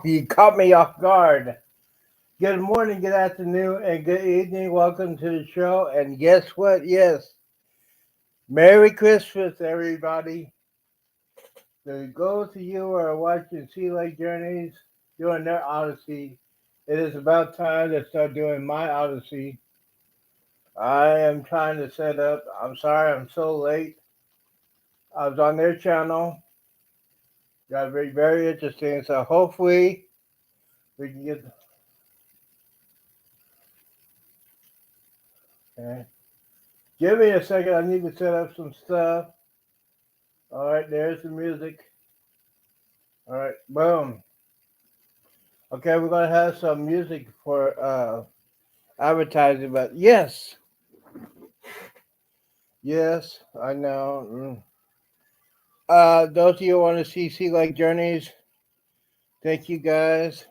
You caught me off guard. Good morning, good afternoon, and good evening. Welcome to the show. And guess what? Yes, Merry Christmas, everybody. The those of you who are watching Sea Lake Journeys doing their Odyssey, it is about time to start doing my Odyssey. I am trying to set up. I'm sorry I'm so late. I was on their channel. Got very, very interesting. So hopefully we can get. Okay. Give me a second. I need to set up some stuff. All right, there's the music. All right, boom. Okay, we're gonna have some music for advertising, but yes, I know. Those of you who want to see Sea Lake Journeys, thank you guys.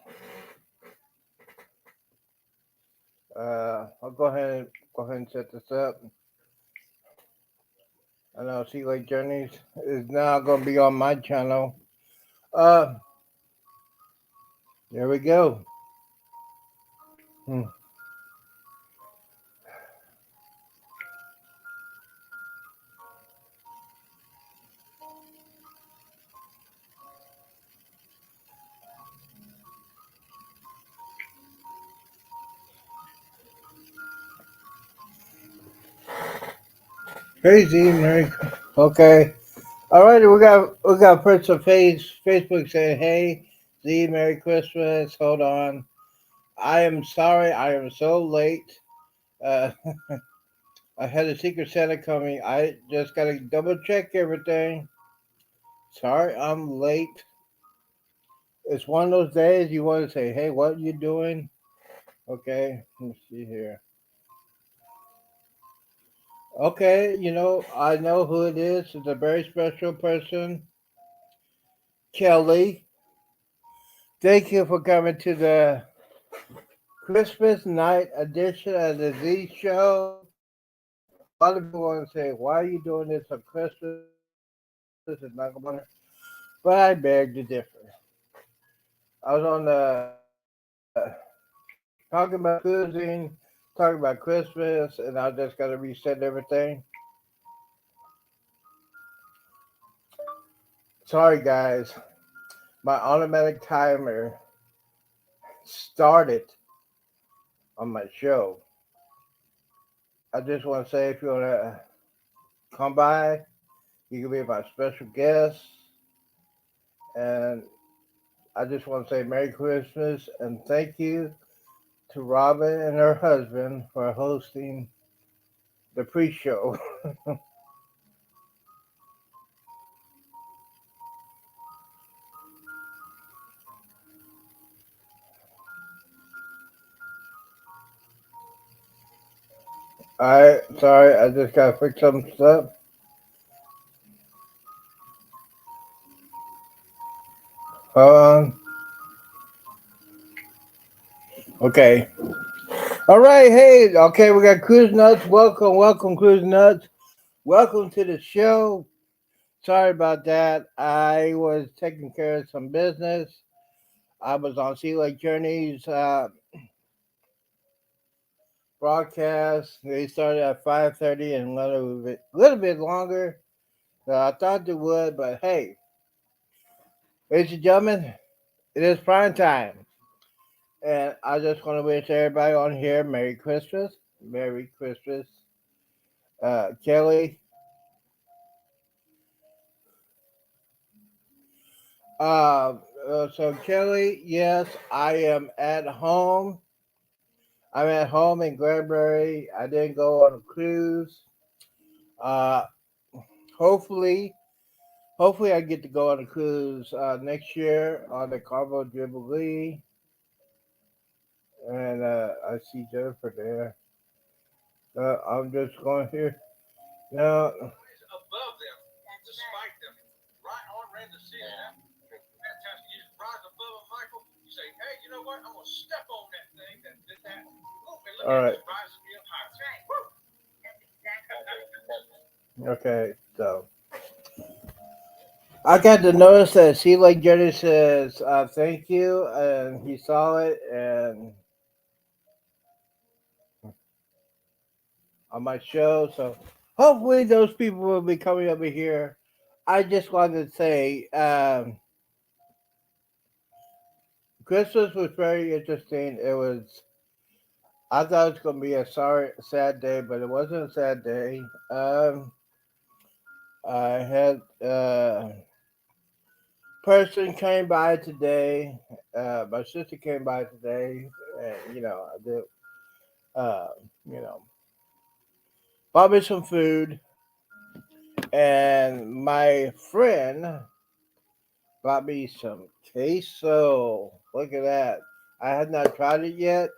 I'll go ahead and set this up. I know Sea Lake Journeys is now gonna be on my channel. Uh, there we go. Hmm. Crazy, Mary. Okay. All right, we got person Facebook saying, "Hey, Z, Merry Christmas." Hold on, I am sorry, I am so late. Uh, I had a Secret Santa coming. I just gotta double check everything. Sorry, I'm late. It's one of those days you want to say, "Hey, what you doing?" Okay, let me see here. Okay, I know who it is. It's a very special person, Kelly. Thank you for coming to the Christmas night edition of the Z Show. A lot of people want to say, "Why are you doing this on Christmas? It's not going to be fun." But I beg to differ. I was on talking about cruising, talking about Christmas, and I just got to reset everything. Sorry, guys. My automatic timer started on my show. I just want to say, if you want to come by, you can be my special guest. And I just want to say Merry Christmas and thank you to Robin and her husband for hosting the pre-show. Alright, sorry, I just gotta fix some stuff. Hold on. Okay. Alright, hey, okay, we got Cruise Nuts. Welcome, Cruise Nuts. Welcome to the show. Sorry about that. I was taking care of some business. I was on Sea Lake Journeys broadcast. They started at 5:30 and a little bit longer than I thought they would. But hey, ladies and gentlemen, it is prime time, and I just want to wish everybody on here Merry Christmas, Merry Christmas. Kelly, so Kelly, yes, I am at home. I'm at home in Granbury. I didn't go on a cruise. Uh, hopefully, hopefully I get to go on a cruise next year on the Carnival Jubilee. And I see Jennifer there. I'm just going here. Now, all right. Okay, so I got to notice that Sea Lake Jenny says thank you, and he saw it and on my show. So hopefully those people will be coming over here. I just wanted to say Christmas was very interesting. It was I thought it was gonna be a sad day, but it wasn't a sad day. Um, I had person came by today. My sister came by today, and I did, uh, you know, bought me some food, and my friend bought me some queso. Look at that! I had not tried it yet.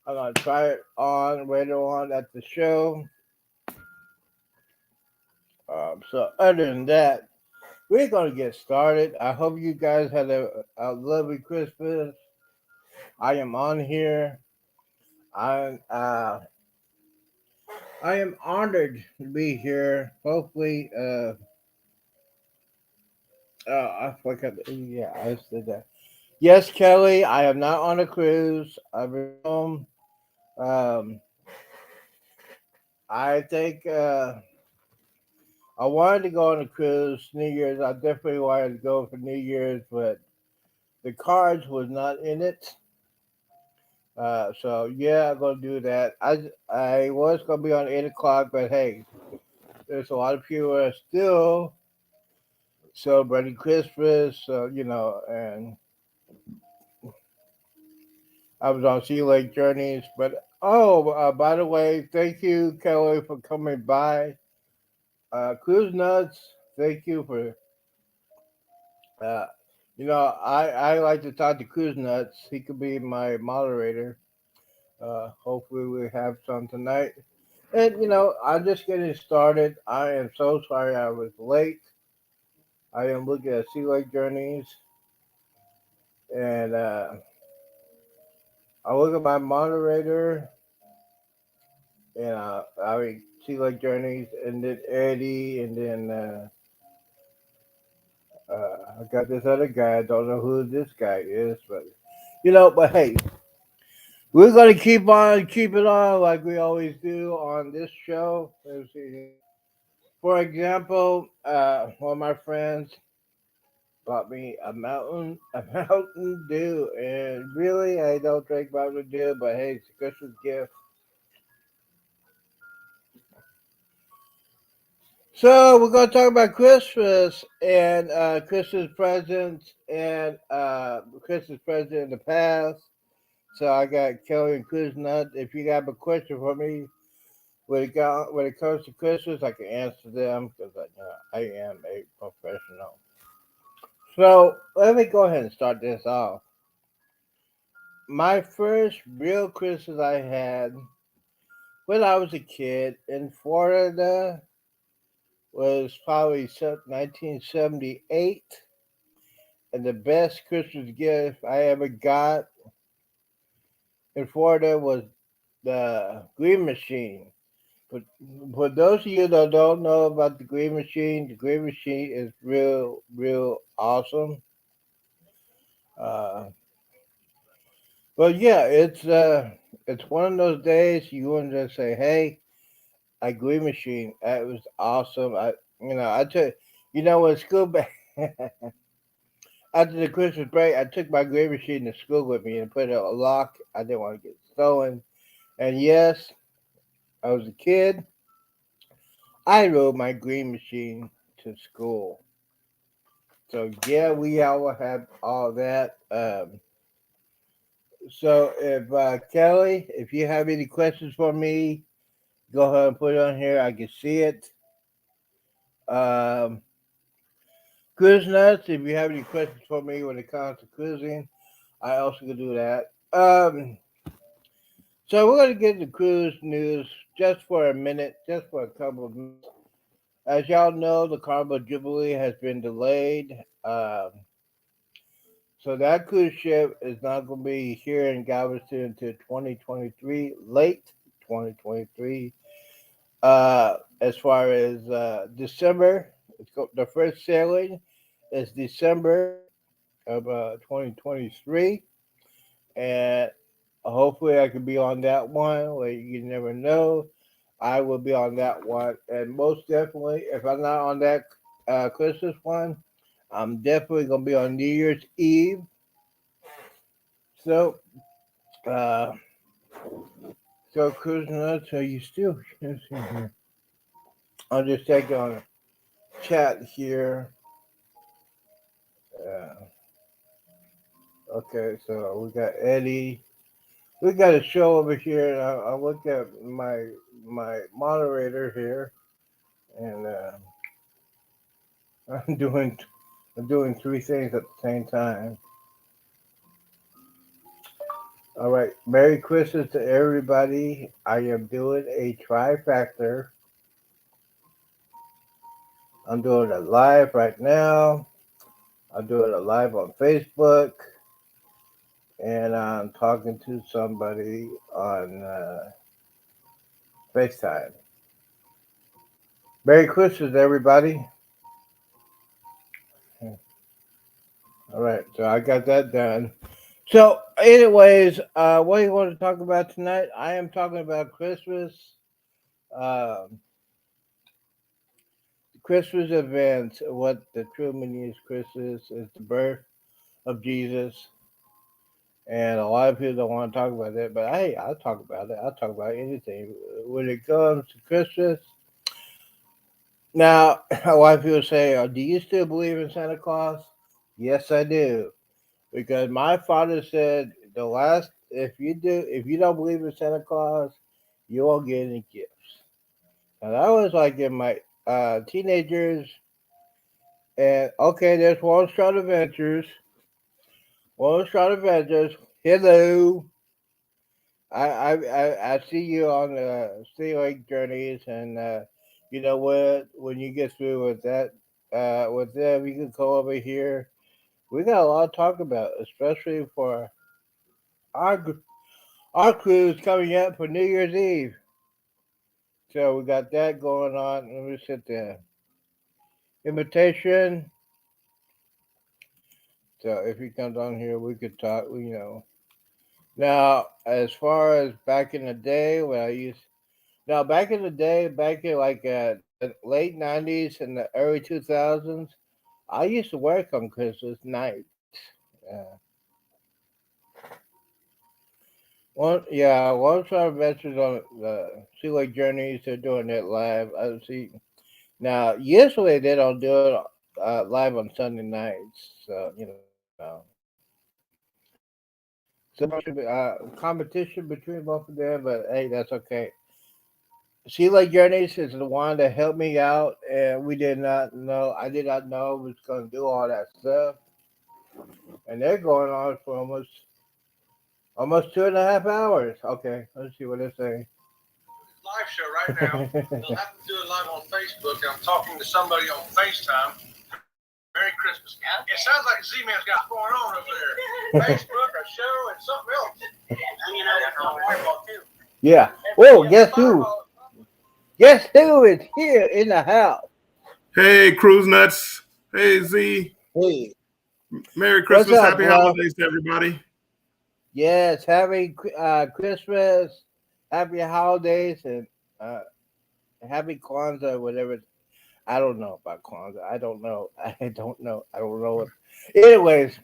I'm gonna try it on later on at the show. So other than that, we're gonna get started. I hope you guys had a lovely Christmas. I am on here. I I am honored to be here. Hopefully, I forgot. Yeah, I said that. Yes, Kelly, I am not on a cruise. I've been home. Um, I think I wanted to go on a cruise New Year's. I definitely wanted to go for New Year's, but the cards was not in it. So yeah, I'm gonna do that. I was gonna be on 8 o'clock, but hey, there's a lot of people that are still celebrating Christmas. So and I was on Sea Lake Journeys. But by the way, thank you, Kelly, for coming by. Cruise Nuts, thank you for. Uh, I like to talk to Cruise Nuts. He could be my moderator. Hopefully, we have some tonight. And I'm just getting started. I am so sorry I was late. I am looking at Sea Lake Journeys, and I look at my moderator, and I mean Sea Lake Journeys, and then Eddie, and then I got this other guy. I don't know who this guy is, but But hey, we're gonna keep it on like we always do on this show. Let's see here. For example, one of my friends bought me a Mountain Dew, and really, I don't drink Mountain Dew, but hey, it's a Christmas gift. So we're gonna talk about Christmas and Christmas presents and Christmas present in the past. So I got Kelly and Chris Nut. If you have a question for me when it comes to Christmas, I can answer them because I am a professional. So let me go ahead and start this off. My first real Christmas I had when I was a kid in Florida was probably 1978, and the best Christmas gift I ever got in Florida was the Green Machine. But for those of you that don't know about the Green Machine is real awesome. Uh, but yeah, it's one of those days you want to just say, "Hey, I Green Machine, that was awesome." I took, when school back after the Christmas break, I took my Green Machine to school with me and put it in a lock. I didn't want to get stolen. And yes, I was a kid. I rode my Green Machine to school. So yeah, we all have all that. So if Kelly, if you have any questions for me, go ahead and put it on here. I can see it. Um, Cruise nuts. If you have any questions for me when it comes to cruising, I also can do that. So we're gonna get the cruise news just for a minute, just for a couple of minutes. As y'all know, the Carnival Jubilee has been delayed. So that cruise ship is not going to be here in Galveston until 2023, late 2023. As far as December, The first sailing is December of 2023, and hopefully I can be on that one. Well, you never know. I will be on that one, and most definitely, if I'm not on that Christmas one, I'm definitely gonna be on New Year's Eve. So, uh, so cruising out. So you still? Let's see here. I'll just take on a chat here. Uh, okay, so we got Eddie. We got a show over here. And I'll look at my moderator here, and I'm doing I'm doing three things at the same time. All right, Merry Christmas to everybody. I am doing a trifactor. I'm doing it live right now. I'm doing it live on Facebook, and I'm talking to somebody on FaceTime. Merry Christmas, everybody. All right, so I got that done. So, anyways, what do you want to talk about tonight? I am talking about Christmas, um, Christmas events. What the true meaning is Christmas is the birth of Jesus, and a lot of people don't want to talk about that. But hey, I'll talk about it. I'll talk about anything when it comes to Christmas. Now, a lot of people say, "Do you still believe in Santa Claus?" Yes, I do, because my father said the last if you don't believe in Santa Claus, you won't get any gifts. And I was like in my teenagers, and okay, there's Wall Street Adventures. Wall Street Adventures. Hello. I see you on the Sea Lake journeys, and you know what? When you get through with them, you can come over here. We got a lot to talk about, especially for our our cruise coming up for New Year's Eve. So we got that going on. Let me sit there. Invitation. So if he comes on here, we could talk. You know. Now, as far as back in the day, when I used now back in the day, back in like the late '90s and the early 2000s, I used to work on Christmas nights. Uh, one star investors on the Sea Lake Journeys. They're doing it live. I see now. Usually they don't do it live on Sunday nights. So you know, so much competition between both of them. But hey, that's okay. Sea Lake Journeys is the one that helped me out, and we did not know. I did not know it was going to do all that stuff, and they're going on for almost 2.5 hours. Okay, let's see what they're saying. Live show right now. We'll have to do it live on Facebook. I'm talking to somebody on FaceTime. Merry Christmas. It sounds like Z-Man's got going on over there. Facebook, a show, and something else. You know, that's too. Yeah. Whoa, guess who? Guess who is here in the house? Hey, Cruise Nuts. Hey, Z. Hey. Merry What's Christmas. up, Happy bro? holidays to everybody. Yes, happy Christmas, happy holidays, and uh, happy Kwanzaa, whatever. I don't know about Kwanzaa. I don't know. I don't know. I don't know what. Anyways,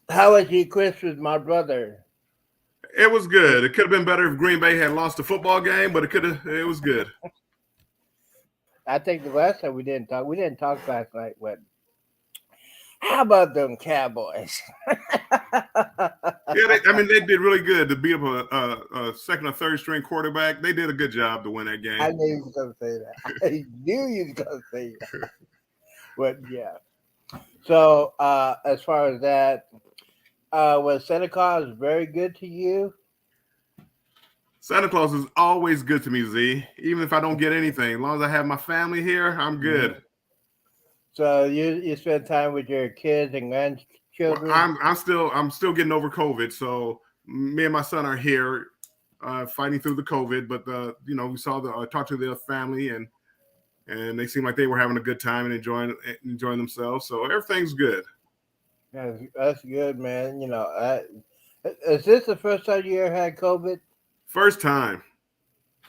how was your Christmas, my brother? It was good. It could have been better if Green Bay had lost the football game, but it was good. I think the last time we didn't talk. We didn't talk last night. What? How about them Cowboys? Yeah, they did really good to beat up a second or third string quarterback. They did a good job to win that I game. knew you was gonna say that. I knew you was gonna say that. But yeah. So as far as that, was Santa Claus very good to you? Santa Claus is always good to me, Z. Even if I don't get anything, as long as I have my family here, I'm Mhm. good. So you spend time with your kids and Well, grandchildren. I'm still getting over COVID, so me and my son are here fighting through the COVID. But we saw the talked to their family, and and they seemed like they were having a good time and enjoying themselves. So everything's good. That's good, man. Is this the first time you ever had COVID? First time.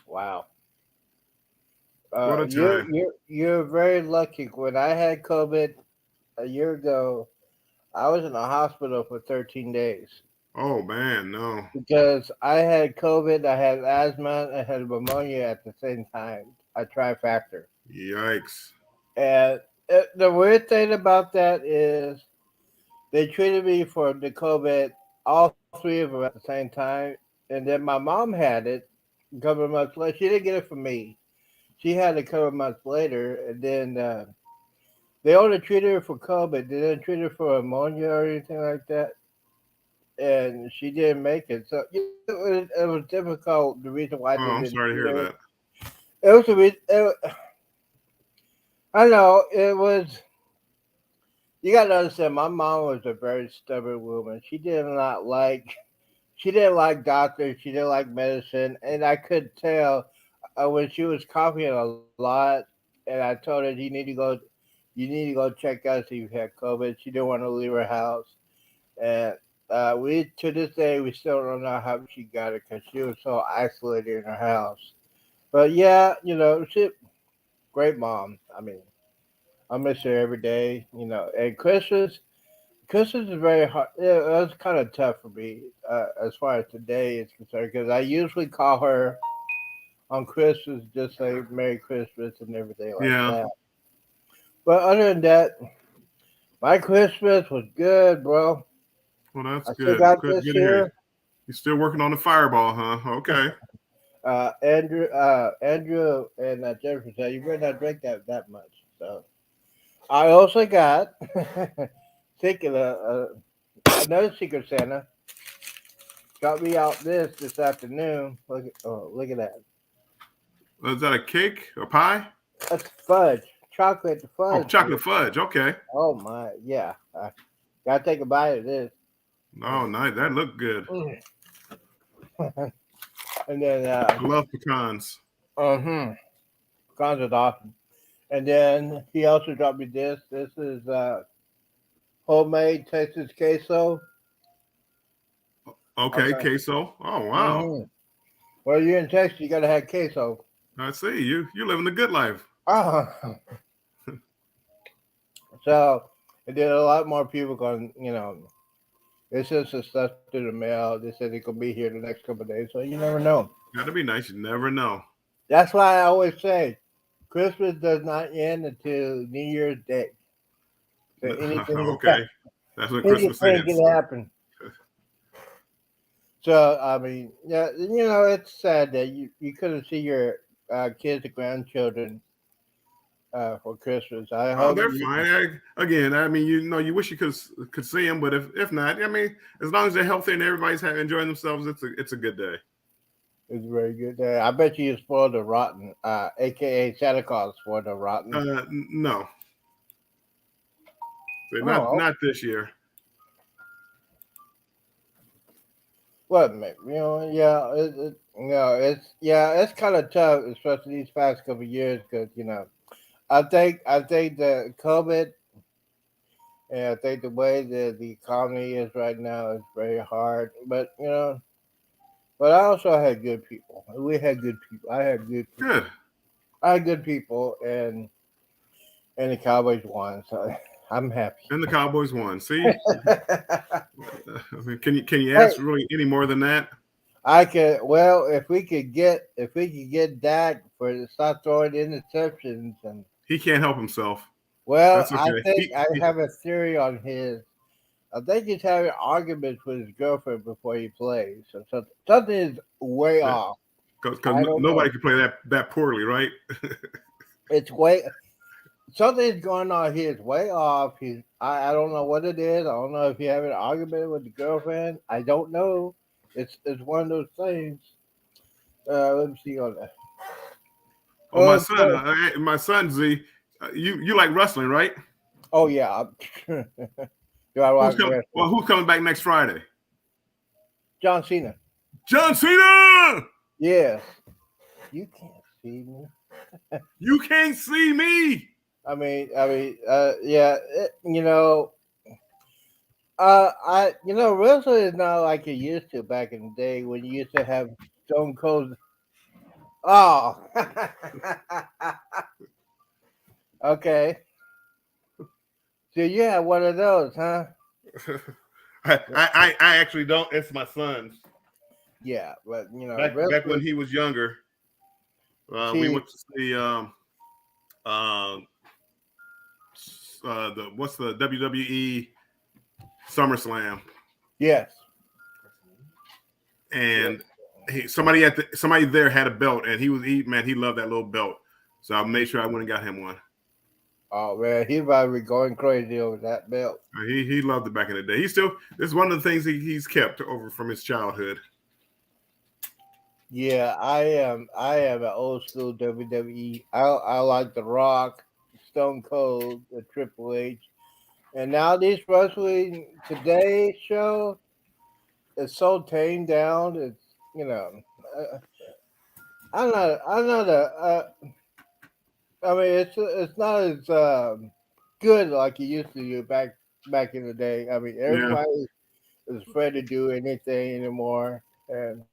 Wow. What a You're time. you're you're very lucky. When I had COVID a year ago, I was in the hospital for 13 days Oh man, no. because I had COVID, I had asthma, I had pneumonia at the same time. A trifactor. Yikes. And the weird thing about that is they treated me for the COVID, all three of them at the same time. And then my mom had it a couple of months later. She didn't get it from me. She had it a couple of months later. And then they only treated her for COVID. They didn't treat her for pneumonia or anything like that. And she didn't make it. So it was difficult. The reason why Oh, they I'm didn't sorry to treat hear her. that. It was a reason. I know it was. You got to understand. My mom was a very stubborn woman. She didn't like doctors. She didn't like medicine, and I could tell when she was coughing a lot. And I told her you need to go check out see if you had COVID. She didn't want to leave her house, and we to this day we still don't know how she got it because she was so isolated in her house. But yeah, she great mom. I mean, I miss her every day. And Christmas is very hard. Yeah, that's kind of tough for me as far as today is concerned because I usually call her on Christmas, just say Merry Christmas and everything like Yeah. that. But other than that, my Christmas was good, bro. Well, that's I still good. got Good, this good to hear. here. You're still working on the fireball, huh? Okay. Andrew, and Jennifer said you better not drink that much. So I also got thinking another Secret Santa got me out this afternoon. Look at that. Is that a cake? A pie? That's fudge, chocolate Oh, fudge. chocolate fudge. Okay. Oh my, yeah. I gotta take a bite of this. Oh, nice. That looked good. Mm. And then, I love pecans. uh-huh, guns is awesome. And then he also dropped me this. This is homemade Texas queso. Okay, Okay. queso. Oh, wow. Mm-hmm. Well, you're in Texas, you gotta have queso. I see. You're living a good life. Oh. So, and then a lot more people going, they sent some stuff to the mail. They said it could be here the next couple of days, so you never know. Gotta be nice. You never know. That's why I always say Christmas does not end until New Year's Day. So Okay. That's what Christmas anything is. can happen. So I mean, yeah, it's sad that you couldn't see your kids and grandchildren for Christmas. I Oh, hope they're you. fine. Again, I mean, you wish you could see them, but if not, I mean, as long as they're healthy and everybody's enjoying themselves, it's a good day. It's a very good day. I bet you spoiled the rotten, aka Santa Claus spoiled the rotten. No, so Oh, not this year. what, man? Yeah, it's kind of tough, especially these past couple of years, because I think the COVID and I think the way that the economy is right now is very hard. But I also had good people. We had good people. I had good people. Good. I had good people, and the Cowboys won, so I'm happy. And the Cowboys won. See, I mean, can you Hey, ask really any more than that? I could well if we could get Dak for to stop throwing interceptions and He can't help himself. well, That's I okay. think I have a theory on his. I think he's having arguments with his girlfriend before he plays. So something is way off. Because I don't know. nobody can play that poorly, right? It's way something's going on here. It's way off. I don't know what it is. I don't know if he having an argument with the girlfriend. I don't know. It's one of those things. Let me see on that. Oh, my Okay. son Z, you like wrestling, right? Oh yeah. Do I watch wrestling? Who's coming back next Friday? John Cena. John Cena. Yes. You can't see me. You can't see me. Yeah, wrestling is not like it used to back in the day when you used to have Stone Cold. Oh, okay. So you have one of those, huh? I actually don't. It's my son's. Yeah, but Back when wrestling. he was younger, we See, went to see um the what's the WWE SummerSlam, yes, yes. and somebody there had a belt, and he loved that little belt, so I made sure I went and got him one. Oh man, he probably going crazy over that belt. He loved it back in the day. This is one of the things he's kept over from his childhood. Yeah, I am an old school WWE. I like The Rock, Stone Cold, the Triple H, and now this wrestling today show is so tamed down. It's uh, I'm not a. I mean, it's not as good like it used to do back in the day. I mean, Yeah. everybody is afraid to do anything anymore, and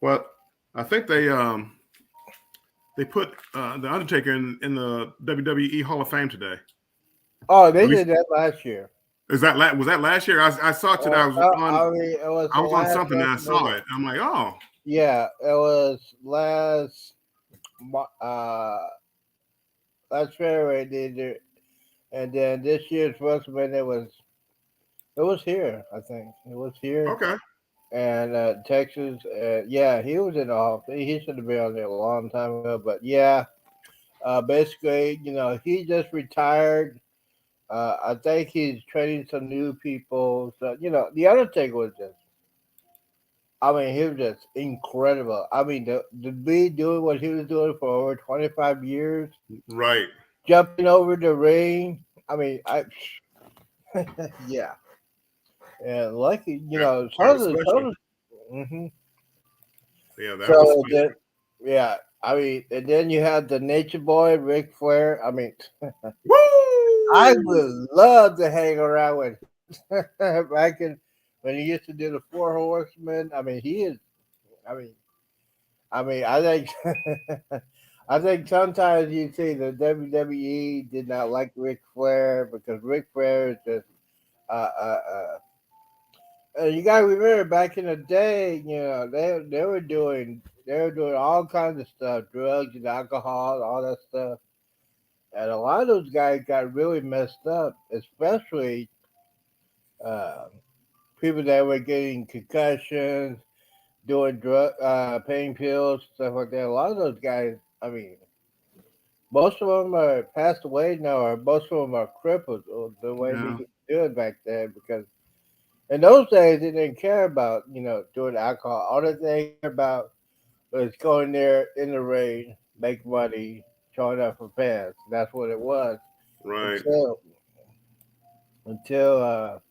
Well, I think they put the Undertaker in the WWE Hall of Fame today. oh, they At least did that last year. was that last year? I saw it today. I mean, it was I the was on last something and I saw WrestleMania. it. I'm like, oh, Yeah, it was last February they did it, and then this year's WrestleMania it was here. I think it was here okay, and Texas. Yeah, he was in the Hall of Fame. He should have been on there a long time ago. But yeah, basically, he just retired. I think he's training some new people. So the Undertaker was just. I mean, he was just incredible. I mean, the be doing what he was doing for over 25 years, right, jumping over the ring. I mean, yeah, and lucky, that was special. hmm Yeah, that was So special. then, yeah, I mean, and then you have the Nature Boy, Ric Flair. I mean, I Woo! would love to hang around with back in when he used to do the Four Horsemen. I mean, he is. I mean, I think I think sometimes you see the WWE did not like Ric Flair because Ric Flair is just. You gotta remember back in the day, they were doing all kinds of stuff, drugs and alcohol, all that stuff, and a lot of those guys got really messed up, especially uh, people that were getting concussions, doing pain pills, stuff like that. A lot of those guys, I mean, most of them are passed away now, or most of them are crippled the way they Yeah, could do it back then. Because in those days, they didn't care about doing alcohol. All that they cared about was going there in the rain, make money, showing up for fans. That's what it was right. until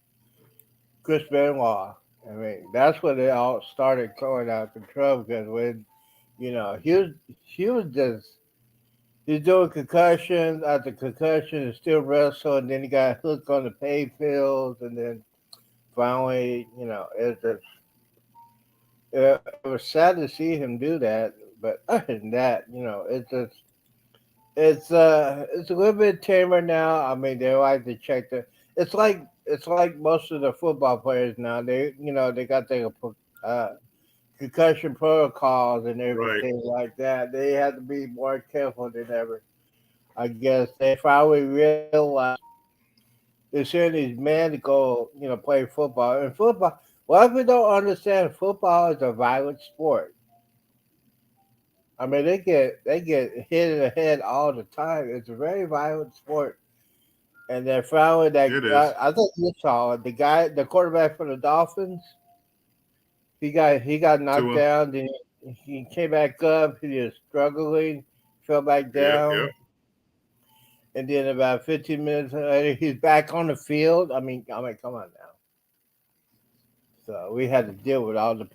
Chris Benoit. I mean, that's when it all started going out of control. Because when he was just he's doing concussions after concussion and still wrestle, and then he got hooked on the pain pills, and then finally, it was sad to see him do that. But other than that, it's a little bit tamer now. I mean, they like to check the. It's like most of the football players now. They got their uh, concussion protocols and Right. everything like that. They have to be more careful than ever. I guess they finally realized they're sending these men to go, play football. And football, a lot of people don't understand football is a violent sport. I mean, they get hit in the head all the time. It's a very violent sport. And then finally, that It guy, is. I think you saw it, the quarterback for the Dolphins. He got knocked Tua. down. Then he came back up. He was struggling, fell back Yep, yep. down. And then about 15 minutes later, he's back on the field. I mean, come on now. So we had to deal with all the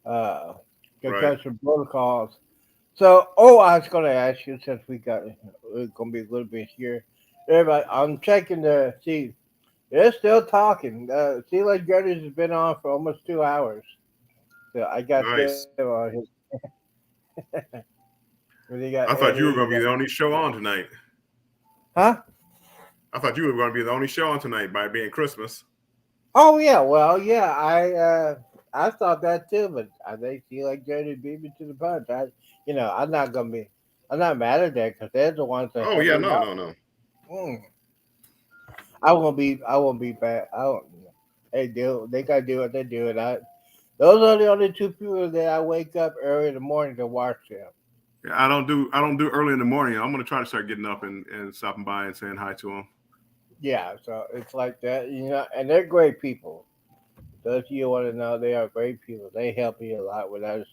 uh, Right. concussion protocols. So, I was going to ask you since we're going to be a little bit here. Everybody, I'm checking to see. They're still talking. See, like Gertie's has been on for almost 2 hours. So I got them Nice. on his. They got I thought you Eddie. were going to be the only show on tonight. Huh? I thought you were going to be the only show on tonight by being Christmas. Oh yeah, well yeah, I thought that too, but I think she like Jody beat me to the punch. I'm not gonna be, I'm not mad at that because they're the ones that Oh helped yeah, me no, out. no, no. Mm. I won't be bad. I don't. They gotta do what they do, and those are the only two people that I wake up early in the morning to watch them. Yeah, I don't do early in the morning. I'm gonna try to start getting up and stopping by and saying hi to them. Yeah, so it's like that, and they're great people. Those of you want to know, they are great people. They help me a lot when I was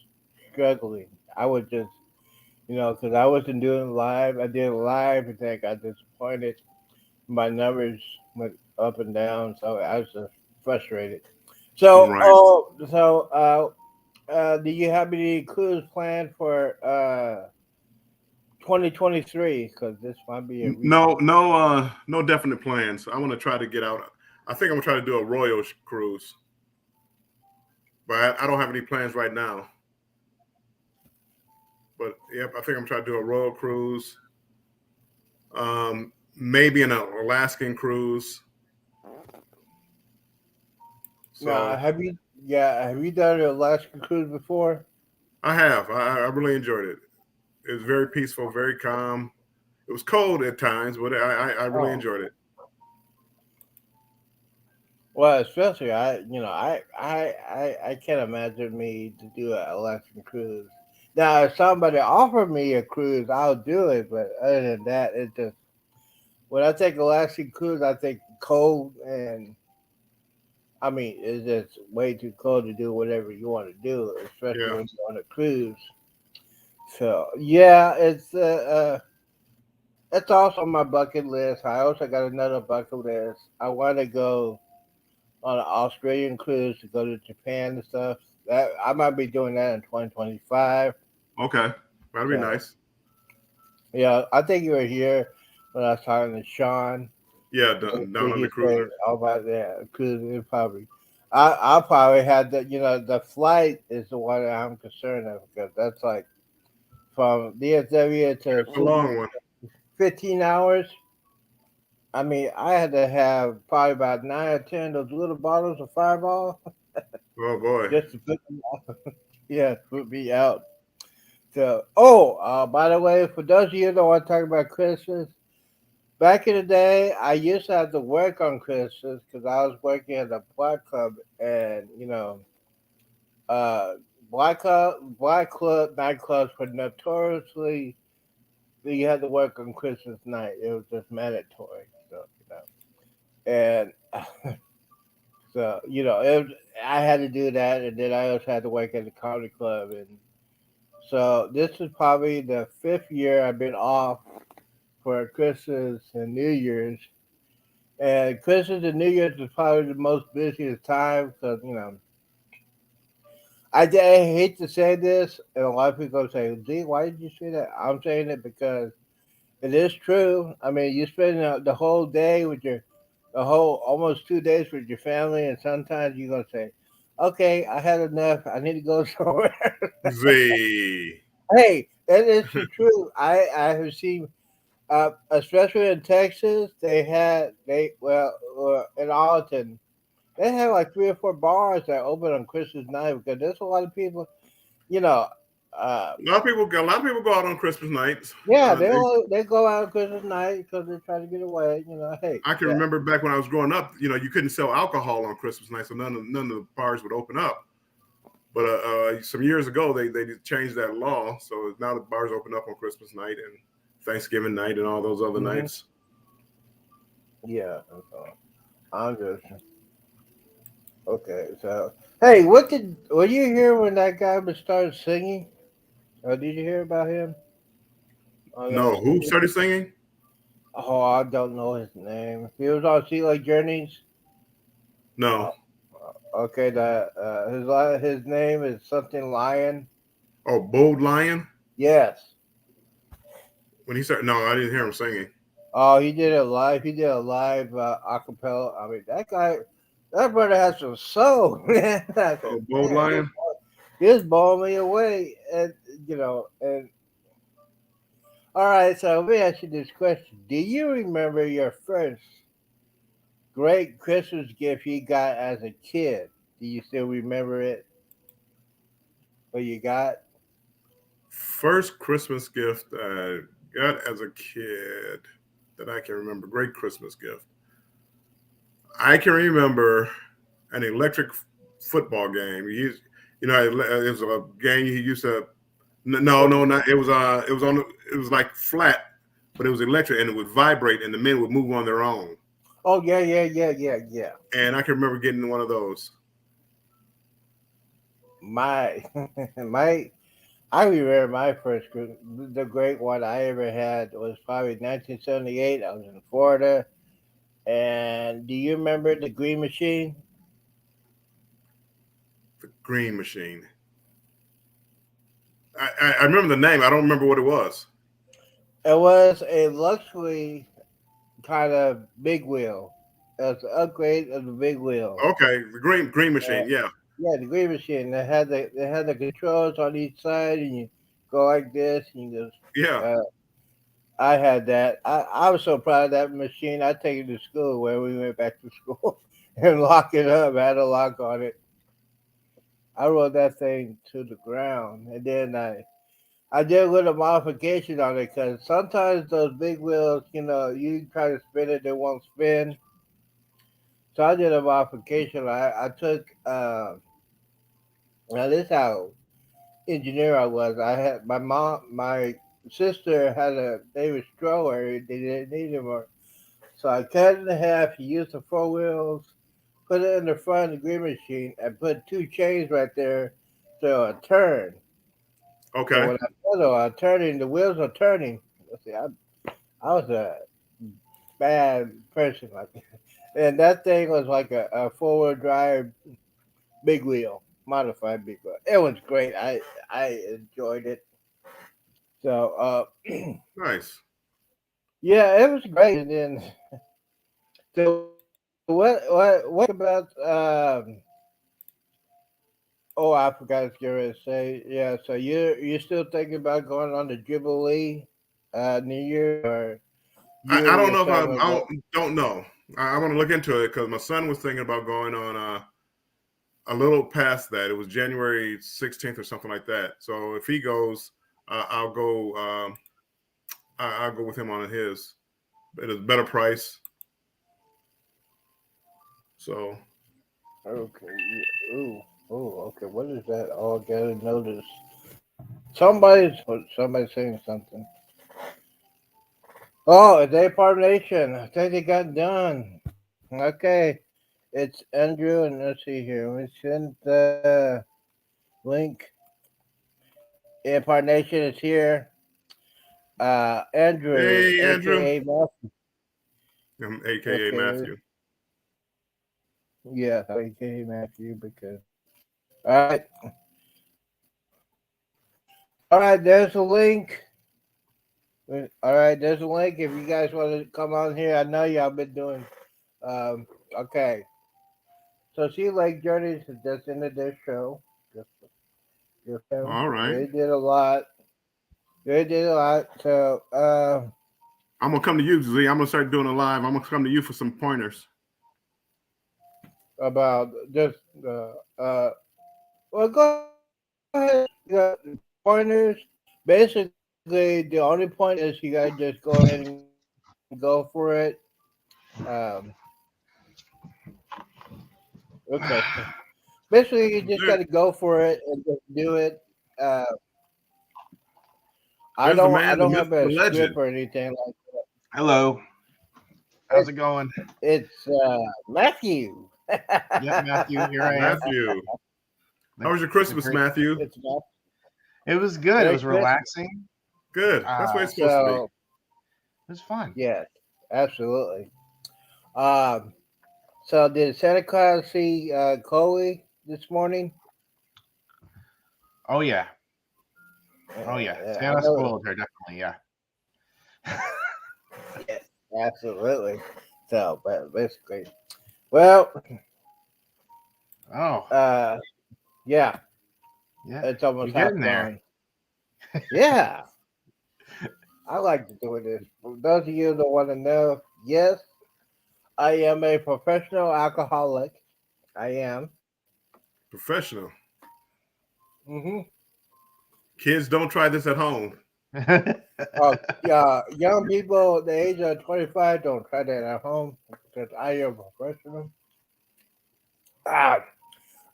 struggling. I was just because I wasn't doing live. I did live, and then I got disappointed. My numbers went up and down, so I was just frustrated. So, Right. do you have any clues planned for 2023? Because this might be a No, no, no definite plans. I want to try to get out. I think I'm gonna try to do a Royal cruise, but I don't have any plans right now. But yep, I think I'm trying to do a Royal cruise. Maybe an Alaskan cruise. now. So Have you done an Alaska cruise before? I have. I really enjoyed it. It was very peaceful, very calm. It was cold at times, but I really Oh, enjoyed it. well, especially I can't imagine me to do an Alaskan cruise. Now, if somebody offered me a cruise, I'll do it. But other than that, it just when I take Alaskan cruise, I think cold, and I mean it's just way too cold to do whatever you want to do, especially Yeah. when you're on a cruise. So yeah, it's also on my bucket list. I also got another bucket list. I want to go on an Australian cruise to go to Japan and stuff. That I might be doing that in 2025. Okay. That'd be So nice. yeah, I think you were here when I was talking to Sean. Yeah, down Did on the he say cruiser. all about that cruising? Probably. I probably had that. The flight is the one that I'm concerned of because that's like from DSW to It's a Sydney, long one. 15 hours. I mean, I had to have probably about 9 or 10 of those little bottles of Fireball Oh boy. just to put me out. Yeah, put me out. So, by the way, for those of you that want to talk about Christmas, back in the day, I used to have to work on Christmas because I was working at a black club, and uh, black club nightclubs were notoriously you had to work on Christmas night. It was just mandatory. And so I had to do that, and then I also had to work at the comedy club, and so this is probably the fifth year I've been off for Christmas and New Year's. And Christmas and New Year's is probably the most busiest time because I hate to say this, and a lot of people say, "Gee, why did you say that?" I'm saying it because it is true. I mean, you spend the whole day the whole almost 2 days with your family, and sometimes you're gonna say, "Okay, I had enough. I need to go somewhere." Z. Hey, that is the truth. I have seen, especially in Texas, in Arlington, they have like 3 or 4 bars that open on Christmas night because there's a lot of people, you know, uh, A lot of people go out on Christmas nights. yeah, they go out on Christmas night because they try to get away. Hey, I can yeah, remember back when I was growing up. You couldn't sell alcohol on Christmas night, so none of the bars would open up. But some years ago, they changed that law, so now the bars open up on Christmas night and Thanksgiving night and all those other hmm nights. yeah. So I'm just okay. So hey, were you here when that guy was started singing? Or did you hear about him on No, who started singing? Oh, I don't know his name. He was on Sea Lake Journeys. No. Uh, okay, his name is something Lion. Oh, Bold Lion. Yes. When he started, no, I didn't hear him singing. Oh, he did it live. He did a live acapella. I mean, that guy, that brother has some soul, man. I Oh, said, Bold man, Lion. this blew me away. And and all right. So let me ask you this question: do you remember your first great Christmas gift you got as a kid? Do you still remember it? What you got? First Christmas gift I got as a kid that I can remember. Great Christmas gift. I can remember an electric football game. It was a game he used to. No, What? no, not. It was on. It was like flat, but it was electric, and it would vibrate, and the men would move on their own. Oh yeah, yeah, yeah, yeah, yeah. And I can remember getting one of those. My my I remember my first the great one I ever had was probably 1978. I was in Florida, and do you remember the Green Machine? The Green Machine. I remember the name. I don't remember what it was. It was a luxury kind of big wheel. It was an upgrade of the big wheel. Okay, the Green Uh, Machine. Yeah, yeah, the Green Machine. They had the controls on each side, and you go like this, and you just. yeah. I had that. I was so proud of that machine. I take it to school when we went back to school and lock it up. I had a lock on it. I rode that thing to the ground, and then I did a little modification on it because sometimes those big wheels, you try to spin it, they won't spin. So I did a modification. I took now this how engineer I was. I had my sister had a baby stroller. They didn't need him. So I cut it in half, used the four wheels, put it in the front of the green machine, and put two chains right there so it turn. So Okay, when I pedal, I'm turning, the wheels are turning. See, I was a bad person like that. And that thing was like a four-wheel drive big wheel, modified big wheel. It was great. I enjoyed it. So nice. yeah, it was great. And then so what about oh, I forgot to to say. Yeah, so you're still thinking about going on the Jubilee New Year's, or you I and don't your know if son will I go? don't know. I want to look into it because my son was thinking about going on a little past that. It was January 16th or something like that. So if he goes, I'll go. I'll go with him on his. It is better price. So Okay. Yeah. Ooh. Oh. Okay. What is that? Oh, I gotta notice. Somebody's saying something. Oh, it's a part nation. I think they got done. Okay. It's Andrew, and let's see here. We sent the link. Empire Nation is here. Andrew, hey, Andrew, aka Matthew. AKA Okay, Matthew. yeah, aka Matthew. Because all right, all right. There's a link. All right, there's a link. If you guys want to come on here, I know y'all been doing. Um, okay. So see, Lake Journeys is just into this show. Just, just them. All right. They did a lot. They did a lot. So I'm gonna come to you, Z. I'm gonna start doing a live. I'm gonna come to you for some pointers. about just well, go ahead. Pointers. Basically, the only point is you gotta just go ahead and go for it. Um, okay. Basically, you just gotta There, go for it and just do it. Uh, there's the I man, the don't myth, have a the legend. script or anything like that. Hello. How's it going? It's Matthew. Yep, Matthew, here I am. Matthew. The, How was your the Christmas, great. Matthew? It's Matthew. It was good. It Merry was Christmas. relaxing. Good. That's what Uh, it's supposed to be. So it was fun. yes, absolutely. Um, so did Santa Claus see Chloe this morning? Oh yeah. Oh yeah, I Santa know. spoiled her definitely. Yeah. Yes, absolutely. So, but basically, well, Oh yeah, yeah, it's you're almost half getting there. gone. Yeah, I like to do this. For those of you that want to know, yes, I am a professional alcoholic. I am. Professional. Mm-hmm. Kids, don't try this at home. Yeah, young people the age of 25 don't try that at home because I am a professional. Ah,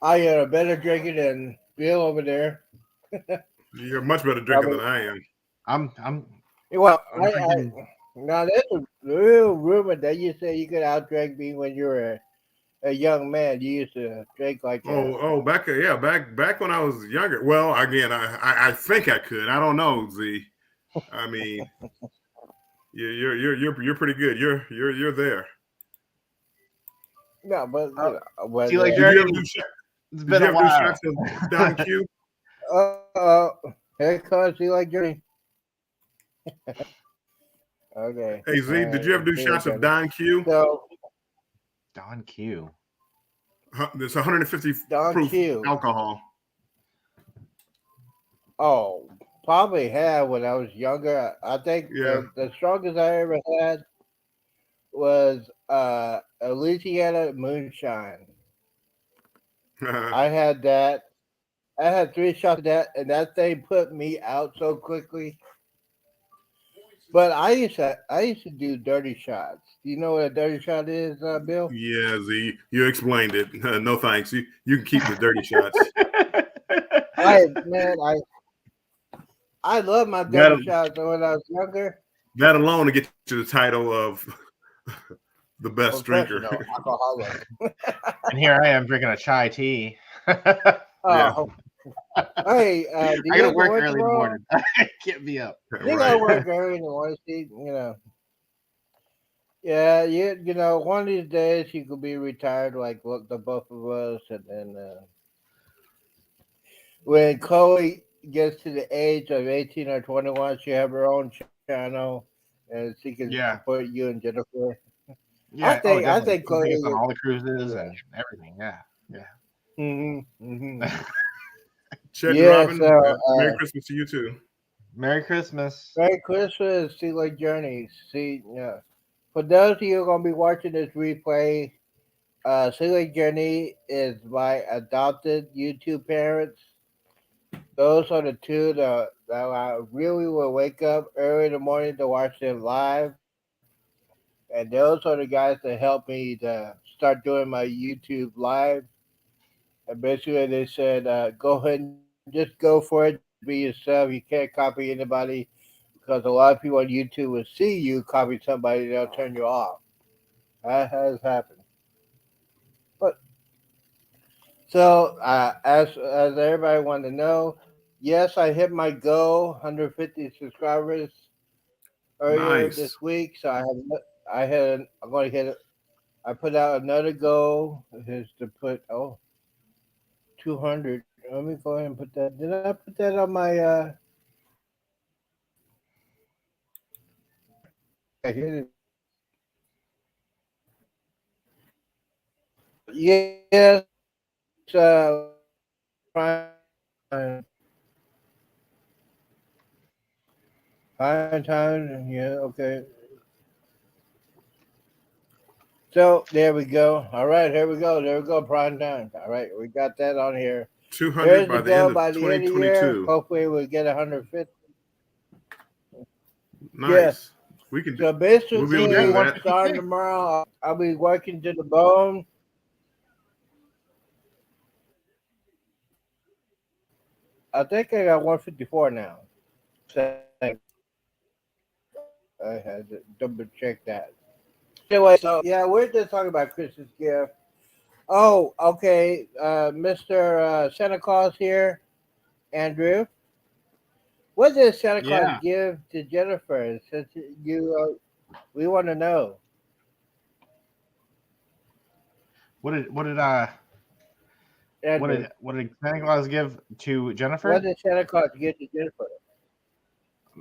I am a better drinker than Bill over there. You're a much better drinker Probably. than I am. I'm Well, drinking. now that's a real rumor that you say you could outdrink me when you were a young man. You used to drink like that. Back when I was younger. Well, again, I think I could. I don't know, Z. I mean, you're pretty good. You're there. No, but Oh, but see, like Did you ever Journey, do it's Did been you a ever do while. shots of Don Q? uh, here comes you like Journey. Okay, Hey Z, did you ever do see you like shots of Journey. Don Q? So Don Q. It's 150 Don proof Q. alcohol. Oh, probably have when I was younger. I think Yeah. the strongest I ever had was a Louisiana moonshine. I had that. I had 3 shots of that, and that thing put me out so quickly. But I used to do dirty shots. Do you know what a dirty shot is, Bill? Yeah, Z, you explained it. No thanks. You can keep the dirty shots. I love my that, dirty shots. So when I was younger, That alone to get you the title of the best drinker. professional alcoholic. and here I am drinking a chai tea. Yeah. Oh, hey, do I you gotta have to work work early in the tomorrow? morning. Can't be up. You gotta Right. work early in the morning, see, Yeah, one of these days you could be retired like the both of us, and then when Chloe gets to the age of 18 or 21, she have her own channel, and she can Yeah, support you and Jennifer. I yeah. Oh, think I definitely. think You can Chloe take us on is. all the cruises Yeah. and everything. Yeah, yeah. Mm-hmm. Chet and Yeah. Robin, So, Merry Christmas to you too. Merry Christmas. Merry Christmas, Sea Lake Journeys. See, yeah. For those of you who are gonna be watching this replay, Sea Lake Journey is my adopted YouTube parents. Those are the two that I really will wake up early in the morning to watch them live. And those are the guys that helped me to start doing my YouTube live. And basically, they said, go ahead and just go for it. Just be yourself. You can't copy anybody because a lot of people on YouTube will see you copy somebody, they'll turn you off. That has happened. But so, as everybody wanted to know, yes, I hit my goal, 150 subscribers earlier this Nice. week. So I'm going to hit it. I put out another goal is to put 200. Let me go ahead and put that. Did I put that on my? I hit it. Yes. Prime time. Yeah. Okay. So there we go. All right, here we go. There we go. Prime time. All right, we got that on here. 200 There's the by the end goal of by the end of the year. 2022. Hopefully, we'll get 150. Yeah. Nice. We can do. So We'll be See, able you're to at do basically, that. starting 156. tomorrow, I'll be working to the bone. I think I got 154 now. I had to double check that. Anyway, so yeah, we're just talking about Christmas gift. Oh, okay. Mr. Santa Claus here, Andrew. What did Santa Claus Yeah. give to Jennifer? Since we want to know. What Andrew, did Santa Claus give to what Jennifer? did Santa Claus give to Jennifer?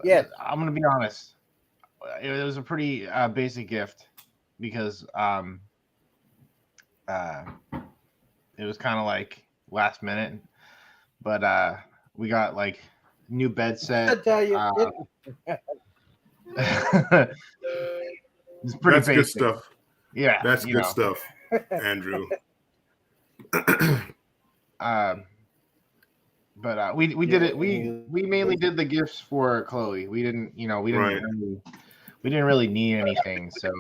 Yes. I'm gonna be honest. It was a pretty basic gift because it was kind of like last minute, but we got like new bed I set. tell you, It's pretty That's good basic. stuff. Yeah, That's you good know. stuff, Andrew. But we did it. We mainly did the gifts for Chloe. We didn't Right. we didn't really need anything. So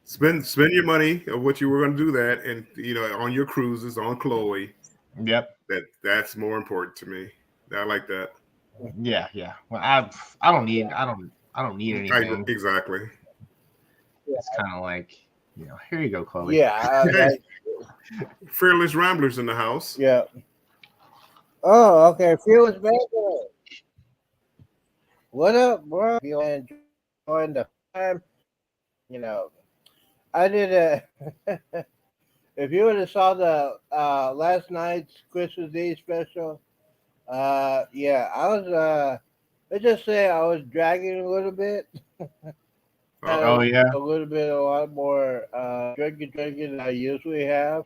Spend your money of what you were going to do that, and on your cruises on Chloe. yep. That's more important to me. I like that. Yeah. Well, I don't need anything. Exactly. It's kind of like here you go, Chloe. yeah, Hey, Fearless Ramblers in the house. yeah. Oh, okay. Fearless back. What up, bro? You enjoying the time? You know, I did a. If you would have saw the last night's Christmas Eve special, yeah, I was. Let's just say I was dragging a little bit. Oh yeah. A lot more drinking than I usually have.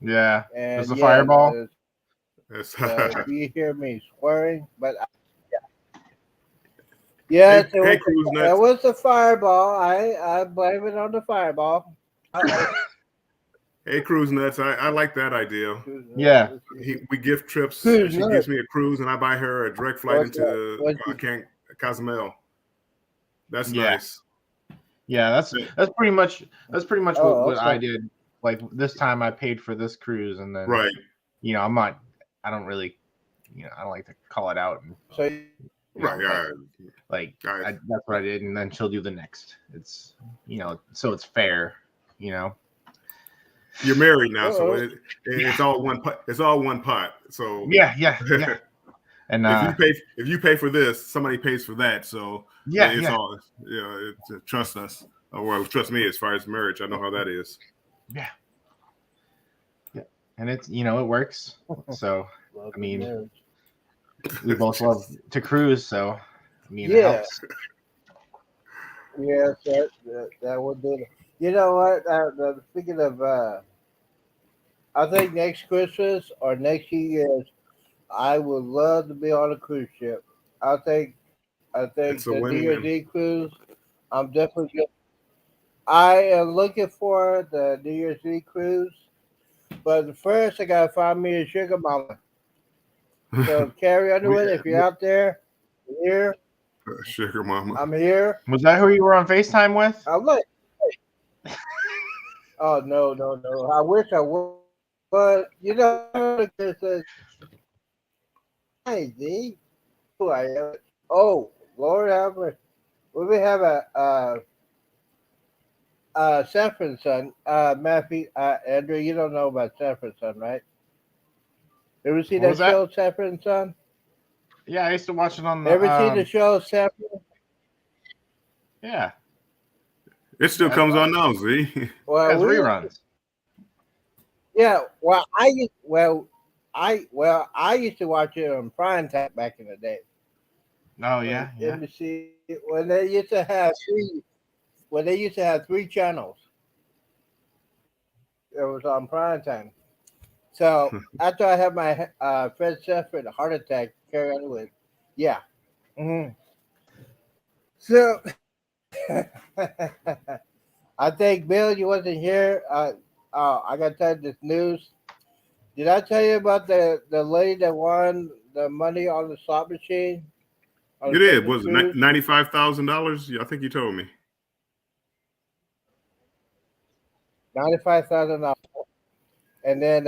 Yeah. And There's the fireball. That's if you hear me swearing, but yes, hey, Cruise it Nuts. was the fireball. I blame it on the fireball. Hey, Cruise Nuts. I like that idea. Yeah. We gift trips. Cruise She Nuts. gives me a cruise, and I buy her a direct flight What's into Cozumel. That's Yeah. nice. Yeah, that's pretty much Oh, what I okay. did. Like this time I paid for this cruise, and then Right. I don't really I don't like to call it out and So Right. that's what I did, and then she'll do the next. It's so it's fair. You're married now, so it's all one pot. It's all one pot. So yeah. And if you pay for this, somebody pays for that. So it's all trust us, or trust me as far as marriage. I know how that is. Yeah. And it's it works. So I mean, we both love to cruise, so I mean it helps. Yes, that would do it. You know what? Speaking of, I think next Christmas or next year, I would love to be on a cruise ship. I think It's a the New Year's win-win. Eve cruise. I'm definitely. I am looking for the New Year's Eve cruise, but first I gotta find me a sugar mama. So Carrie Underwood, if you're out there, here, Sugar mama. I'm here. Was that who you were on FaceTime with? I'm like, oh no. I wish I would, but it says, "Hi, Z." Who I am? Oh, Lord have mercy. We have a Sanford son, Matthew, Andrew. You don't know about Sanford son, right? Ever see What was that show, Sanford son? Yeah, I used to watch it on the. Ever see the show, Sanford? Yeah. It still comes on now, Z. Well, As reruns. Yeah, well, I used to watch it on Primetime back in the day. Oh yeah. NBC when they used to have three channels. It was on Primetime. So after I had my Fred Sanford heart attack, carry on with, yeah. Mm-hmm. So I think Bill, you wasn't here. I gotta tell you this news. Did I tell you about the lady that won the money on the slot machine? You did. Was it $95,000? I think you told me. $95,000. And then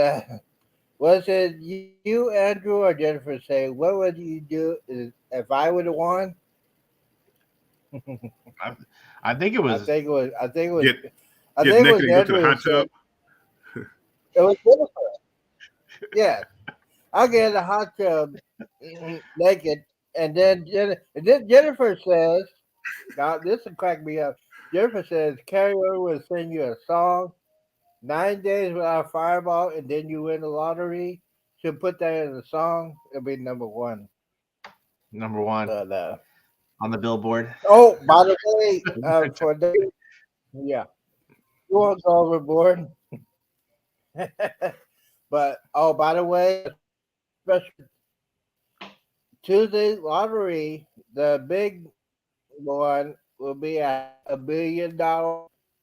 was it you, Andrew, or Jennifer? Say, what would you do if I would have won? I think it was. Get naked and go to the hot tub. It was Jennifer. Yeah, I'll get in the hot tub naked, and then Jennifer says, "Now this will crack me up." Jennifer says, "Carrie will sing you a song, 9 days without a fireball, and then you win the lottery. She'll put that in the song. It'll be number one." number one But, on the Billboard. oh, by the way, for the yeah, you won't go overboard. But oh, by the way, special Tuesday lottery, the big one will be at $1 billion.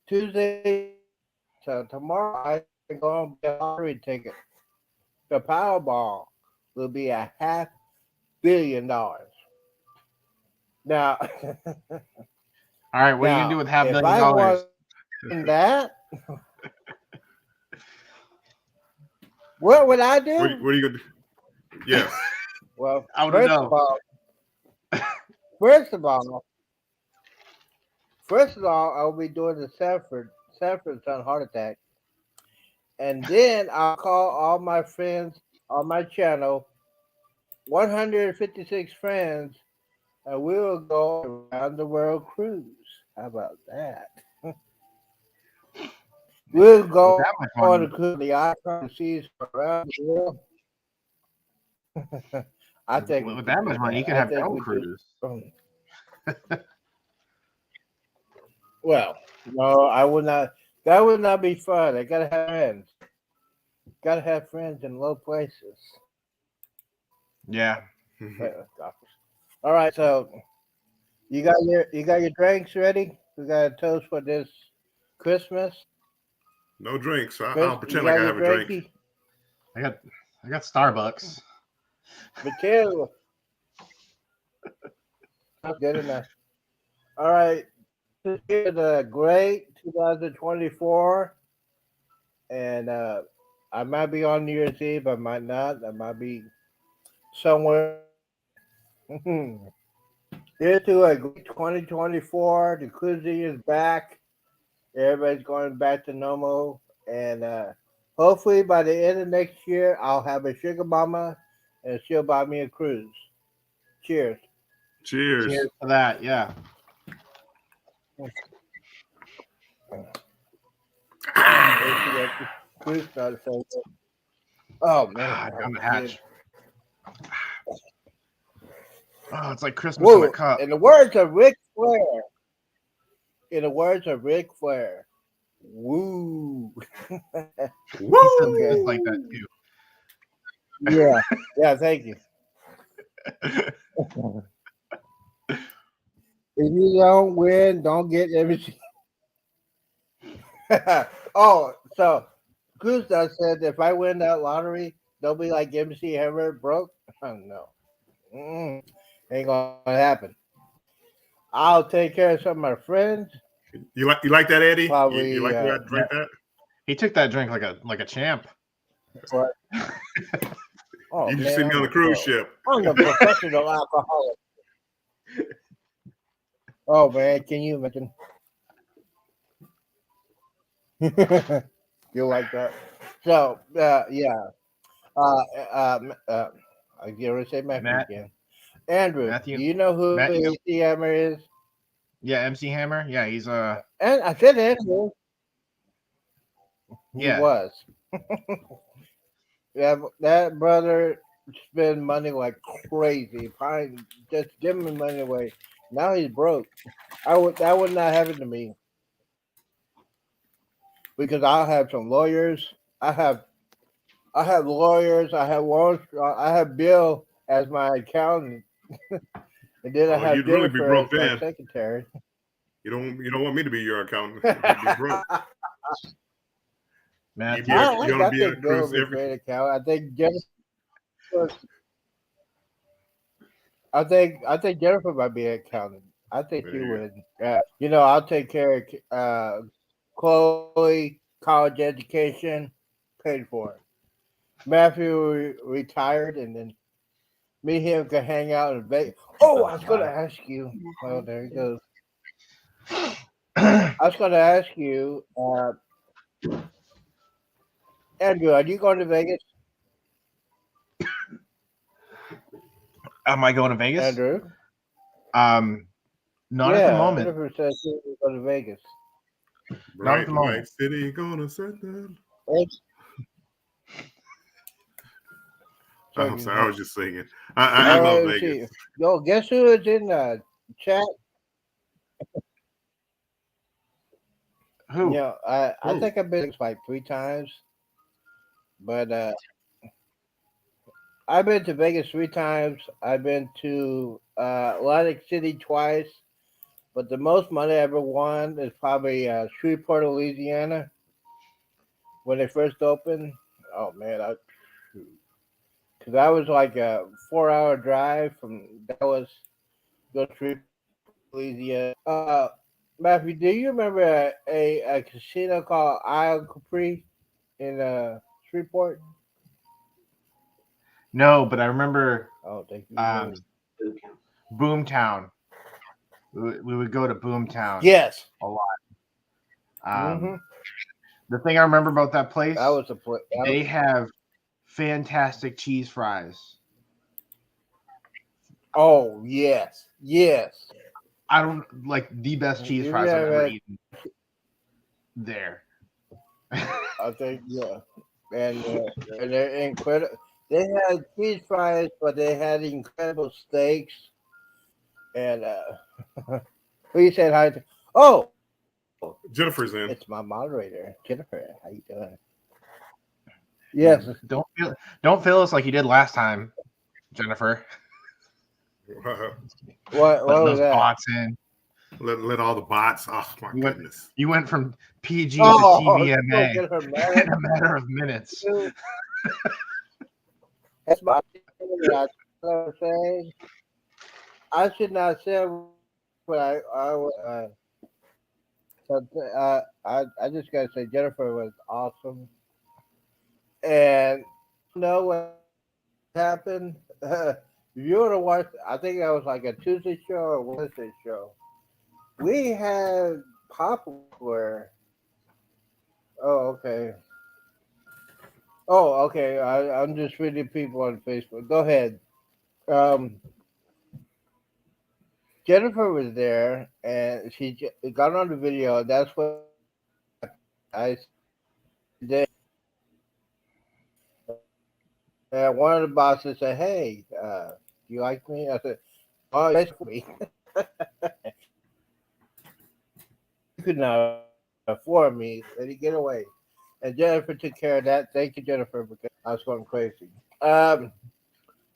Tuesday, so tomorrow I think going to be a lottery ticket. The Powerball will be a $500 million. Now, All right, what are you gonna do with $500 if million? I won that, what would I do? What are you gonna do? Yes. Well, I don't know. First of all, I'll be doing the Sanford son heart attack, and then I'll call all my friends on my channel, 156 friends, and we will go around the world cruise. How about that? We'll go on the cruise, the icon seas around the world. I think with that much money, you can have your own cruise. Well, no, I would not. That would not be fun. I gotta have friends. Gotta have friends in low places. Yeah. All right, so you got your drinks ready? We got a toast for this Christmas. No drinks. I'll pretend like I have a drink. I got Starbucks. Material. That's good enough. All right. This is a great 2024. And I might be on New Year's Eve. I might not. I might be somewhere. Here's to a great 2024. The cruising is back. Everybody's going back to normal. And hopefully by the end of next year, I'll have a sugar mama and she'll buy me a cruise. Cheers. Cheers. Cheers for that. Yeah. Oh man, on the hatch. Oh, it's like Christmas in a cup. In the words of Ric Flair. Woo. Woo. It's like that too. Yeah. Thank you. If you don't win, don't get everything. Oh, so Gustav said if I win that lottery, they'll be like MC Hammer broke. Oh, no. Ain't gonna happen. I'll take care of some of my friends. You like that, Eddie? Probably, you like that? Drink that? He took that drink like a champ. What? You just see me on a cruise ship. I'm a professional alcoholic. Oh man, can you imagine? You like that? So yeah. I get to say Matthew again. Andrew, do you know who MC Hammer is? Yeah, MC Hammer. Yeah, he's And I said Andrew. He was. Yeah, that brother spend money like crazy. Probably just giving money away. Now he's broke. That would not happen to me. Because I'll have some lawyers. I have lawyers. I have lawyers. I have Bill as my accountant, and then I have you'd Jennifer really be broke as then. my secretary. You don't want me to be your accountant. You'd be broke. Matt, I think Bill would be a great accountant. I think Jennifer might be an accountant. I think she would. I'll take care of Chloe, college education, paid for it. Matthew retired, and then me and him could hang out in Vegas. Oh, I was going to ask you. Oh, there he goes. I was going to ask you, Andrew, are you going to Vegas? Am I going to Vegas? Andrew? Not at the moment. Jennifer says she's going to Vegas. Not at the moment. City gonna set that. I'm sorry, I was just singing. I love Vegas. See. Yo, guess who is in the chat? Who? Yeah, I think I've been like 3 times, but I've been to Vegas 3 times. I've been to Atlantic City twice, but the most money I ever won is probably Shreveport, Louisiana, when they first opened. Oh man, because I was like a 4-hour drive from Dallas, go to Shreveport, Louisiana. Matthew, do you remember a casino called Isle Capri in Shreveport? No, but I remember Oh, thank you. Boomtown. We would go to Boomtown. Yes. A lot. The thing I remember about that place, That was a place. They have fantastic cheese fries. Oh yes, yes. I don't like the best cheese fries I've ever eaten. There. I think and they're incredible. They had cheese fries, but they had incredible steaks. And who said hi to? Oh, Jennifer's in. it's my moderator, Jennifer. How you doing? Yes. Don't feel us like you did last time, Jennifer. What was that? Bots in. Let all the bots. Oh my goodness! You went from PG to TVMA in a matter of minutes. That's my I'm saying. I should not say what I just gotta say Jennifer was awesome, and you know what happened. If you were to watch, I think that was like a Tuesday show or Wednesday show. We had Poplar. Oh, okay. Oh, okay. I'm just reading people on Facebook. Go ahead. Jennifer was there, and she got on the video. That's what I did. And one of the bosses said, "Hey, do you like me?" I said, "Oh, yes, me." You could not afford me. Let it get away. And Jennifer took care of that. Thank you, Jennifer, because I was going crazy. One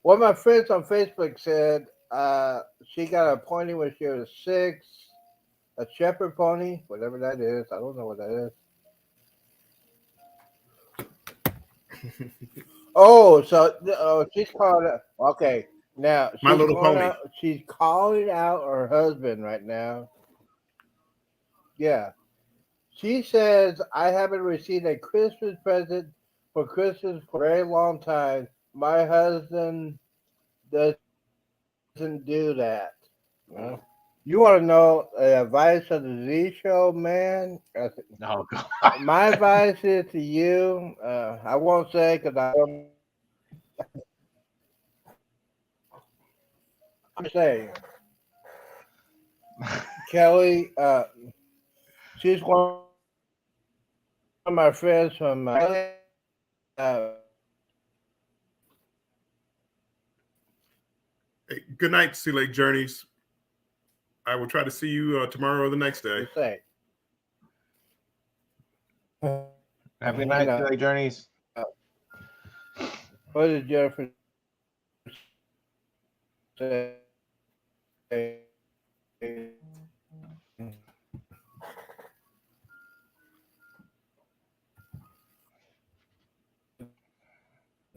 of my friends on Facebook said she got a pony when she was 6, a shepherd pony, whatever that is. I don't know what that is. Oh, so she's calling out. Okay, now My Little Pony. She's calling out her husband right now. Yeah. She says, I haven't received a Christmas present for Christmas for a very long time. My husband doesn't do that. Well, you want to know the advice of the Z Show, man? Oh, God. My advice is to you. I won't say because I'm saying, Kelly, she's one of my friends from Hey, good night, Sea Lake Journeys. I will try to see you tomorrow or the next day. Have a good night, Sea Lake Journeys. What did Jennifer say?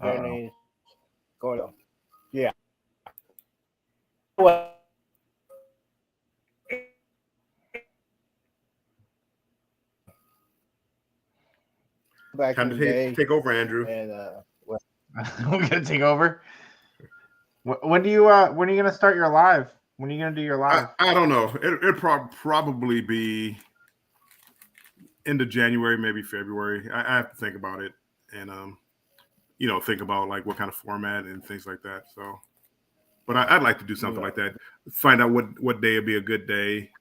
Journeys. Going on. Yeah. Well, back Time to take over, Andrew. And we're gonna take over. When are you gonna start your live? When are you gonna do your live? I don't know. It'll probably be end of January, maybe February. I have to think about it and think about like what kind of format and things like that. So, but I'd like to do something like that. Find out what day would be a good day.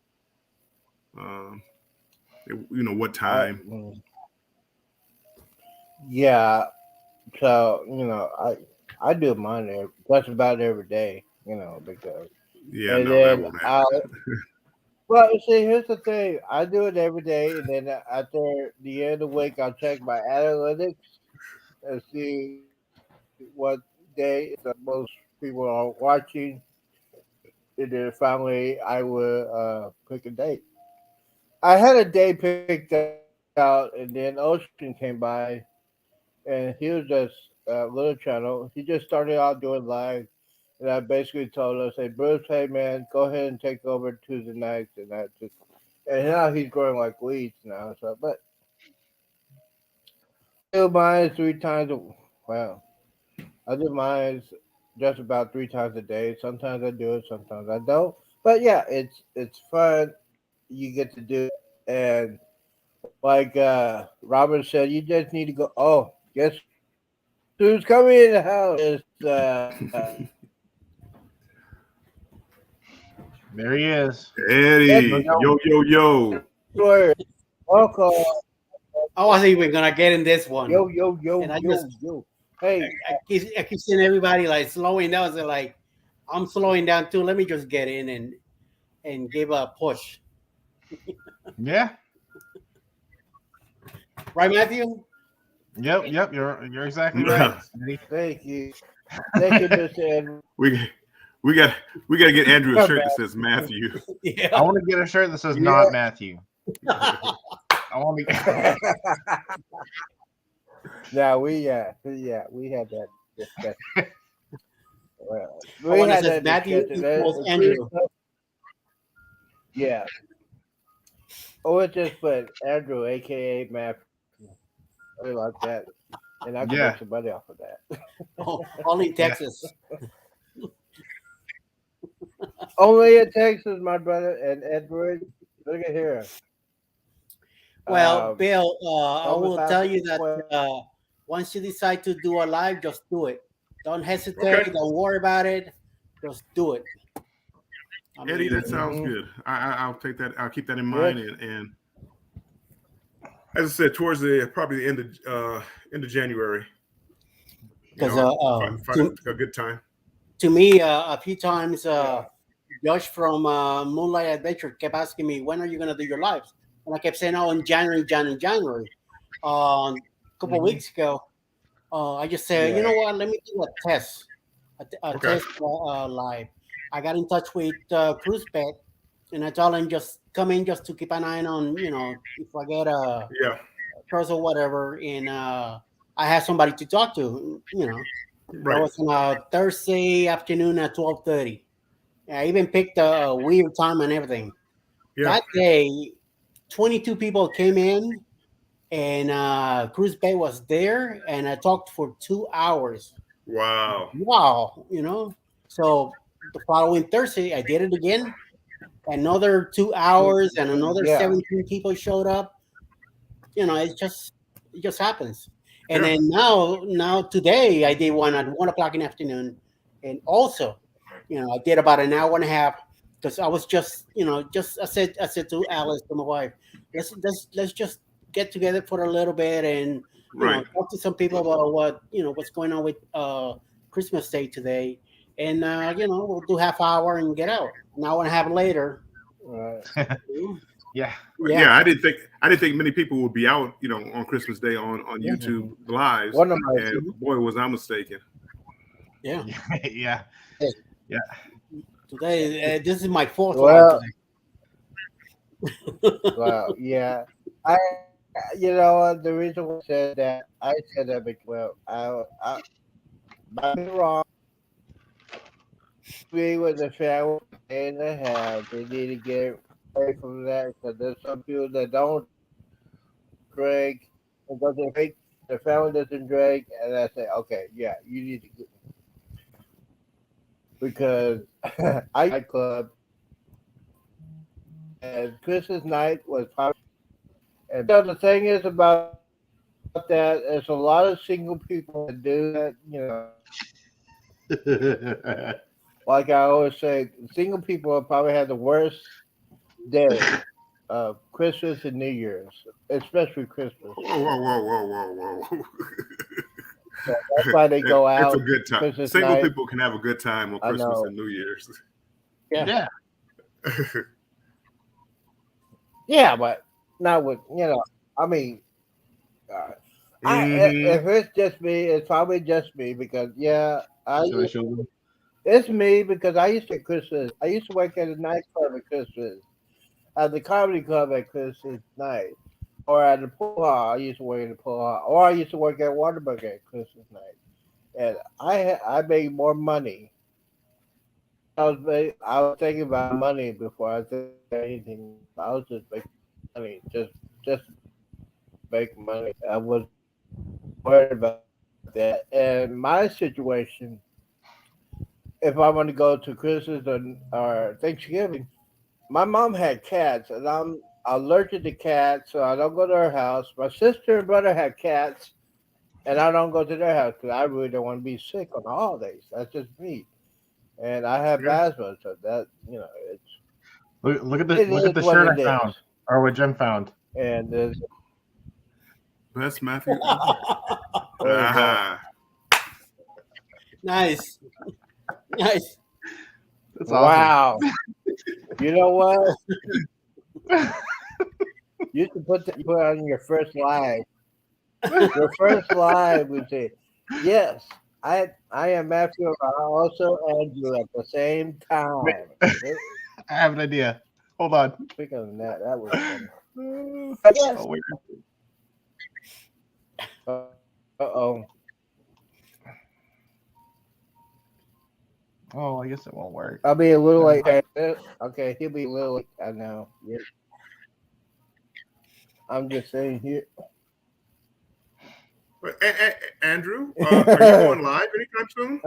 What time. Yeah. So I do mine just about every day, because Yeah, and no, that then won't happen. I well, you see, here's the thing. I do it every day, and then after the end of the week, I'll check my analytics and see what day most people are watching, and then finally I will pick a date. I had a day picked out, and then Ocean came by, and he was just little channel. He just started out doing live, and I basically told him, "Say, Bruce, hey man, go ahead and take over Tuesday nights," and now he's growing like weeds now. So, but I do mine 3 times. Well, I do mine just about 3 times a day. Sometimes I do it, sometimes I don't. But yeah, it's fun. You get to do it, and like Robert said, you just need to go. Oh, guess who's coming in the house? There he is. Edward Eddie, yo, yo, yo. Sawyer. Welcome. I wasn't even gonna get in this one, Yo, yo, yo, and I yo, just yo. Hey, I keep seeing everybody like slowing down. So like, I'm slowing down too. Let me just get in and give a push, Yeah. right, Matthew? Yep. You're exactly right. Eddie. thank you. Thank you, Mr. Edward. we we got we got to get Andrew a My shirt bad. that says Matthew. I Yeah. want to get a shirt that says Yeah. "Not Matthew." I want to. Now we we had that discussion. Well, we One that had says that Matthew discussion. equals Andrew. Yeah. Or just put Andrew, aka Matt, something like that, and I can Yeah. make some money off of that. Oh, only Texas. Only in Texas, my brother, and Edward. Look at here. Well, Bill, I Almost will half tell you that 12. once you decide to do a live, just do it. Don't hesitate. Okay, Don't worry about it. Just do it. I Eddie, mean, that sounds Mhm. good. I'll take that. I'll keep that in Yes. mind. And as I said, towards the probably the end of January, because find a good time. to me, a few times, Yeah. Josh from Moonlight Adventure kept asking me, when are you going to do your lives? And I kept saying, oh, in January, January. A couple of Mhm. weeks ago, I just said, you Yeah. know what? Let me do a test, a Okay. test live. I got in touch with Cruz Bet, and I told him just come in just to keep an eye on, if I get a Yeah. cross or whatever, and I have somebody to talk to. That Right. was on a Thursday afternoon at 12:30. I even picked a weird time and everything. Yeah. That day, 22 people came in, and Cruz Bay was there, and I talked for 2 hours. Wow. Wow. So the following Thursday, I did it again. Another 2 hours, and another Yeah. 17 people showed up. It just happens. And Yeah. then now today, I did one at 1 o'clock in the afternoon, and also, I did about an hour and a half because I was just I said to Alice, to my wife, let's just get together for a little bit and Right. talk to some people about what's going on with Christmas Day today, and we'll do half hour and get out. An hour and a half later, Right. Yeah. yeah, Yeah. I didn't think many people would be out, on Christmas Day on yeah, YouTube Mhm. lives. One of my And boy, was I mistaken. yeah. Yeah. Hey, Yeah. today, this is my fourth live well, today. well, yeah. I, the reason why I said that because I might be wrong. Be with the family for a day and a half. They need to get away from that because there's some people that don't drink and doesn't drink. The family doesn't drink, and I say, okay, yeah, you need to get because I nightclub and Christmas night was popular. And the thing is about that, there's a lot of single people that do that. Like I always say, single people probably have the worst day of Christmas and New Year's, especially Christmas. Whoa, whoa, whoa, whoa, whoa, whoa. So that's why they go out. It's a good time. Christmas Single night. people can have a good time on I Christmas know. and New Year's. Yeah. Yeah, but not with I mean, if it's just me, it's probably just me because it's me because I used to Christmas. I used to work at a nightclub at Christmas, at the comedy club at Christmas night, or at the pool hall. I used to work at the pool hall, or I used to work at Waterbuck at Christmas night, and I made more money. I was thinking about money before I said anything. I was just making money, just make money. I was worried about that. And my situation, if I want to go to Christmas or Thanksgiving, my mom had cats, and I'm allergic to cats, so I don't go to her house. My sister and brother had cats, and I don't go to their house because I really don't want to be sick on the holidays. That's just me. And I have asthma, so that it's look at the what shirt it I found, is. or what Jen found. And That's Matthew. Nice. Nice. That's wow. awesome. You know what? You should put on your first live. Your first live would say, "Yes, I am Matthew. I also Andrew at the same time." I have an idea. Hold on. Speaking of that was funny. Yes. Oh, wait. Uh-oh. Oh, I guess it won't work. I'll be a little late. Okay, he'll be a little late. I know. Yeah. I'm just saying here. Andrew, are you going live anytime soon?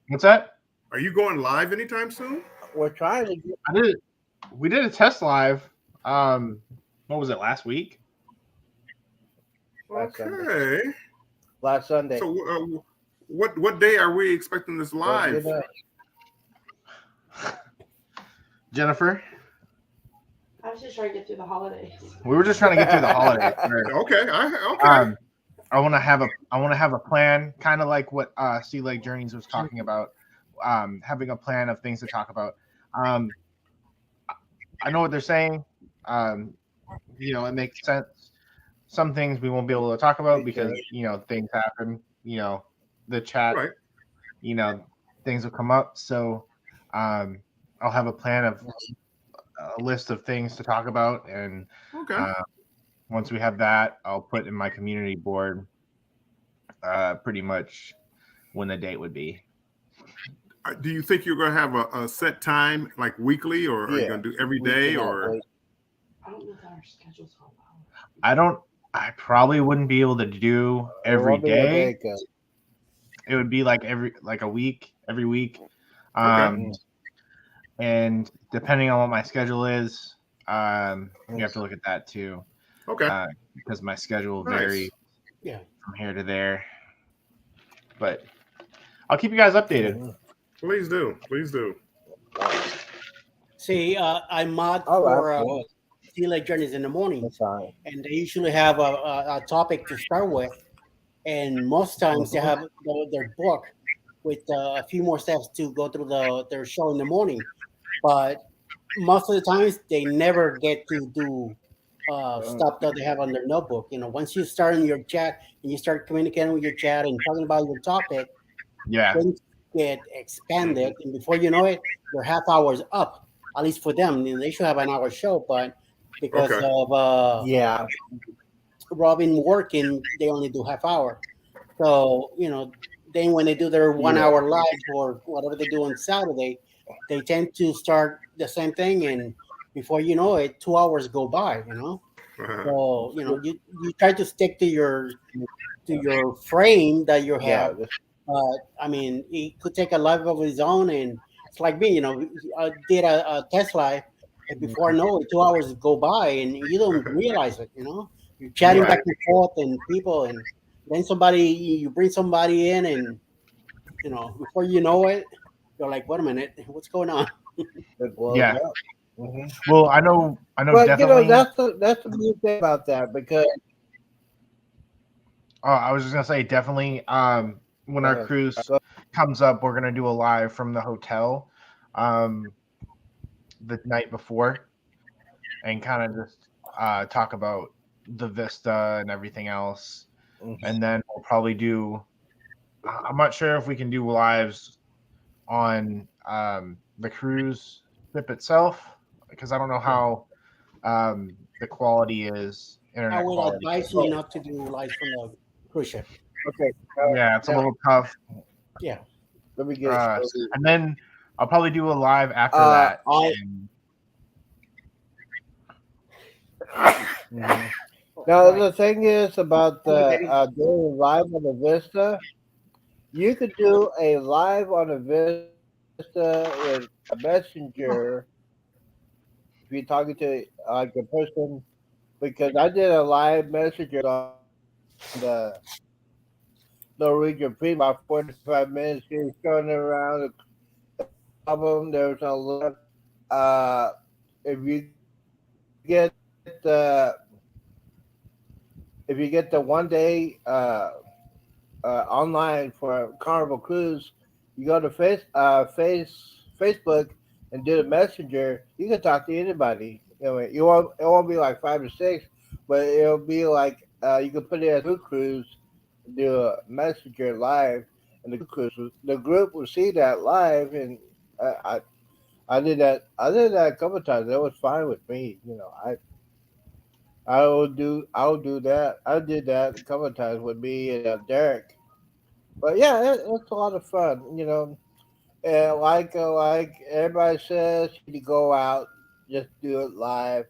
What's that? Are you going live anytime soon? We're trying to. We did a test live. What was it, last week? Okay. Last Sunday. So, what day are we expecting this live? Jennifer? I was just trying to get through the holidays. We were just trying to get through the holidays. Okay. I want to have a plan, kind of like what Sea Lake Journeys was talking about. Having a plan of things to talk about. I know what they're saying. It makes sense. Some things we won't be able to talk about because things happen. The chat. Right. Things will come up. So I'll have a plan of a list of things to talk about, and once we have that, I'll put in my community board pretty much when the date would be. Do you think you're going to have a set time, like weekly, or are you going to do every day? Or I don't know if our schedule's all out. I probably wouldn't be able to do every day. It would be like every week. And depending on what my schedule is, you have to look at that too. Okay. Because my schedule will vary from here to there. But I'll keep you guys updated. Please do. See, I mod for Sea Lake Journeys in the morning, and they usually have a topic to start with, and most times they have their book with a few more steps to go through their show in the morning. But most of the times they never get to do stuff that they have on their notebook. Once you start in your chat and you start communicating with your chat and talking about your topic, things get expanded, and before you know it, your half hour is up. At least for them, they should have an hour show, but because of Robin working, they only do half hour. So then when they do their 1 hour live or whatever they do on Saturday, they tend to start the same thing, and before you know it, 2 hours go by. So you try to stick to your frame that you have. I mean, it could take a life of its own, and it's like me. I did a test live, and before I know it, 2 hours go by, and you don't realize it. You're chatting back and forth, and people, and then you bring somebody in, and before you know it, you're like, wait a minute, what's going on? Well, I know. But definitely. that's the good thing about that, because Oh, I was just gonna say definitely. When our cruise comes up, we're gonna do a live from the hotel, the night before, and kind of just talk about the vista and everything else, and then we'll probably do. I'm not sure if we can do lives on the cruise ship itself because I don't know how the quality is, I internet will quality. advise you not to do live from the cruise ship. Okay. Yeah, it's a now, little tough. Yeah. let me get. And then I'll probably do a live after that. And, Mhm. Now the thing is about the doing live on the Vista. You could do a live on the Vista with a messenger if you're talking to like a person. Because I did a live messenger on the Norwegian Prima about 45 minutes. He was showing around the album. There was no left. Uh, if you get if you get the 1 day online for Carnival Cruise, you go to Facebook and do the messenger. You can talk to anybody. You know, it won't be like 5 or 6, but it'll be like you can put it as a cruise, do a messenger live, and the group will see that live. And I did that. I did that a couple of times. It was fine with me. You know, I will do that. I did that a couple of times with me and Derek. But yeah, it's a lot of fun, you know. And like everybody says, you go out, just do it live,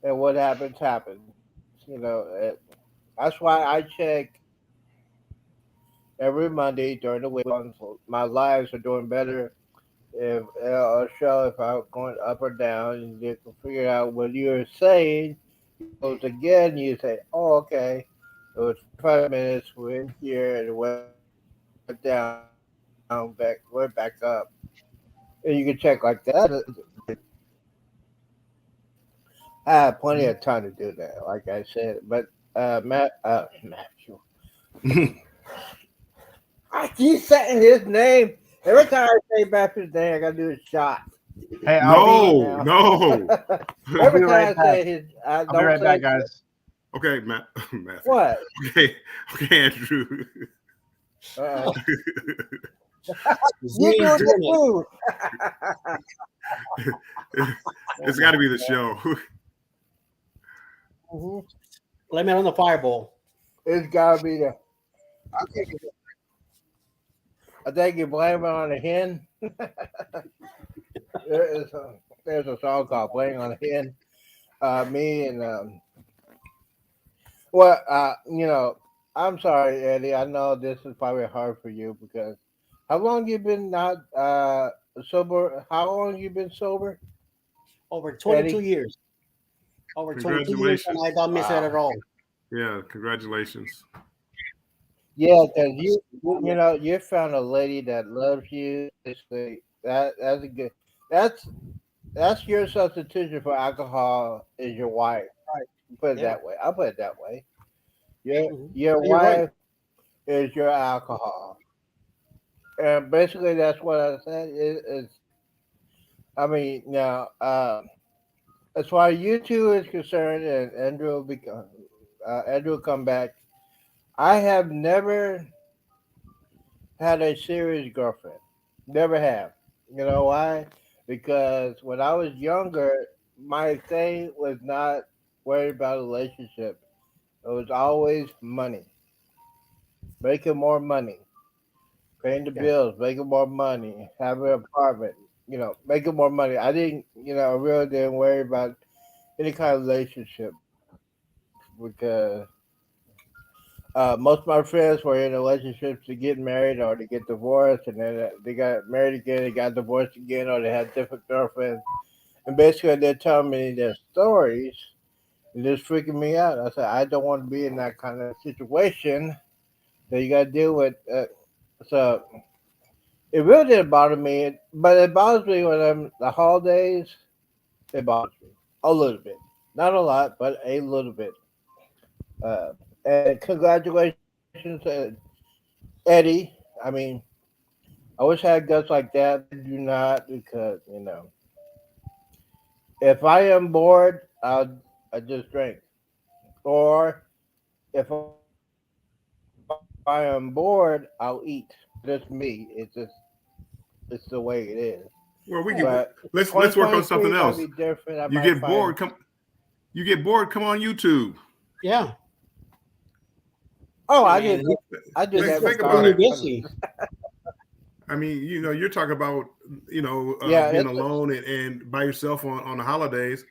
and what happens happens. You know, that's why I check every Monday during the week. My lives are doing better. If a show, if I'm going up or down, and you can figure out what you're saying. You close again, you say, "Oh, okay." It was 5 minutes. We're in here, and it went down, went back up. And you can check like that. I have plenty of time to do that, like I said. But Matthew, I keep saying his name. Every time I say Matthew's name, I gotta do a shot. hey, No, Now, no. I'll be every right time I back. say his, I I'll be don't right say back, guys. Okay, Matthew. what. Okay, okay, Andrew. Uh, He you ain't doing doing it it. too. It's got to be the show. Mhm. Blame it on the fireball. It's gotta be the. I think, I think you blame it on the hen. There's a song called "Blame on the Hen." Me and well, you know, I'm sorry, Eddie. I know this is probably hard for you because how long you been not sober? How long you been sober, Over 22 Eddie? years. Over 22 years, and I Congratulations. don't miss it at Wow. all. Yeah, congratulations. Yeah, because you know you found a lady that loves you. Basically, that's a good. That's that's your substitution for alcohol is your wife. Put it Yeah. that way. I'll put it that way. Mhm. Your You're right. wife is your alcohol. And basically, that's what I said. I mean, now, as far as you two is concerned, and Andrew will come back. I have never had a serious girlfriend. Never have. You know why? Because when I was younger, my thing was not worried about a relationship. It was always money, making more money, paying the Yeah. bills, making more money, having an apartment, you know, making more money. I didn't, you know, I really didn't worry about any kind of relationship because most of my friends were in relationships to get married or to get divorced, and then they got married again, they got divorced again, or they had different girlfriends. And basically, they're telling me their stories and just freaking me out. I said, I don't want to be in that kind of situation that you got to deal with. So it really didn't bother me, but it bothers me when I'm the holidays. It bothers me a little bit, not a lot, but a little bit. And congratulations to Eddie. I mean, I wish I had guts like that. I do not because if I am bored, I just drink. Or if I am bored, I'll eat. That's me. It's the way it is. Well, we But can let's work on 2023 something might be else. different. I You might get find bored, come on YouTube. Yeah. Oh, Yeah, I man. did. I did Think, that think with about Really it. God. busy. I mean, you're talking about Yeah, being alone and by yourself on the holidays.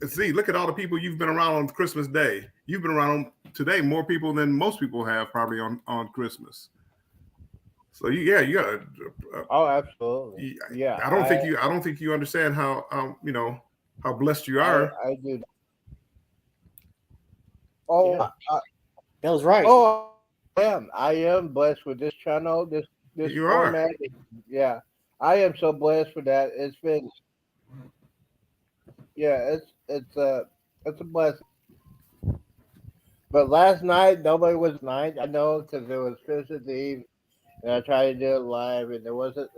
See, look at all the people you've been around on Christmas Day. You've been around today more people than most people have probably on Christmas. So you got to. oh, absolutely. Yeah, I don't think you understand how how blessed you are. I do. Oh, Yeah. That was right. oh, I am blessed with this channel, this You are. format. Yeah, I am so blessed for that. It's been, yeah, it's a blessing. But last night nobody was night. I know because it was Christmas Eve, and I tried to do it live, and it wasn't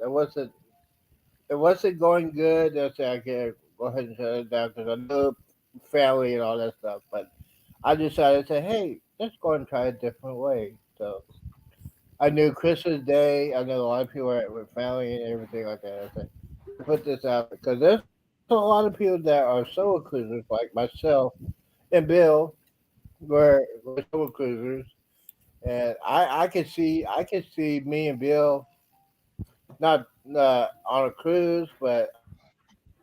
going good. I said, okay, go ahead and shut it down because I know family and all that stuff. But I decided to say, hey, let's go and try a different way. So I knew Christmas Day. I know a lot of people are with family and everything like that. I said, put this out because there's a lot of people that are solo cruisers like myself and Bill we're solo cruisers, and I can see me and Bill not on a cruise, but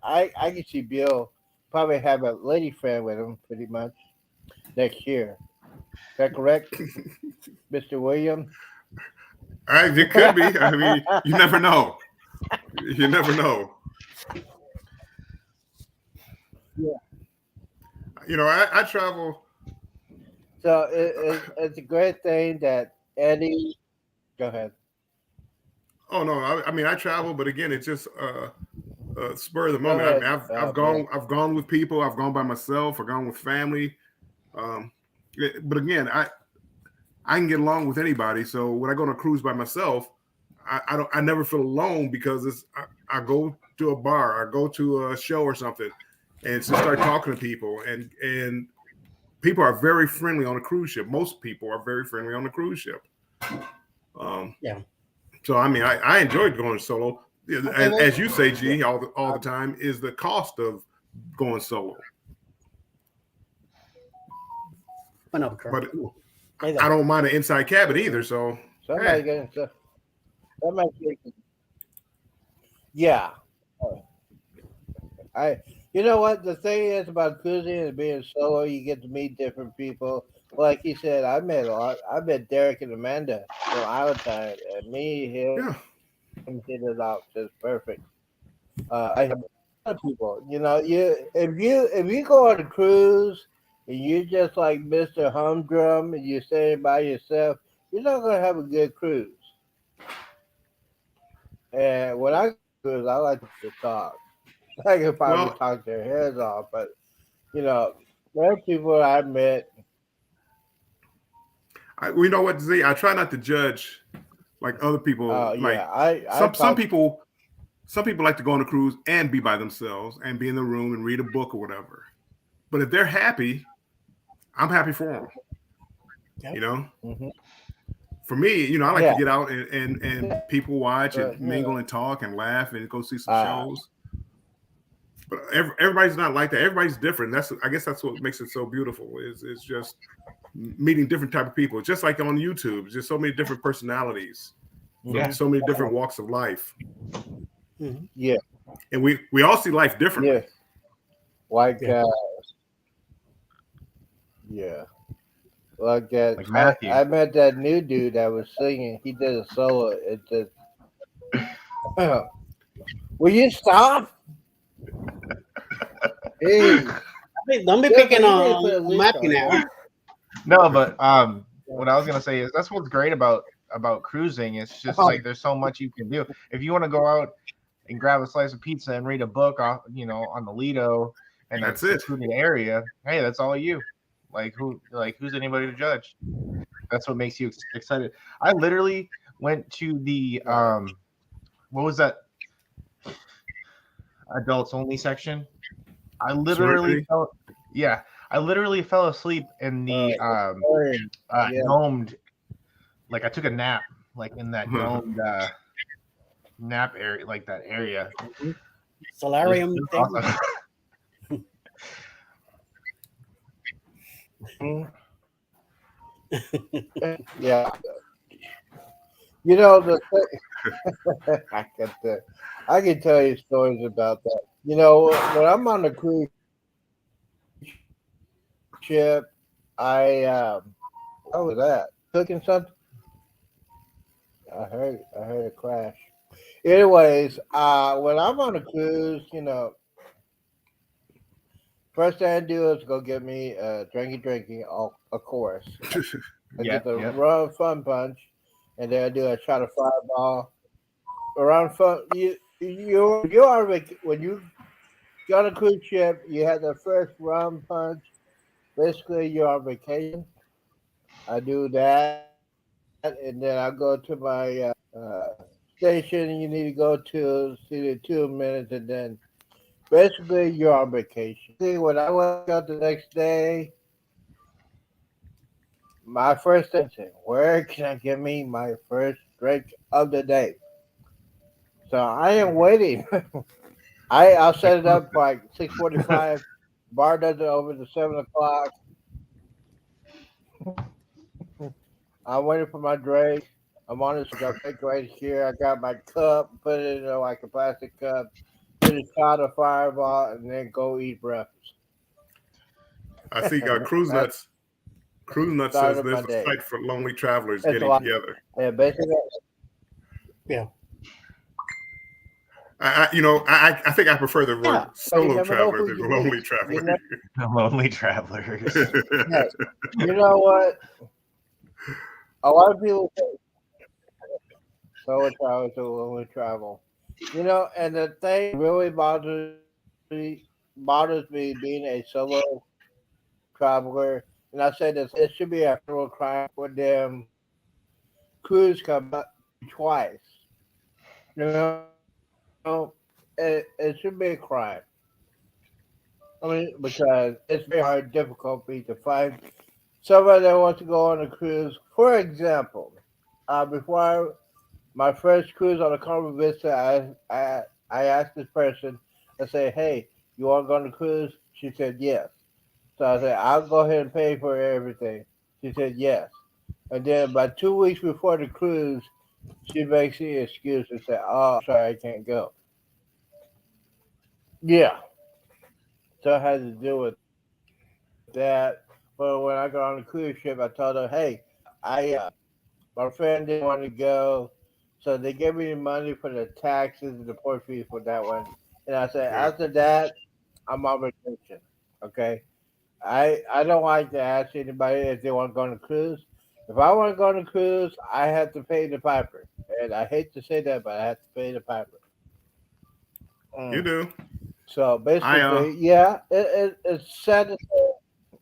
I can see Bill probably have a lady friend with him pretty much next year. Is that correct, Mr. William? It could be. I mean, you never know. You never know. Yeah. I travel. So it's a great thing that Eddie. Go ahead. Oh no, I mean I travel, but again, it's just spur of the Go moment. I ahead. mean, Bill. I've gone with people, I've gone by myself, I've gone with family. Um, but again, I can get along with anybody. So when I go on a cruise by myself, I never feel alone because I go to a bar, I go to a show or something, and just start talking to people, and people are very friendly on a cruise ship. Most people are very friendly on a cruise ship. Um, Yeah. so I mean, I enjoyed going solo. Okay, well, As you say, G, all the time is the cost of going solo. Open up, Kurt. But Say I that. don't mind an inside cabin either. So Somebody getting somebody getting, yeah. I you know what the thing is about cruising and being solo, you get to meet different people. Like you said, I met a lot. I met Derek and Amanda from Island Time, and me him yeah, hit it out just perfect. I have a lot of people. If you go on a cruise and you're just like Mr. Humdrum and you're staying by yourself, you're not gonna have a good cruise. And when I cruise, I like to talk. I could probably well, talk their heads off, but you know, there are people I met. we know what to say. I try not to judge like other people. Like Yeah, I some talk. people, some people like to go on a cruise and be by themselves and be in the room and read a book or whatever. But if they're happy, I'm happy for them. Yep. You know, Hmm. for me, I like to Yeah, get out and people watch and but mingle and talk and laugh and go see some uh, shows. But everybody's not like that. Everybody's different. I guess that's what makes it so beautiful. Is just meeting different type of people. Just like on YouTube, just so many different personalities from Yeah. so many different walks of life, Mhm. yeah, and we all see life differently. yeah, like Yeah. yeah, like that. Like I Matthew. I met that new dude that was singing. He did a solo. It just. Will you stop? Hey, Don't be yeah, picking but you need to put a on leash Matthew on now. him. No, but what I was gonna say is that's what's great about cruising. It's just like there's so much you can do. If you want to go out and grab a slice of pizza and read a book off, on the Lido, and That's it's a it. secluded area, hey, that's all you. Who's anybody to judge? That's what makes you excited. I literally went to the what was that? Adults only section. I literally fell asleep in the domed, like I took a nap like in that domed nap area, like that area. Solarium thing. Awesome. Yeah. You know the thing, I can tell you stories about that. You know, when I'm on a cruise ship, how was that? Cooking something? I heard a crash. Anyways, when I'm on a cruise, you know, first thing I do is go get me drinking, of course. I get the rum fun punch, and then I do a shot of Fireball. Around fun, you are when you go on a cruise ship, you have the first rum punch. Basically, you're on vacation. I do that, and then I go to my station you need to go to, see the 2 minutes, and then basically you're on vacation. See, when I wake up the next day, my first thing, where can I get me my first drink of the day? So I am waiting. I'll set it up for like 6:45. Bar does it over to 7 o'clock. I'm waiting for my drink. I'm on this drink right here. I got my cup, put it in like a plastic cup, put a shot of Fireball, and then go eat breakfast. I see Cruise Nuts. Cruise Nuts says there's a site for lonely travelers getting together. Yeah, basically. Yeah. I think I prefer the word solo traveler than lonely traveler. Lonely travelers. Hey, you know what? A lot of people say solo travel to lonely travel. You know, and the thing really bothers me being a solo traveler. And I said this, it should be a federal crime for them cruise come up twice. You know, it should be a crime. I mean, because it's very hard, difficult for you to find somebody that wants to go on a cruise. For example, before my first cruise on a Carnival Vista, I asked this person, I said, hey, you want to go on a cruise? She said, yes. So I said, I'll go ahead and pay for everything. She said, yes. And then about 2 weeks before the cruise, she makes the excuse and said, oh, sorry, I can't go. Yeah. So I had to deal with that. But when I got on the cruise ship, I told her, hey, my friend didn't want to go. So they gave me the money for the taxes and the port fees for that one. And I said, after that, I'm on vacation. Okay. I don't like to ask anybody if they want to go on a cruise. If I want to go on a cruise, I have to pay the piper. And I hate to say that, but I have to pay the piper. You do. So basically, it's sad to say.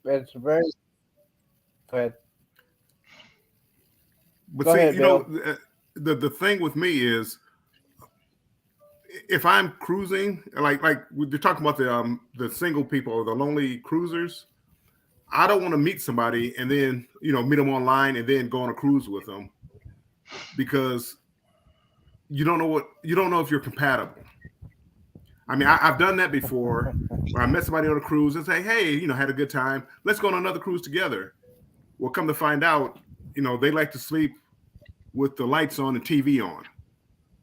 It's very good. But Go see, ahead, Bill. the thing with me is, if I'm cruising, like you're talking about the single people or the lonely cruisers, I don't want to meet somebody and then meet them online and then go on a cruise with them, because you don't know if you're compatible. I mean, I've done that before, where I met somebody on a cruise and say, hey, had a good time. Let's go on another cruise together. Well, come to find out, they like to sleep with the lights on and TV on.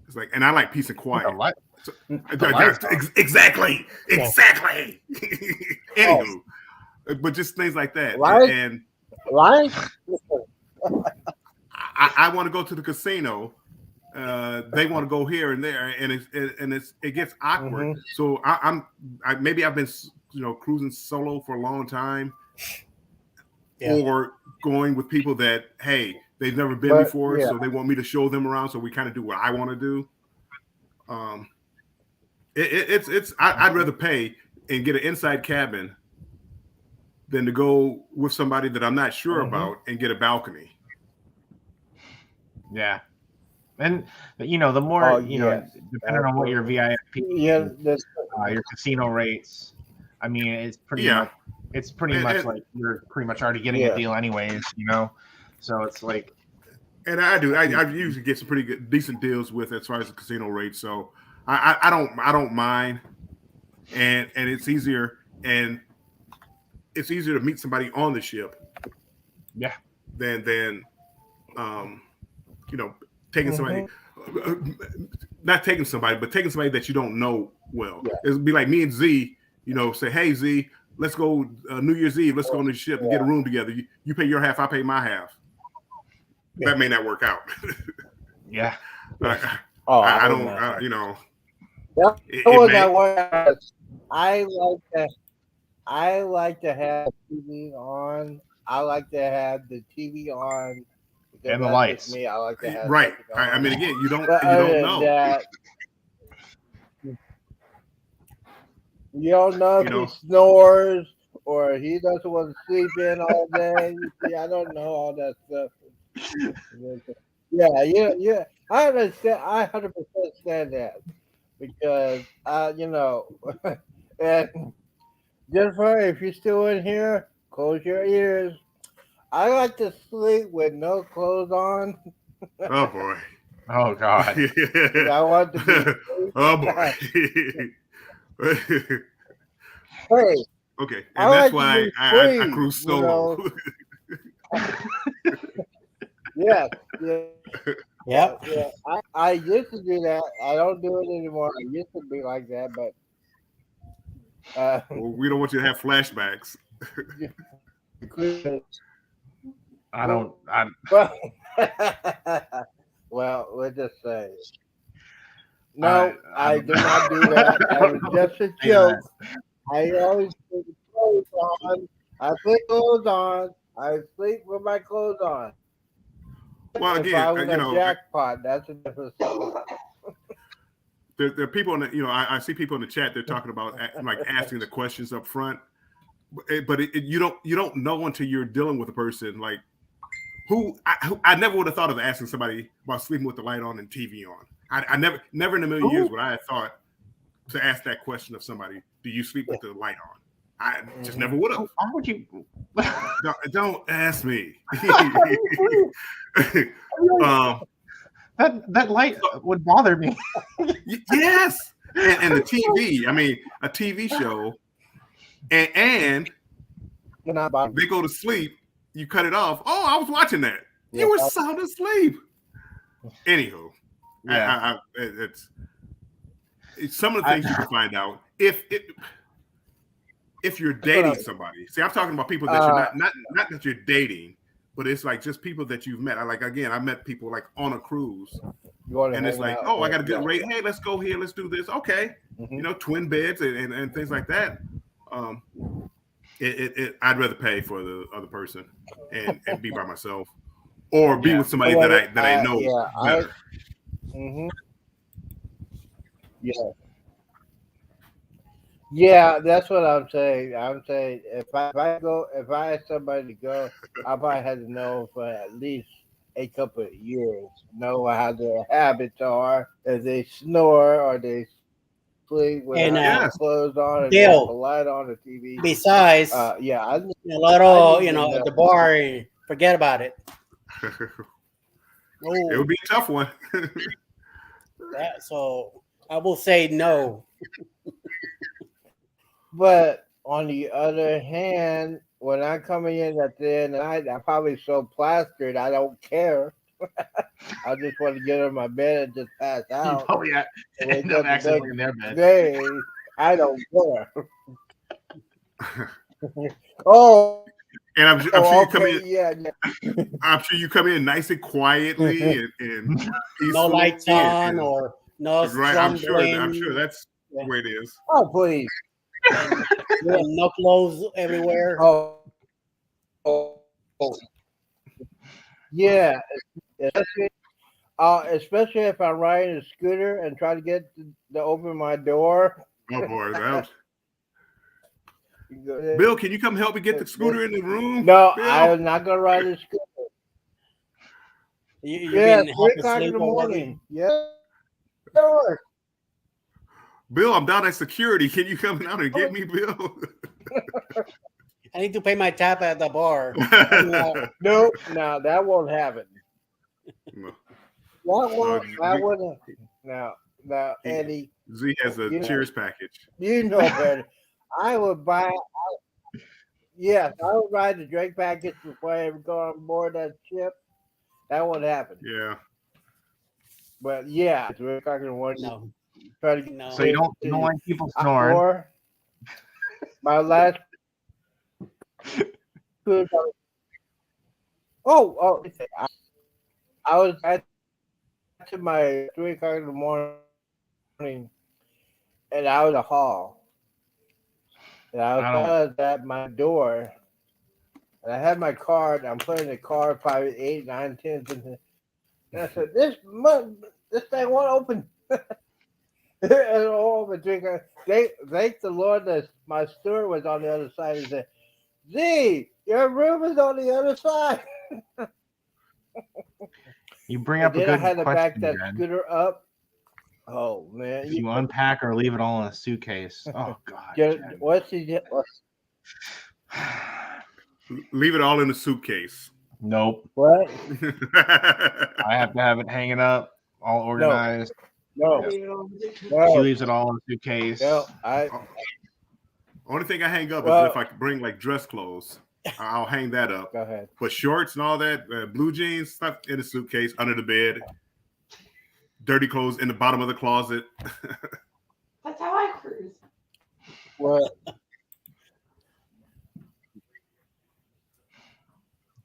It's like, and I like peace and quiet. Exactly. Anywho, but just things like that. And I want to go to the casino. They want to go here and there, and it gets awkward. Mm-hmm. So maybe I've been cruising solo for a long time, or going with people that they've never been before, so they want me to show them around. So we kind of do what I want to do. I'd rather pay and get an inside cabin than to go with somebody that I'm not sure Mm-hmm. about and get a balcony. Yeah. And the more yes, depending on what your VIP, yeah, your casino rates. I mean, it's pretty Yeah. much like you're pretty much already getting a deal anyways. So it's like. And I usually get some pretty good, decent deals with as far as the casino rates. So I don't mind, and it's easier to meet somebody on the ship. Yeah. Than taking somebody, not taking somebody, but taking somebody that you don't know well. Yeah. It'd be like me and Z, say, hey Z, let's go New Year's Eve, let's go on the ship and get a room together. You pay your half, I pay my half. Yeah. That may not work out. Yeah. I don't. I like to have TV on. I like to have the TV on. And the lights. Me, I like to have right. I mean, again, you don't know. That, you don't know if he snores or he doesn't want to sleep in all day. See, I don't know all that stuff. Yeah. I understand. I 100% understand that because and Jennifer, if you're still in here, close your ears. I like to sleep with no clothes on. Oh boy. Oh God. I want to be. Oh boy. Hey. Okay, and that's why I cruise solo. Yeah. Yeah. I used to do that. I don't do it anymore. I used to be like that, but well, we don't want you to have flashbacks. I don't. Well, we'll just say. No, I do not do that. That was just a joke. I always put clothes on. I put clothes on. I sleep with my clothes on. Well, again, if I was a jackpot, that's a different story. There are people in the, I see people in the chat. They're talking about like asking the questions up front, but you don't know until you're dealing with a person like who I never would have thought of asking somebody about sleeping with the light on and TV on. I never in a million years would I have thought to ask that question of somebody. Do you sleep with the light on? I just never would have. Why would you? Don't ask me. That light would bother me. Yes, and the TV. I mean, a TV show, and they go to sleep. You cut it off. Oh, I was watching that. You were sound asleep. Anywho, yeah, it's some of the things you can find out if you're dating somebody. See, I'm talking about people that you're not that you're dating, but it's like just people that you've met. I met people like on a cruise, and it's like, I got a good rate. Hey, let's go here. Let's do this. Okay, twin beds and things like that. I'd rather pay for the other person and be by myself, or be with somebody that I know better. Yeah, that's what I'm saying. I'm saying if I ask somebody to go, I probably had to know for at least a couple of years, know how their habits are, if they snore or they sleep with clothes on and have a light on the TV. Besides, a lot of at the bar, forget about it. It would be a tough one. So I will say no. But on the other hand, when I'm coming in at the end of the night, I'm probably so plastered, I don't care. I just want to get on my bed and just pass out. Oh yeah, end up accidentally in their bed. Day, I don't care. Oh, and I'm sure you come in. Yeah. I'm sure you come in nice and quietly and no lights on or no. Right, I'm sure that's the way it is. Oh please. No clothes everywhere. Oh. Yeah, especially if I'm riding a scooter and try to get to open my door. Oh boy, that Bill, can you come help me get the scooter in the room? No, Bill? I'm not gonna ride the scooter. You've Yeah, been 3 half o'clock in asleep the already. morning. Yeah. Sure. Bill, I'm down at security. Can you come out and get me, Bill? I need to pay my tab at the bar. No, that won't happen. No. That wouldn't. Now, Eddie, Z has a Cheers package. you know better. I would buy. Yes, I would buy the drink package before I ever go on board that ship. That won't happen. Yeah. But yeah, 3 o'clock in the morning. No. Try to get No. So you don't like people snoring. Or my last. Oh! I was at my 3 o'clock in the morning, and I was in the hall, and I was at my door, and I had my card. I'm putting the card probably 8, 9, 10, and I said, "This thing won't open." And all the drinker, thank the Lord that my steward was on the other side. He said, "Z, your room is on the other side." You bring up a good I had to back question, that Jen. scooter up. Oh man! If you unpack or leave it all in a suitcase. Oh God. Jen. What's he? Leave it all in the suitcase. Nope. What? I have to have it hanging up, all organized. No. She No. leaves it all in a suitcase. No. Only thing I hang up is if I bring like dress clothes. I'll hang that up. Go ahead. But shorts and all that, blue jeans, stuff in the suitcase, under the bed. Dirty clothes in the bottom of the closet. That's how I cruise. What?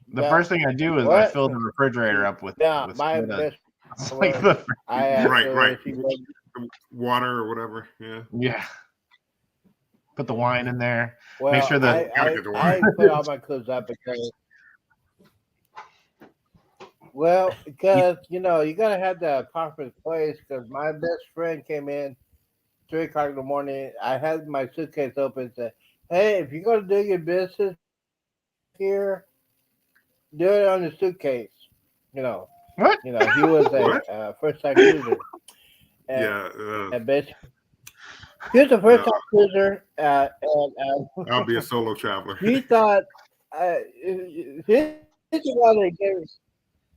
The first thing I do is I fill the refrigerator up with my soda. best. It's like the Right. Water or whatever. Yeah. Put the wine in there. Well, Make sure that I put all my clothes up because you gotta have the apartment place. Because my best friend came in 3 o'clock in the morning. I had my suitcase open and said, "Hey, if you're gonna do your business here, do it on the suitcase." What? He was a first time cruiser. And basically, he was a first time cruiser. I'll be a solo traveler. He thought he's the one that gave.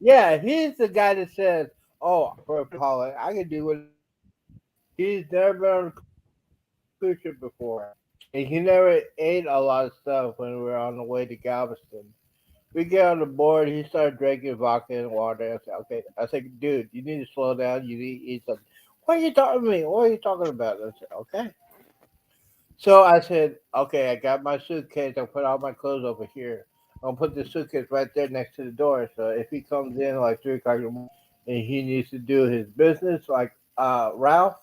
Yeah, he's the guy that said, "Oh, for Paula, I can do what." He's never been on a cruise ship before, and he never ate a lot of stuff when we were on the way to Galveston. We get on the board. He started drinking vodka and water. I said, "Okay." I said, "Dude, you need to slow down. You need to eat something." "What are you talking to me? What are you talking about?" I said, "Okay." So I said, "Okay, I got my suitcase. I'll put all my clothes over here. I'll put the suitcase right there next to the door. So if he comes in like 3 o'clock in the morning and he needs to do his business, like Ralph,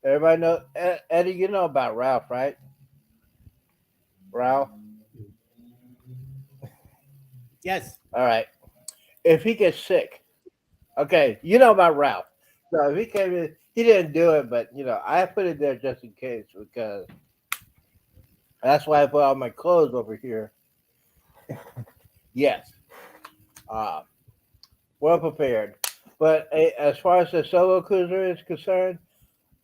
everybody know Eddie, you know about Ralph, right? Ralph? Yes. All right. If he gets sick, okay, you know about Ralph. So if he came in, he didn't do it, but I put it there just in case because that's why I put all my clothes over here. Yes. Well prepared. But as far as the solo cruiser is concerned,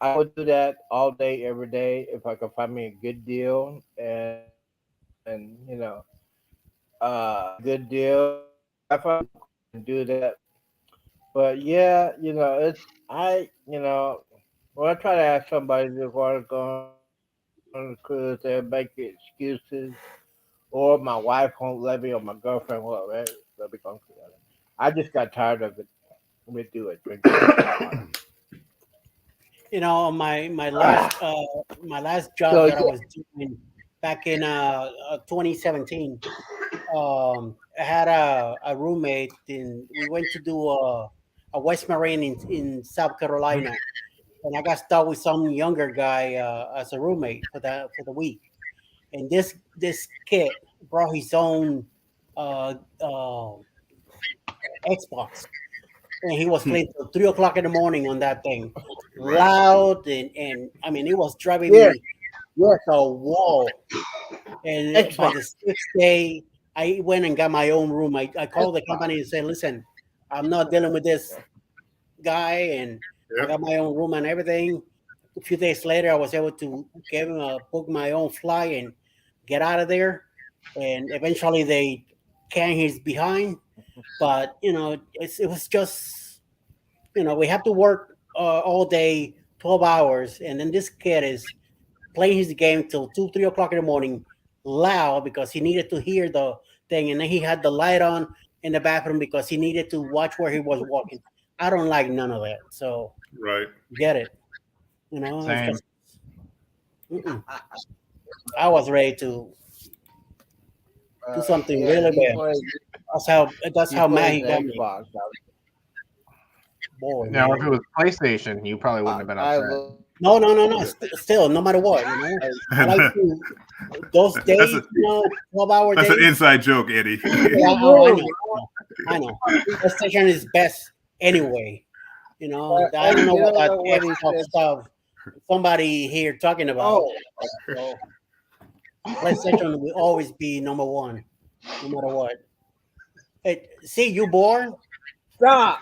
I would do that all day, every day if I could find me a good deal and good deal. I can do that. But yeah, when I try to ask somebody to want to go on the cruise, they'll make excuses, or my wife won't let me, or my girlfriend won't let me go together. I just got tired of it. Let me do it. My last job that I was doing back in 2017. I had a roommate, and we went to do a West Marine in South Carolina, and I got stuck with some younger guy as a roommate for the week. And this kid brought his own Xbox, and he was playing till 3 o'clock in the morning on that thing, loud, and I mean, it was driving me Yes, a wall. And by Xbox. the sixth day, I went and got my own room. I called the company and said, "Listen, I'm not dealing with this guy, and I Yep. got my own room and everything." A few days later, I was able to give him book my own flight and get out of there. And eventually, they came his behind. But it was just we have to work all day, 12 hours, and then this kid is playing his game till 2, 3 o'clock in the morning, loud because he needed to hear the thing, and then he had the light on in the bathroom because he needed to watch where he was walking. I don't like none of that. So Right. get it. It's Same. just mm-mm. I was ready to do something Yeah, really he bad. plays, That's he how mad plays he got me. Xbox. Boy, Now, if it man. was PlayStation, you probably wouldn't have been I upset. love No. Still, no matter what, I like to those That's days, a 12-hour that's days. an inside joke, Eddie. Yeah, oh, I know. PlayStation is best anyway. I don't know you what don't that know what he Xbox said. stuff somebody here talking about. Oh, So PlayStation will always be number one, no matter what. Hey, see, you bored? stop.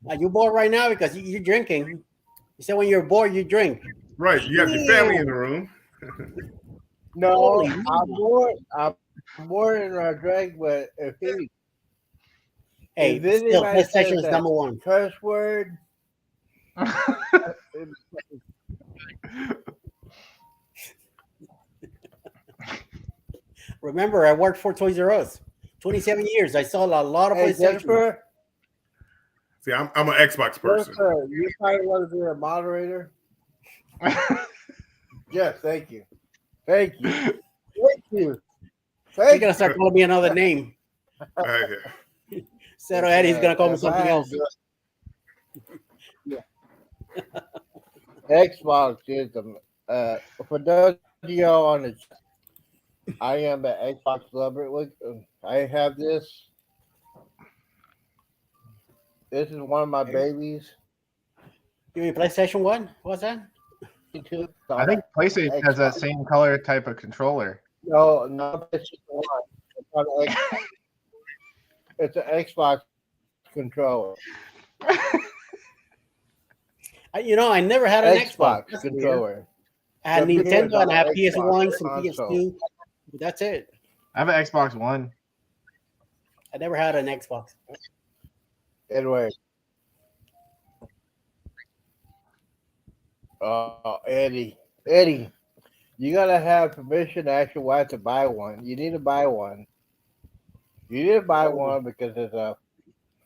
Are you bored right now because you're drinking? You said when you're bored, you drink. Right. You have your family in Damn. the room. No, Holy I'm mama. bored. I'm bored in our drink, but Hey, if still, anybody PlayStation says is that number one. curse word, Remember, I worked for Toys R Us. 27 years. I saw a lot of hey PlayStation. Jennifer, See, I'm an Xbox person. Jennifer, you probably want to be a moderator. Yes, thank you, thank you, thank you, You're thank gonna you. start calling me another name. Okay. Said Eddie's gonna call me If I something had else. Xbox is for those of y'all on the chat, I am an Xbox lover. Look, I have this. This is one of my babies. You mean PlayStation 1? What's that? I think PlayStation has that same color type of controller. No, it's just one. It's not an Xbox. It's an Xbox controller. I never had an Xbox. That's weird. controller. I had Computer is Nintendo and I on had Xbox PS1, some console. PS2. But that's it. I have an Xbox One. I never had an Xbox. Anyway. Eddie, you gotta have permission to ask your wife to buy one. You need to buy one. You need to buy one because it's a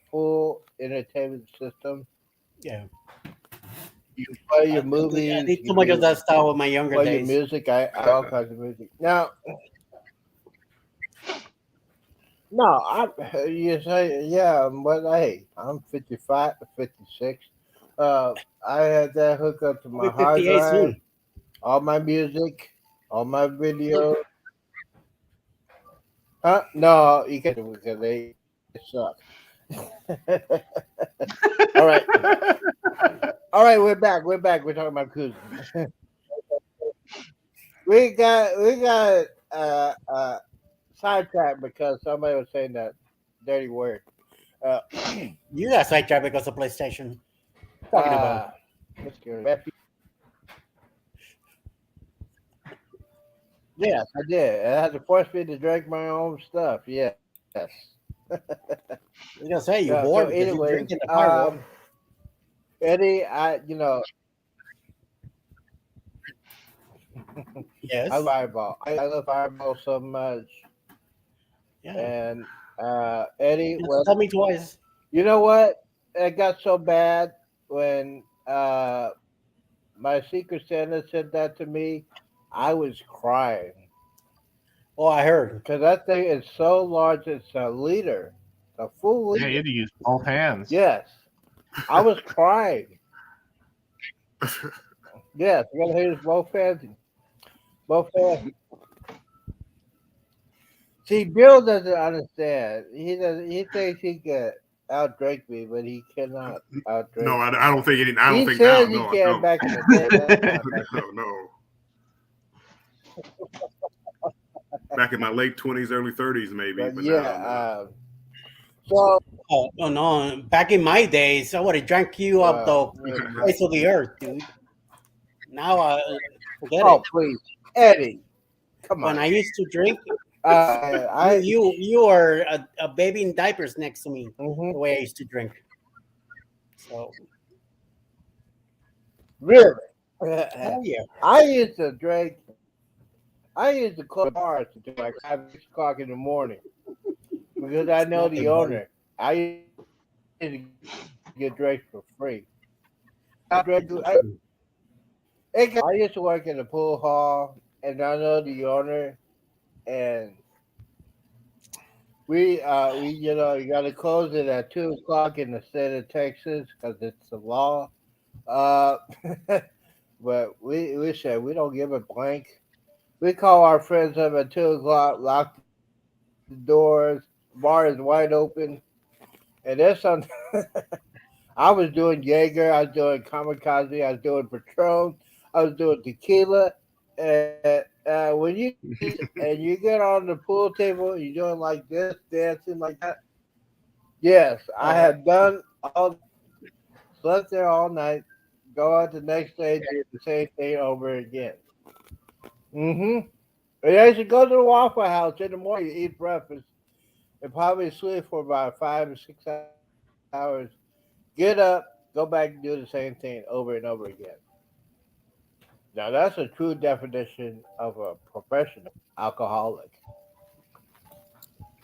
full entertainment system. Yeah. You can play your I movies. did too much of that style with my younger Play your days. music. I all kinds of music. Now, no, you say yeah, but hey, I'm 55, 56. I had that hooked up to my I'll be hard 58 drive, soon. all my music, all my videos. No, you can't do it because they suck. All right. All right, we're back. We're talking about cruising. we got sidetracked because somebody was saying that dirty word. You got sidetracked because of PlayStation. Talking about. Yes, I did. I had to force me to drink my own stuff. Yes. I was gonna say you're Yeah, bored so because you're anyways, drinking the fireball. Eddie, Yes. I love Fireball. I love Fireball so much. Yeah. And Eddie, Tell me twice. you know what? It got so bad when my Secret Santa said that to me. I was crying Oh, I heard. because that thing is so large. It's a liter, a full liter. Yeah, you had to use both hands. Yes, I was crying. Yes, I gotta use both hands. Both hands. See, Bill doesn't understand. He thinks he can outdrink me, but he cannot outdrink. No, I don't think any. I don't He think said now. he No, can no. back in the day. That's not back No, no. Back in my late 20s, early 30s, maybe. But But yeah, now, so Oh no! Back in my days, I would have drank you up the face of the earth, dude. Now, forget oh it. please, Eddie, come When on. I used to drink, I you are a baby in diapers next to me. mhm. The way I used to drink. So, Really. hell yeah. I used to drink. I used to close bars until like 5, 6 o'clock in the morning because I know the Nothing, buddy. owner. I used to get drinks for free. I used to work in the pool hall, and I know the owner, and we you got to close it at 2 o'clock in the state of Texas because it's the law. Uh, but we said we don't give a blank. We call our friends up at 2 o'clock, lock the doors, bar is wide open, and there's some. I was doing Jaeger, I was doing Kamikaze, I was doing Patron, I was doing tequila, and when you and you get on the pool table, you're doing like this, dancing like that. Yes, I had done all, slept there all night, go out the next day, do the same thing over again. Mm-hmm. And I should go to the Waffle House in the morning, eat breakfast, and probably sleep for about 5 or 6 hours. Get up, go back and do the same thing over and over again. Now that's a true definition of a professional alcoholic.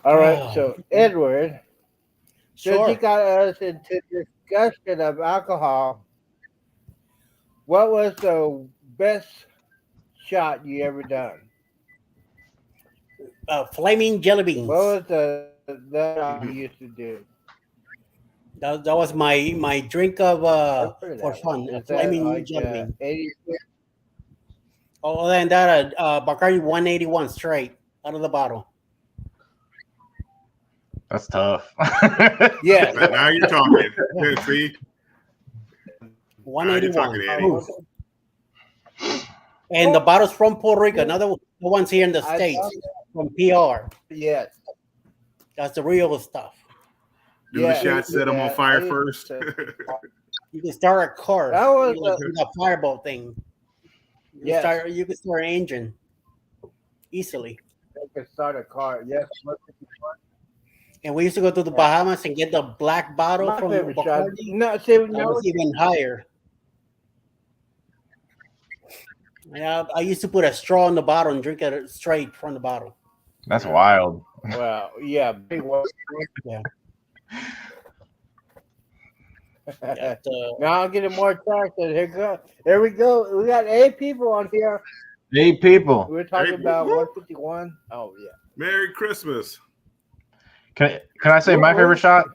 All right, so Edward, since you Sure. got us into discussion of alcohol, what was the best shot you ever done? Flaming jelly What beans. was the shot you used to do? That was my drink of Never heard of for that one. fun. A Is that flaming like jelly bean. 80? Oh, and that Bacardi 181 straight out of the bottle. That's tough. Yes. now you're talking. See, now you're 181 talking, Eddie. proof. And the bottle's from Puerto Rico. Another the ones here in the I States thought from PR. Yes. That's the real stuff. Do Yeah, the shot set them on yeah, fire I used first? to- You can start a car. That was Like with a firebolt thing. Yes. You can start an engine easily. They could start a car. Yes. And we used to go to the Bahamas and get the black bottle My from favorite shot. Bacardi. No, see, That no, was even higher. Yeah, I used to put a straw in the bottle and drink it straight from the bottle. That's wild. well, yeah, big one. Yeah. Now I'm getting more attracted. Here we go. We got 8 people on here. 8 people. We're talking about 151. Oh yeah. Merry Christmas. Can I say my favorite shot?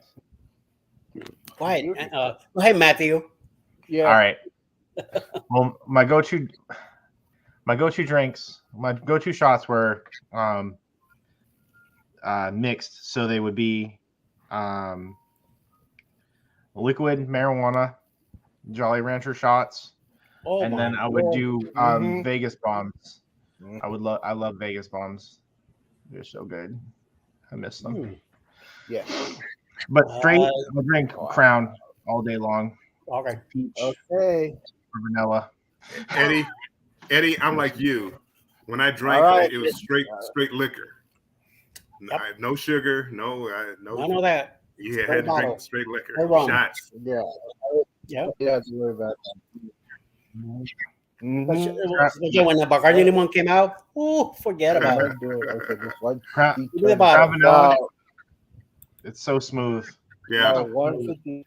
Go ahead. Go ahead, Matthew. Yeah. All right. Well, my go-to drinks, my go-to shots were mixed, so they would be liquid marijuana, Jolly Rancher shots, Oh, and then my I would God. do Mhm. Vegas bombs. Mhm. I love Vegas bombs. They're so good. I miss them. Hmm. Yeah. But straight, Uh, I'll drink Crown all day long. Okay. Peach Okay. or vanilla. Eddie, I'm like you. When I drank, All right. it was straight liquor. No sugar, no. I know that. Yeah, Straight had to bottle. drink straight liquor. Straight rum. Shots. Yeah. Yeah. You don't have to worry about that. Especially when the Bacardi Limon came out, forget about it. Do it. Okay, just one. Crown, each Give me the turn. bottle. Crown vanilla. It's so smooth. Yeah. 150.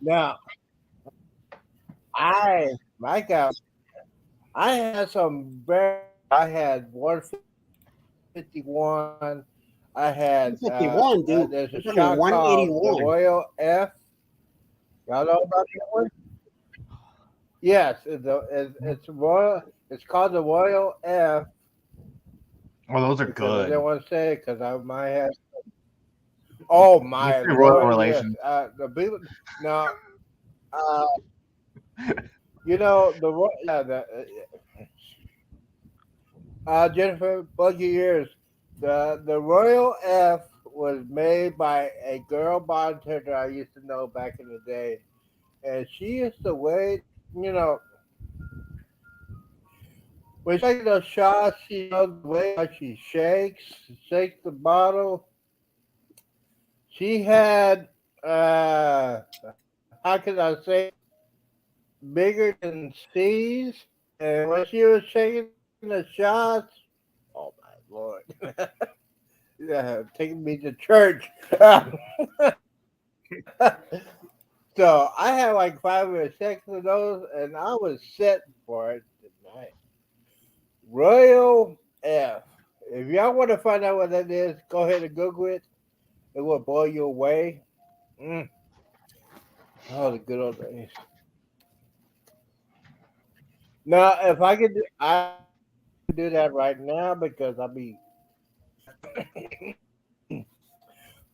Now, I had some very. I had 151. I had 151, dude. There's a You're shot talking called the 181. Royal F. Y'all know about that one? Yes, it's Royal. It's called the Royal F. Well, those are Because I good. didn't want to say it because I might have. Oh my Let's say Royal Lord, Relations. Yes. The people now, you know the Jennifer, bunch of years. The Royal F was made by a girl bartender I used to know back in the day, and she used to wait. You know, when she takes those shots, she knows the way how she shakes the bottle. She had, how can I say, bigger than C's, and when she was shaking the shots, oh my lord. Yeah, taking me to church. So I had like 5 or 6 of those, and I was set for it tonight. Royal F. If y'all want to find out what that is, go ahead and Google it. It will blow you away. Mm. Oh, the good old days. Now, if I could, I can do that right now because I'll be.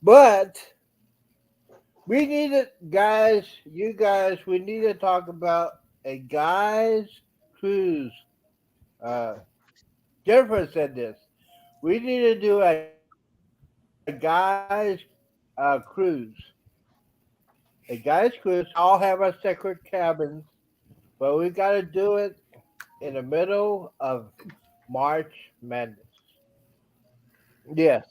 But we need it, guys. You guys, we need to talk about a guys cruise. Uh, Jennifer said this. We need to do a guys cruise. A guys cruise. All have our separate cabins, but we got to do it in the middle of March Madness. Yes,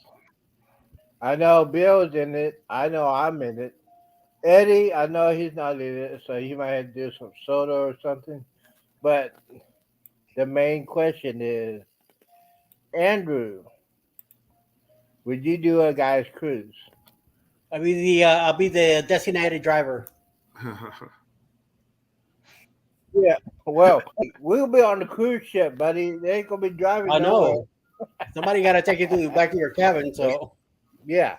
I know Bill's in it. I know I'm in it. Eddie, I know he's not in it, so he might have to do some soda or something. But the main question is, Andrew, would you do a guy's cruise? I'll be the designated driver. Yeah. Well, we'll be on the cruise ship, buddy. They ain't gonna be driving I nowhere. know. Somebody got to take you back to your cabin. So Yeah.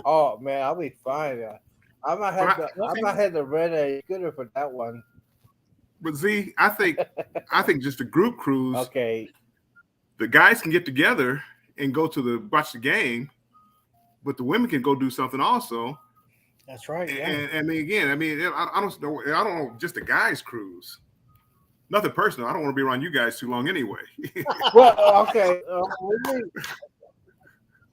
Oh man, I'll be fine. I might have to. I okay. might have to rent a scooter for that one. But Z, I think just a group cruise, Okay. the guys can get together and go to the watch the game, but the women can go do something also. That's right. Yeah. And I mean, again, I don't know. I don't know. Just a guys cruise. Nothing personal. I don't want to be around you guys too long anyway. Well, okay.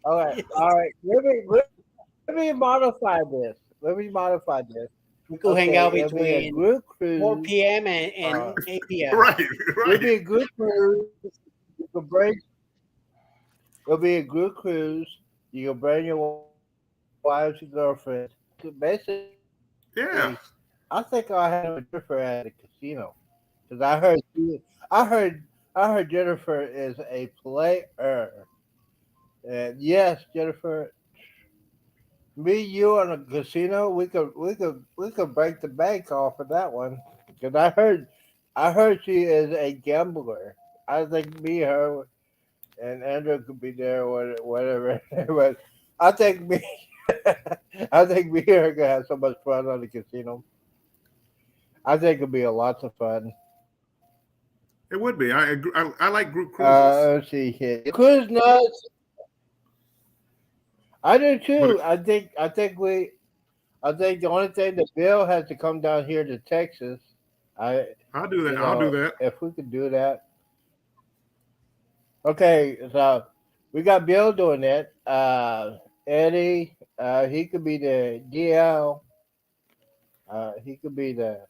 All right. All right. Let me modify this. Let me modify this. We could hang out It'll be a between group 4 cruise. p.m. and 8 p.m. Right, It'll right. be a group cruise. You can bring. It'll be a group cruise. You can bring your wives and girlfriends. Basically, Yeah. I think I'll have Jennifer at the casino because I heard Jennifer is a player, and yes, Jennifer, me, you, on a casino, we could break the bank off of that one because I heard she is a gambler. I think me, her, and Andrew could be there or whatever, but I think me, I think me and her gonna have so much fun on the casino. I think it'll be a lots of fun. It would be. I agree. I like group cruises. Let's see here. Cruise nuts. I do But too. I think the only thing the bill has to come down here to Texas. I I'll do that. you I'll do know that. if we could do that. Okay, so we got Bill doing it. Eddie, he could be the DL. He could be the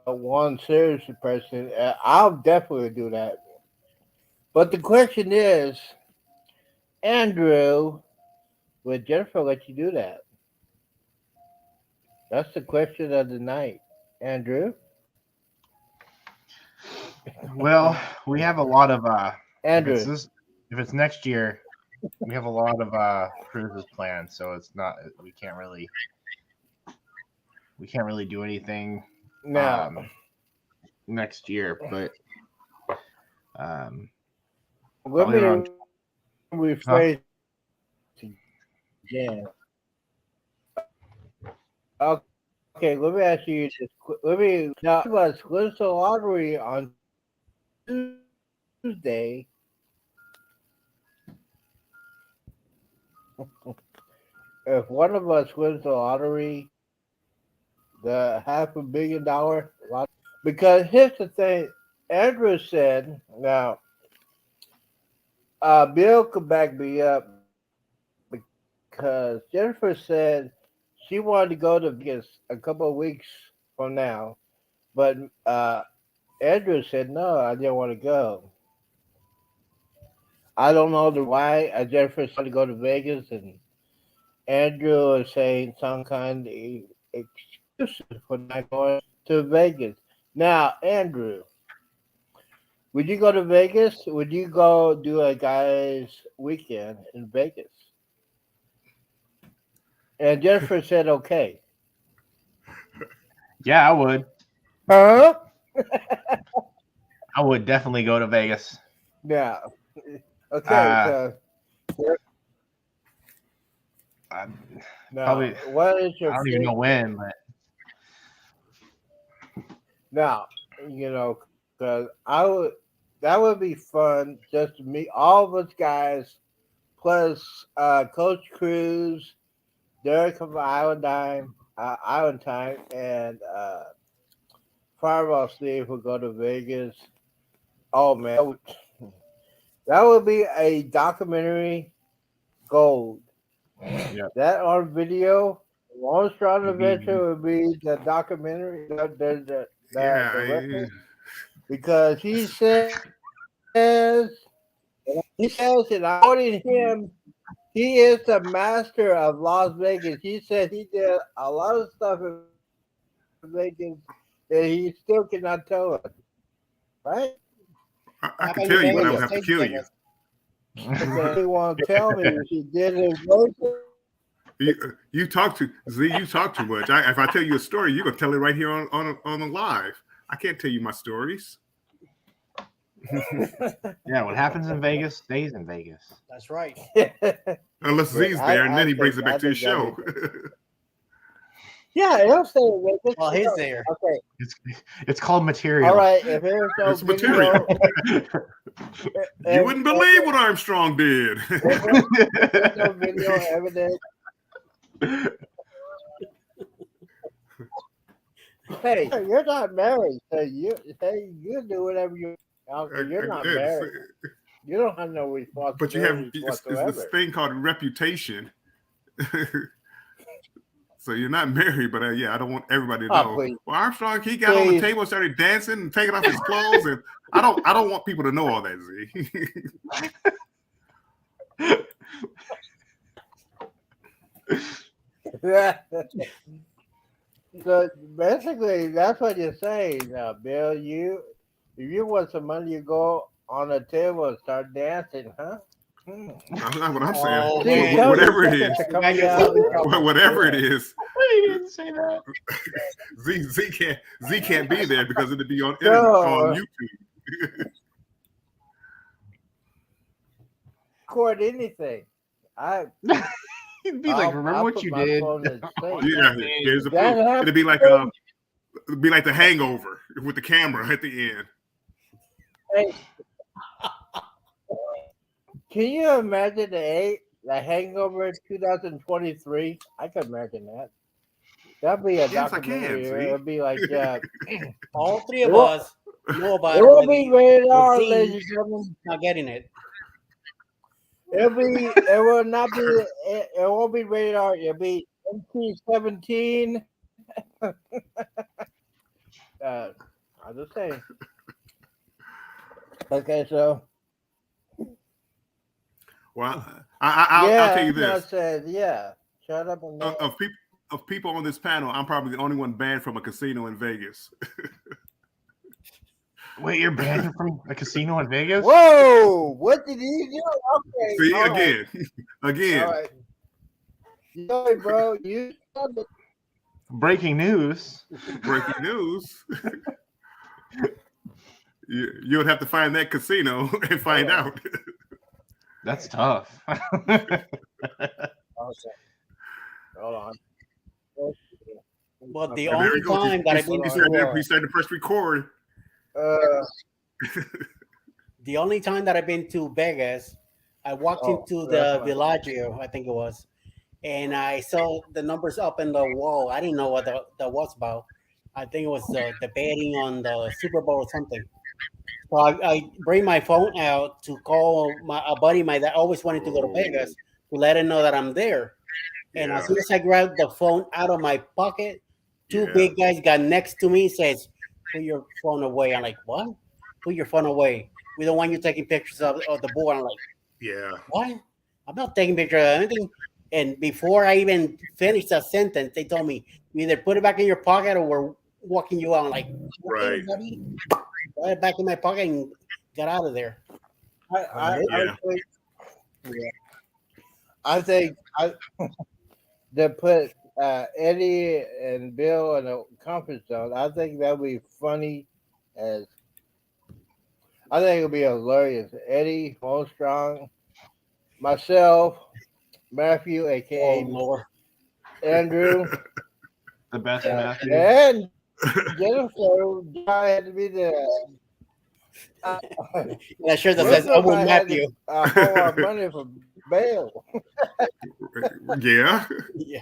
one serious person. I'll definitely do that. But the question is, Andrew, would Jennifer let you do that? That's the question of the night. Andrew? Well, we have a lot of Andrew. if it's next year, we have a lot of cruises planned, so it's not we can't really do anything Now, next year, but let probably me around rephrase again. Okay, let me ask you this. Let me now. Give us wins the lottery on Tuesday. If one of us wins the lottery, the $500 million lottery, because here's the thing. Andrew said, now, Bill could back me up because Jennifer said she wanted to go to Vegas a couple of weeks from now, but Andrew said no, I didn't want to go. I don't know why. Jennifer said to go to Vegas, and Andrew is saying some kind of excuses for not going to Vegas. Now, Andrew, would you go to Vegas? Would you go do a guys' weekend in Vegas? And Jennifer said, okay. Yeah, I would. Huh? I would definitely go to Vegas. Yeah. Okay, so now, Probably. what is your I don't even know when, but now, because that would be fun just to meet all of us guys, plus Coach Cruz, Derek from Island Time, and Fireball Steve who go to Vegas. Oh man, that would be a documentary gold. yeah. That on video, Armstrong Adventure would be the documentary. The record, because he says, and I'm quoting him, he is the master of Las Vegas. He said he did a lot of stuff in Vegas that he still cannot tell us, right? I can tell you, but I would have to kill you. Okay, he won't tell me he did his You talk to Z. You talk too much. If I tell you a story, you're gonna tell it right here on the live. I can't tell you my stories. Yeah, what happens in Vegas stays in Vegas. That's right. Unless Z's there, and then he brings it back to his show. Yeah, he'll stay in Vegas. Well, he's there. Okay. It's called material. All right. If there's no It's material. You wouldn't believe what Armstrong did. There's no video evidence. Hey, you're not married, so you do whatever you. You're not married. You don't have no responsibility. But you have it's this thing called reputation. So you're not married, but yeah, I don't want everybody to know. Please. Well, Armstrong, he got on the table and started dancing and taking off his clothes, and I don't want people to know all that, Z. So basically, that's what you're saying, Bill. If you want some money, you go on a table and start dancing, huh? That's not what I'm saying. Oh, whatever it is. Whatever it is. You didn't say that. Z can't be there because it'd be on YouTube. Record anything. He'd be like, remember what you did? Yeah, here's the proof. It'd be like The Hangover with the camera at the end. Hey. Can you imagine the Hangover 2023? I could imagine that. That'd be a documentary. It'd be like all three of us know about it. It will be rated R, ladies and gentlemen. Not getting it. It will not be. It won't be rated R. It'll be NC-17. I'm just saying. Okay, so. Well, I'll tell you this. Shut up. Of people on this panel, I'm probably the only one banned from a casino in Vegas. Wait, you're banned from a casino in Vegas? Whoa! What did he do? Okay. See, All right. Sorry, bro. You. Breaking news. Breaking news. You would have to find that casino and find out. That's tough. Okay. Hold on. But the only time that I've been to he started to press record. The only time that I've been to Vegas, I walked into the Villaggio, I think it was, and I saw the numbers up in the wall. I didn't know what that was about. I think it was the betting on the Super Bowl or something. So I bring my phone out to call a buddy of mine that always wanted to go to Vegas to let him know that I'm there. And as soon as I grabbed the phone out of my pocket, two big guys got next to me, says, "Put your phone away." I'm like, "What? Put your phone away. We don't want you taking pictures of the board." I'm like, Yeah. "What? I'm not taking pictures of anything." And before I even finished that sentence, they told me, "You either put it back in your pocket or we're walking you out." I'm like, "Okay, Right. buddy." Put it back in my pocket and got out of there. I think they put Eddie and Bill in a conference zone. I think that would be funny as I think it would be hilarious. Eddie, Armstrong, myself, Matthew, aka Lord. Andrew, The best Matthew. and Jennifer. I had to be there. That shirt that says, "I will Matthew." Hold our money for bail. Yeah. Yeah,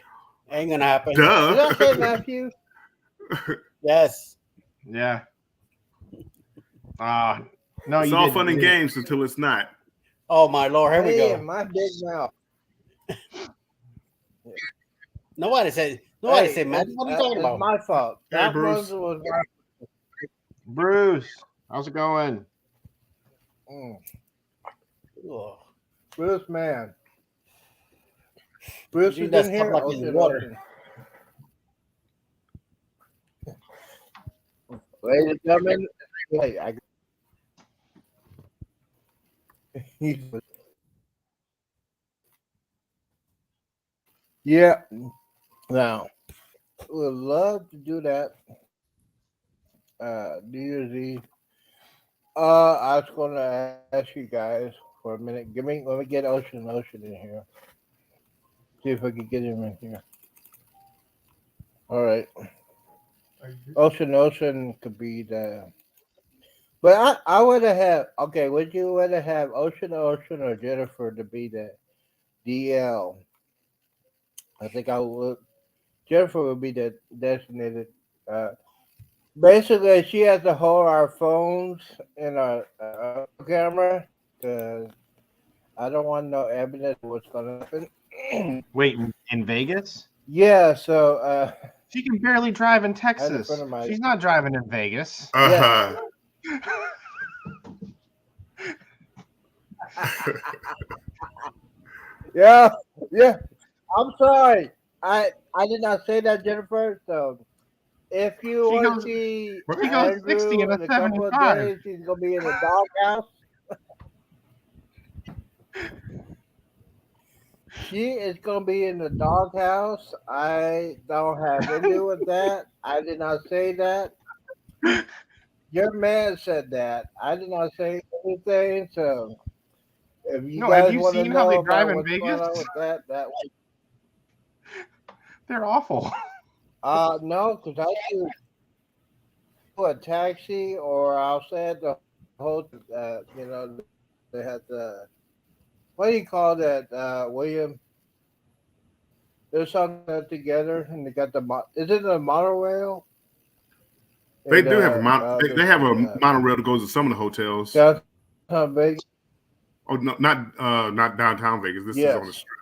ain't gonna happen. Duh. Did I say Matthew? Yes. Yeah. No, it's you all didn't. fun and games until it's not. Oh my Lord, here we go. My big mouth. Nobody said Matthew. What are you talking about? It's my fault. Hey, That Bruce. was Bruce, how's it going? Oh. Bruce, man. Bruce You is just in here. talk like in water. Ladies and gentlemen, hey, yeah. Now, would love to do that. New Year's Eve. I was going to ask you guys for a minute. Let me get Ocean in here. See if I can get him in here. All right. Ocean could be the. But I would have okay. Would you rather have Ocean or Jennifer to be the DL? I think I would. Jennifer would be the designated. Basically, she has to hold our phones in our camera because I don't want no evidence of what's going to happen. Wait, in Vegas? Yeah, so she can barely drive in Texas. She's not driving in Vegas. Yeah. I'm sorry. I did not say that, Jennifer. So if you want to see Andrew 60 in a couple of days, he's gonna be in the doghouse. She is gonna be in the doghouse. I don't have to do with that. I did not say that. Your man said that. I did not say anything. So if you guys want to know about what's going on with that they're awful. No, because I do a taxi, or I'll say at the hotel. They had the what do you call that, William? There's something together, and they got is it a monorail? They do have a they have a monorail that goes to some of the hotels. Downtown Vegas. Oh no, not downtown Vegas. This is on the strip.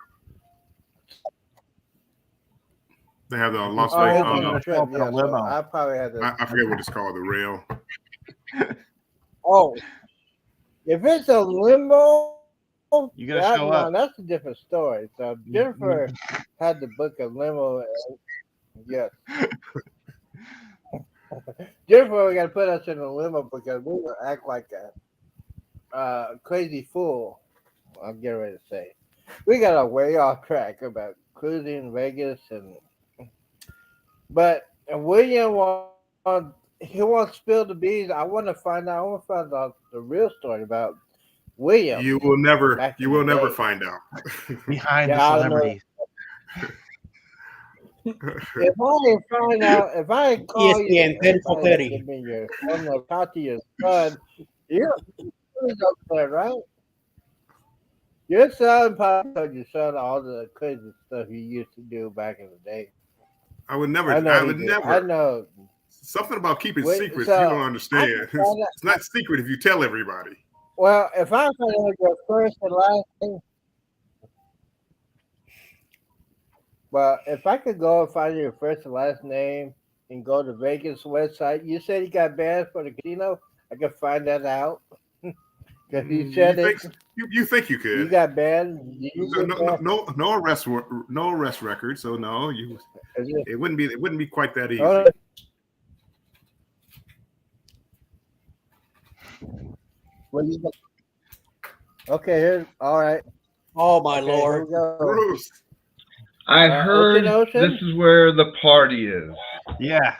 They have the Las Vegas. So I probably had to. I forget what it's called. The rail. Oh, if it's a limo, you gotta show up. That's a different story. So Jennifer had to book a limo. Yes. Jennifer got to put us in a limo because we will act like a crazy fool. I'm getting ready to say. We got a way off track about cruising Vegas but William wants to spill the beans. I want to find out the real story about William. You will never find out. Behind the celebrities. If I call ESPN, you, give me your phone number, talk to your son, you're up there, right? Your son probably told your son all the crazy stuff he used to do back in the day. I would never. I know. something about keeping Wait, secrets so you don't I understand. can find out. It's not secret if you tell everybody. Well, if I find out your first and last name, well, if I could go and find your first and last name and go to Vegas website, you said he got banned for the casino. I could find that out because you You said think it. you think you You could? got banned. You No, get no, banned. no, no arrest record. So no, Is it- it wouldn't be quite that easy. Oh, well, okay, here. All right. Oh my Okay, here lord! we go. Bruce, I heard Ocean? this is where the party is. Yeah.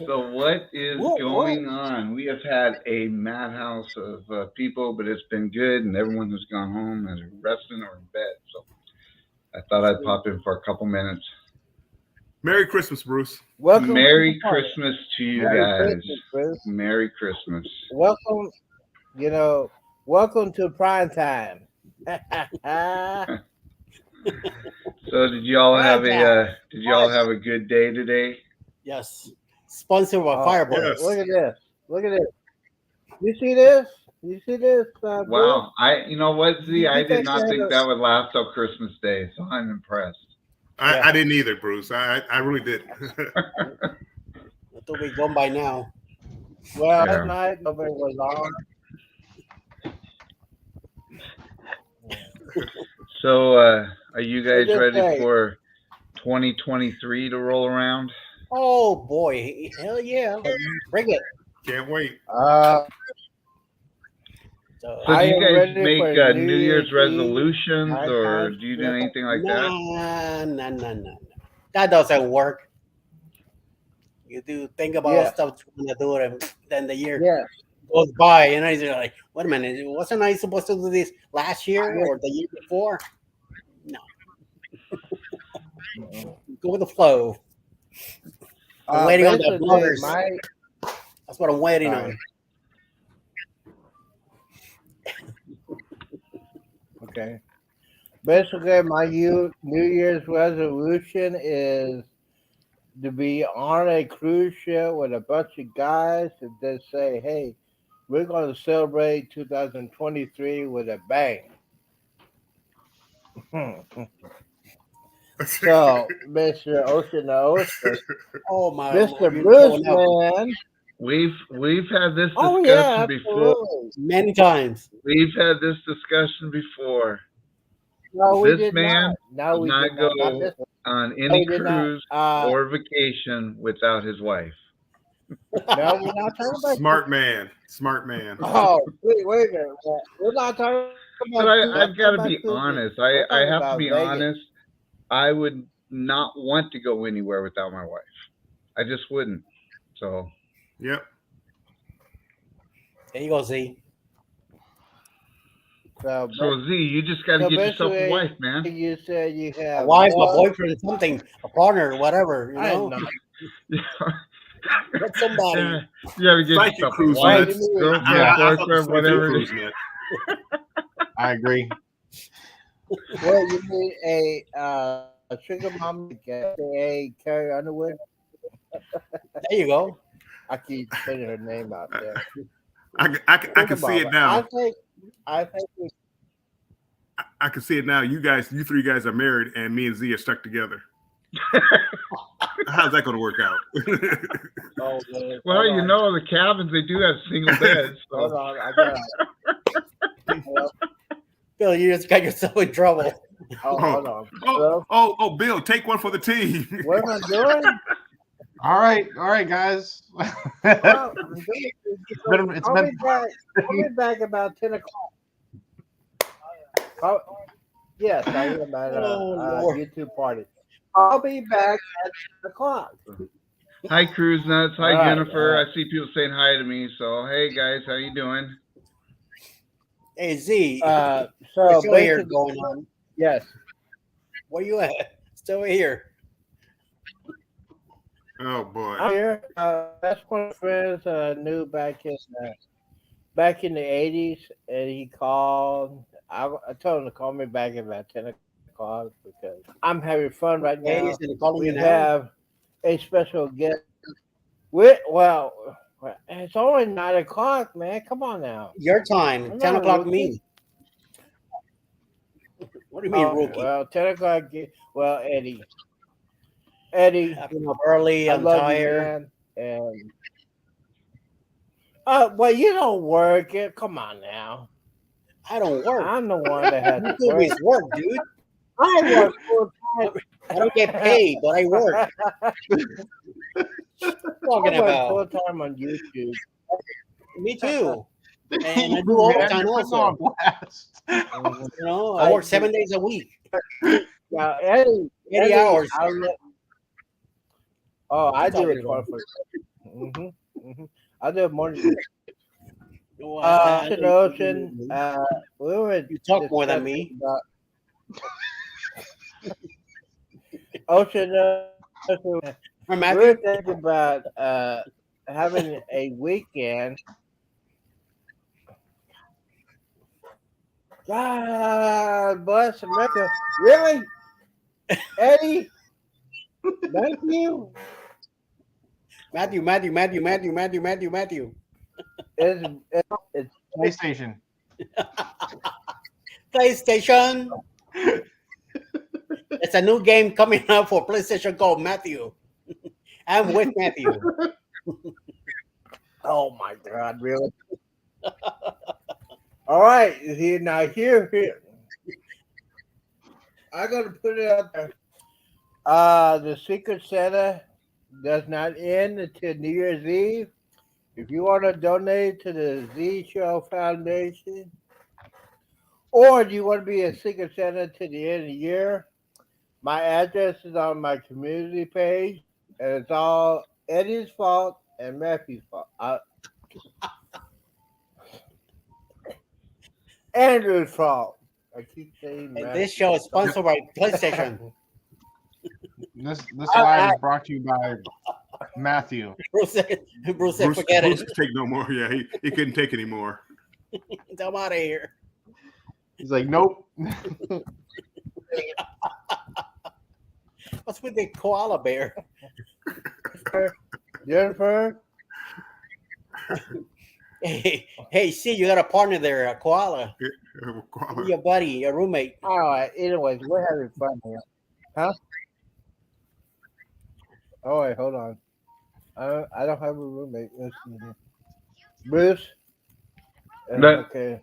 So what is What? going on? We have had a madhouse of people, but it's been good, and everyone who's gone home is resting or in bed. So I thought I'd pop in for a couple minutes. Merry Christmas, Bruce. Welcome. Merry to the party. Christmas to you Merry guys. Christmas, Bruce. Merry Christmas. Welcome. Welcome to Primetime. So did y'all have Primetime. a good day today? Yes, sponsored by Oh, Fireball. yes. Look at this. Look at this. You see this? You see this? Wow. You know what, Z? You I think did I not can think have that would last till Christmas Day, so I'm impressed. Yeah. I didn't either, Bruce. I really didn't. It will be gone by now. Well, Yeah. last night nobody was on. So, are you guys just ready say- for 2023 to roll around? Oh boy, hell yeah! Bring it. Can't wait. So, So, I do you am guys ready make for New Year's Eve, resolutions, night or time. do you do anything like that? no. That doesn't work. You do think about Yeah. stuff you want to do, and then the year Yeah. goes by, and you're like, "Wait a minute, wasn't I supposed to do this last year or the year before?" No, go with the flow. I'm waiting on the basically, bloggers. That's what I'm waiting Sorry. on. Okay. Basically, my New Year's resolution is to be on a cruise ship with a bunch of guys and just say, "Hey, we're going to celebrate 2023 with a bang." So, Mr. Ocean Ocean, Oh my Mr. Lord, you're Bruce, showing up man. We've had this Oh discussion yeah, before. absolutely. many times. We've had this discussion before. No, we This did man not. No, does we not did not. Not go this one. on No, any we did not. cruise or vacation without his wife. No, we're not talking about. Smart man. Smart man. Oh, wait a minute. We're not talking But about. I've got to be cruising. honest. We're I talking have to about be Vegas. honest. I would not want to go anywhere without my wife. I just wouldn't. So Yep. There you go, Z. So, Z, you just got to so get yourself a basically, wife, man. you said you have A wife, a one- boyfriend, something, a partner, whatever. You I know, know. get somebody. Yeah, you got to get Thank you, yourself a cruise wife, net. girlfriend, Yeah. I thought the boyfriend, same thing, whatever. cruise net. I agree. Well, you need a sugar mama, aka Carrie Underwood. There you go. I keep putting her name out there. I can Sugar see it mama. now. I think we I can see it now. You three guys are married, and me and Z are stuck together. How's that going to work out? Oh, man. Well, Hold you on. know, the cabins, they do have single beds. Hold So. on, I got it. Bill, you just got yourself in trouble. Oh, hold on. Hello? Oh, Bill, take one for the team. What am I doing? All right, guys. Well, I'm doing It's Call been me back about 10 o'clock. Yes, I am at a Lord. YouTube party. I'll be back at 10 o'clock. Hi, Cruise Nuts. Hi, All right, Jennifer. all right. I see people saying hi to me. So, hey, guys, how you doing? Hey Z, So there's still here basically, going on. yes. Where you at? Still here. Oh boy. I'm here. That's one of the friends I knew back in the 80s, and he called. I told him to call me back at about 10 o'clock. Claus because I'm having fun right Hey, now. is it calling We you now? have a special guest. Well, it's only 9 o'clock, man. Come on now. Your time, I'm 10 not a o'clock rookie. me. What do you mean, Oh, rookie? well, 10 o'clock. Well, Eddie, I've been up early. I I'm love you, tired. man. And well, you don't work. Come on now. I don't work. I'm the one that has You to work. always work, dude. I work full time. I don't get paid, but I work. Talking I work about full time on YouTube. me too, and I do overtime also. Mhm. You know, I work 7 days a week, Now, Eddie, 80 hours. I do talking it about? 12. I do it morning. No, I don't- Ocean. We were You talk more than discussing me. about Ocean. Or We Matthew? were thinking about having a weekend. God bless America. Really? Eddie? Matthew? Matthew. It's PlayStation. PlayStation. It's a new game coming out for PlayStation called Matthew. I'm with Matthew. oh my God, really? All right, here. I gotta put it out there. The Secret Santa does not end until New Year's Eve. If you want to donate to the Z Show Foundation, or do you want to be a Secret Santa to the end of the year, my address is on my community page, and it's all Eddie's fault and Matthew's fault. Andrew's fault. I keep saying And Matthew. this show is sponsored by PlayStation. This live is brought to you by Matthew. Bruce said, Bruce forget Bruce it. could take no more. Yeah, he couldn't take anymore. I'm out of here. He's like, nope. What's with the koala bear? Jennifer? Hey, see, you got a partner there, a koala. Your buddy, your roommate. All right. Anyways, we're having fun here. Huh? Oh, wait, hold on. I don't have a roommate. Let's see here. Bruce? But- Okay.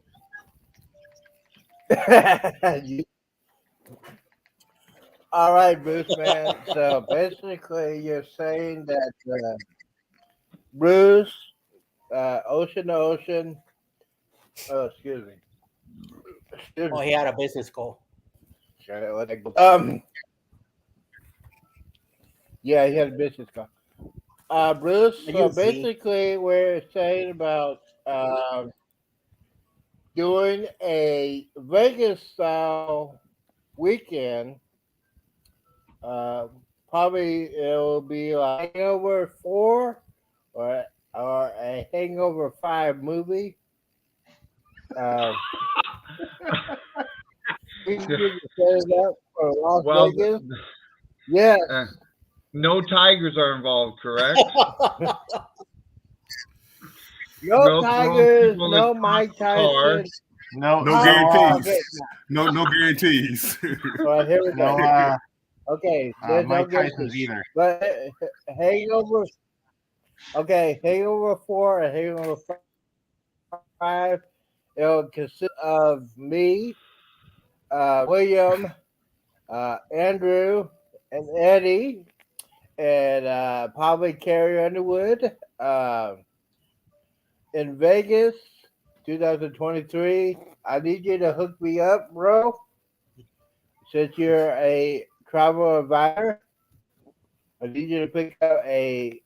All right, Bruce, man. So basically, you're saying that Bruce, Ocean to Ocean. Oh, excuse me. Oh, he had a business call. Yeah, he had a business call. Bruce. So You see. basically, we're saying about doing a Vegas style weekend. Probably it'll be like Hangover 4 or a Hangover 5 movie. We can set it up for Las Vegas. Yeah. No tigers are involved, correct? No Tigers, people no in Mike car. Tyson. No guarantees. No guarantees. Well, here we go. No, Okay, there's no Mike Tyson's guarantees. either. But Hangover. Okay, Hangover 4 and Hangover 5. It'll consist of me, William, Andrew, and Eddie, and probably Carrie Underwood. In Vegas, 2023. I need you to hook me up, bro. Since you're a travel advisor, I need you to pick up a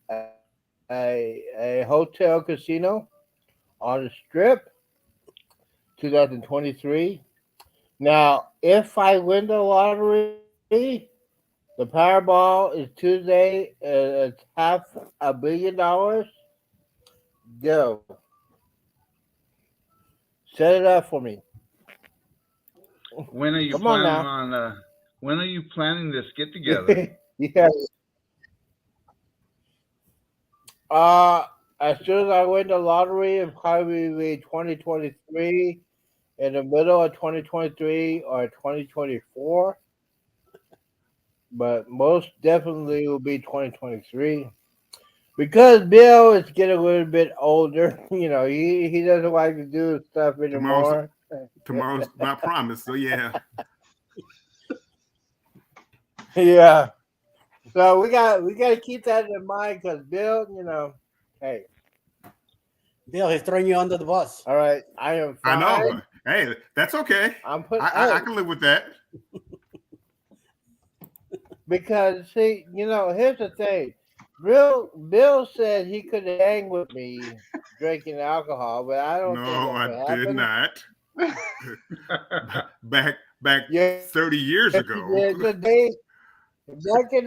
hotel casino on the Strip, 2023. Now, if I win the lottery, the Powerball is Tuesday, and it's $500 million. Go. Set it up for me. When are you Come on planning now. on When are you planning this get together? Yeah. As soon as I win the lottery, it'll probably be 2023, in the middle of 2023 or 2024. But most definitely will be 2023. Because Bill is getting a little bit older, he doesn't like to do stuff anymore. Tomorrow's not promised, so yeah. Yeah. So we got to keep that in mind because Bill, hey, Bill, he's throwing you under the bus. all right, I am I fine. know. Hey, that's okay. I'm putting I can live with that. because see, here's the thing. Bill said he could hang with me drinking alcohol, but I don't think No, that I could did happen. not. Back Yeah, 30 years yes, ago. he did. Back in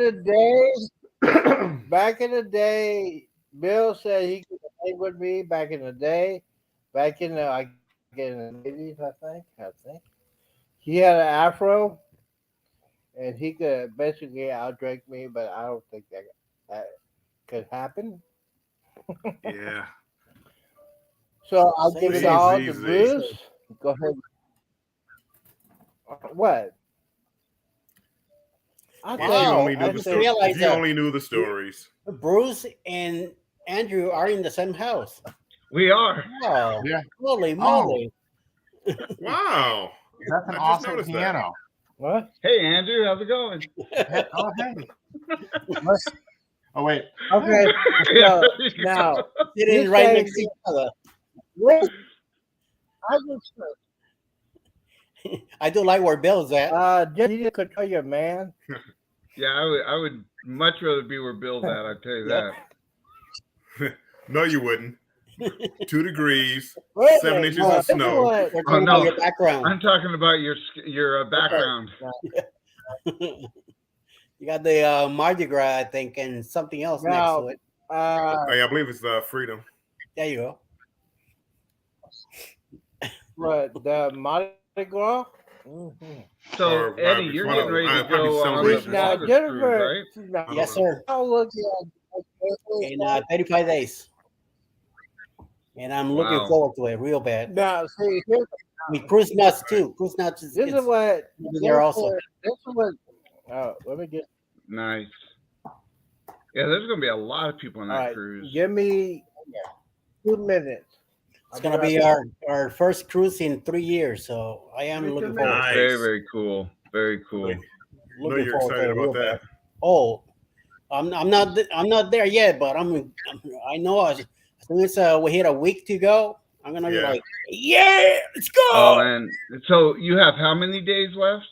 the day, Bill said he could hang with me back in the day. Back in the 80s, I think. He had an afro, and he could basically outdrink me, but I don't think that could happen. Yeah. So I'll give it all to Easy. Bruce. Go ahead. What? I If you think- only I knew the just stories. realized If you that- only knew the stories. Bruce and Andrew are in the same house. We are. Wow. Yeah. Holy moly. Wow. That's an I just awesome noticed that. piano. What? Hey, Andrew, how's it going? Oh, hey. Oh, wait. Okay. Yeah, So, there you now, go. Sitting You right say- next to each other. wait. I just I do like where Bill's at. just need to control your man. Yeah, I would much rather be where Bill's at. I tell you Yeah. that. No, you wouldn't. 2 degrees, Wait a 7 minute, inches no, of snow. what? We're talking no. about your background. I'm talking about your background. You got the Mardi Gras, I think, and something else next Now, to it. Oh, yeah, I believe it's Freedom. There you go. what, the Mardi Gras? Mm-hmm. So, Or Eddie, might be you're one getting of ready them. to Probably go on celebration the or Now, August Jennifer, cruise, right? now, Yes, sir. I'll look at In 35 days. And I'm looking Wow. forward to it real bad. now, see, With Cruise Nuts, too. Cruise Nuts is this is what there also. This is what. Let me get. Nice. Yeah, there's going to be a lot of people on All that right, cruise. give me 2 minutes. It's going to be our first cruise in 3 years. So I am Wait a looking minute. forward to it. Very, very cool. Very cool. I know Looking you're forward to excited it real about that. bad. Oh, I'm not there yet, but I know as soon as we hit a week to go, I'm gonna be Yeah. like, yeah, let's go. Oh, man. So you have how many days left?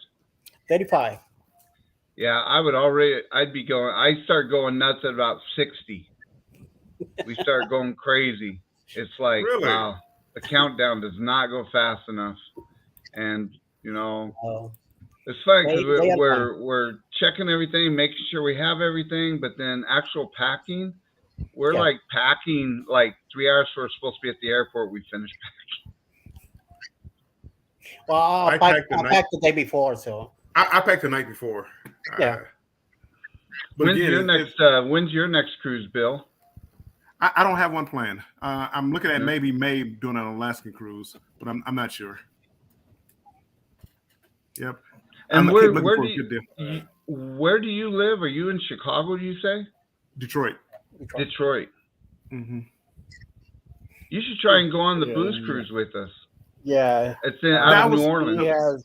35. Yeah, I start going nuts at about 60. We start going crazy. It's like, Really? wow, the countdown does not go fast enough. And, Oh, it's fun because They have we're checking everything, making sure we have everything, but then actual packing, we're Yeah. like packing like 3 hours before we're supposed to be at the airport. We finish well, I I'll pack packed the the day before, so I packed the night before. Yeah. But When's again, when's your next cruise, Bill? I don't have one planned. I'm looking at Yeah. maybe May doing an Alaskan cruise, but I'm not sure. Yep. And I'm keep where looking where for do a good deal. where do you live? Are you in Chicago? Do you say Detroit. Detroit? Mm-hmm. You should try and go on the Yeah. booze cruise with us. Yeah. It's out That of was- New Orleans. He has.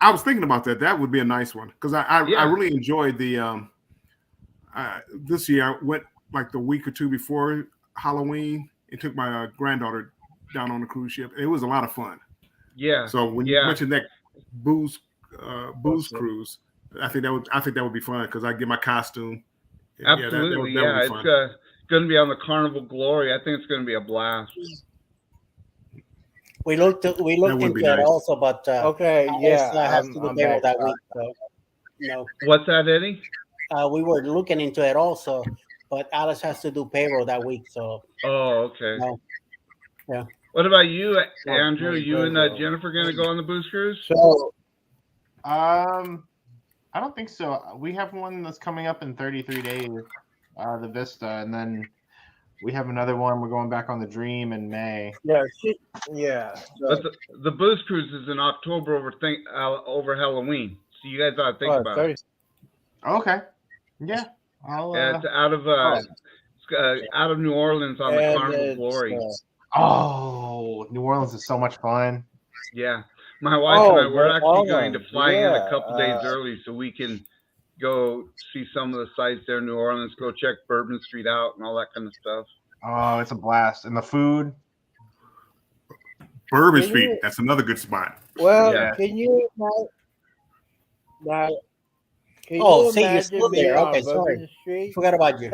I was thinking about that. That would be a nice one because I Yeah. really enjoyed the this year. I went like the week or two before Halloween and took my granddaughter down on the cruise ship. It was a lot of fun. Yeah. So when you Yeah. mentioned that booze cruise, I think that would be fun because I get my costume. Absolutely. That would be fun. It's going to be on the Carnival Glory. I think it's going to be a blast. we looked would into be it nice. also, but Okay. Alex, Yeah. has to do I'm payroll back. that week. So no, What's that, Eddie? we were looking into it also, but Alice has to do payroll that week. So Oh, okay. no. Yeah. What about you, Oh, Andrew? no, You and no. Jennifer going to go on the booze cruise? So Um, I don't think so. We have one that's coming up in 33 days, the Vista, and then we have another one. We're going back on the Dream in May. Yeah, yeah. But the booze cruise is in October over Halloween, so you guys ought to think about it. Okay. Yeah. It's out of New Orleans on the Carnival Glory. New Orleans is so much fun. Yeah, my wife and I, we're actually going to fly in a couple days early so we can go see some of the sites there in New Orleans, go check Bourbon Street out and all that kind of stuff. Oh, it's a blast. And the food. Bourbon Street, that's another good spot. Well, Yeah. can you imagine you're still me there. on Okay, Bourbon sorry. Street? Forgot about you.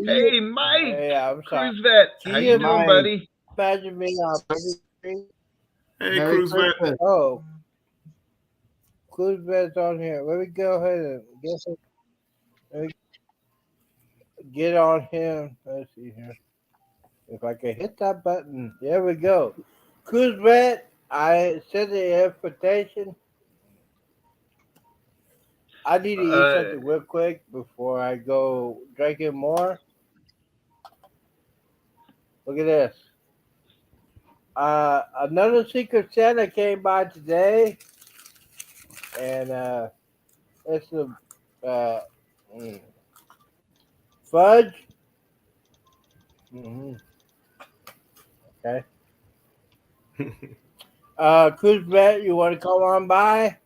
Hey, Mike! Yeah, I'm sorry. Cruise Vet, how you doing, Mike? buddy? Imagine me on Bourbon Street. Hey, Merry Cruise Vet. Christmas. Oh, Cruise Vet's on here. Let me go ahead and get on him. Let's see here. If I can hit that button. There we go. Cruise Vet, I sent the invitation. I need to eat something real quick before I go drinking more. Look at this. Another Secret Santa came by today, and it's a fudge. Mm-hmm. Okay. Cruise Vet, you want to come on by?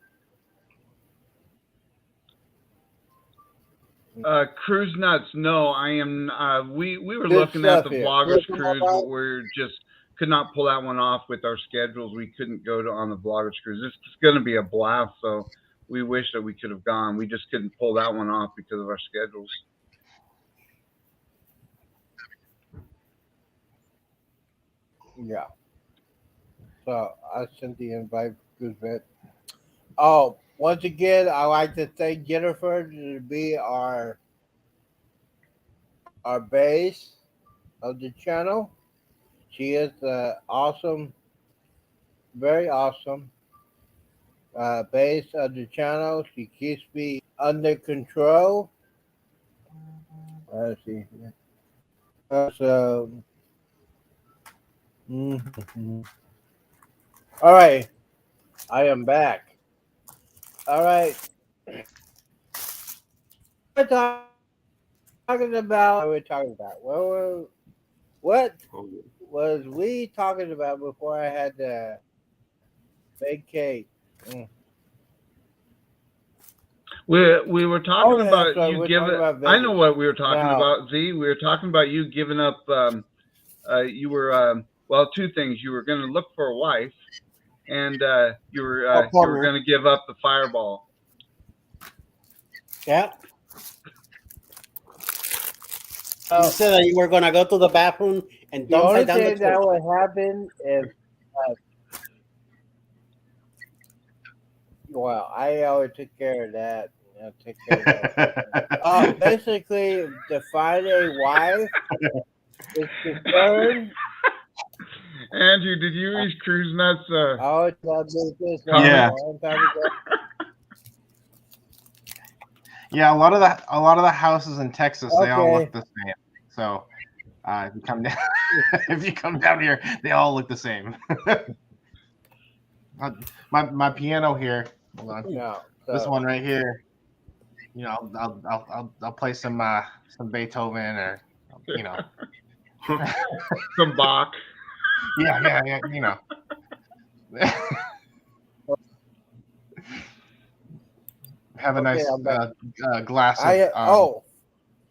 Cruise Nuts, no, I am. We were Good looking at stuff the here. Vloggers Good Cruise, stuff. but we're just could not pull that one off with our schedules. We couldn't go on the Vloggers Cruise. It's going to be a blast, so we wish that we could have gone. We just couldn't pull that one off because of our schedules. Yeah. So I sent the invite for Cruise Vet. Oh, once again, I like to thank Jennifer to be our base of the channel. She is awesome, very awesome base of the channel. She keeps me under control. Let's see. So, all right, I am back. All right. What we're talking about? What was we talking about before I had the vacate? We were talking about right. you We're giving. talking about I know Vegas. what we were talking Now- about, Z. We were talking about you giving up. You were well, two things. You were going to look for a wife, and you were going to give up the Fireball. Yeah. You said that you were gonna go to the bathroom and The dump only right down the thing that toilet. would happen is, well, I always took care of that. I take care of that. Basically, to find a wife is concerned. Andrew, did you reach Cruise Nuts? I always thought this Yeah. a long time ago. Yeah, a lot of the houses in Texas, they all Okay. look the same. So if you come down if you come down here, they all look the same. my piano here. Hold on. No, This one right here. You know, I'll play some Beethoven or Some Bach. yeah, have a nice glass of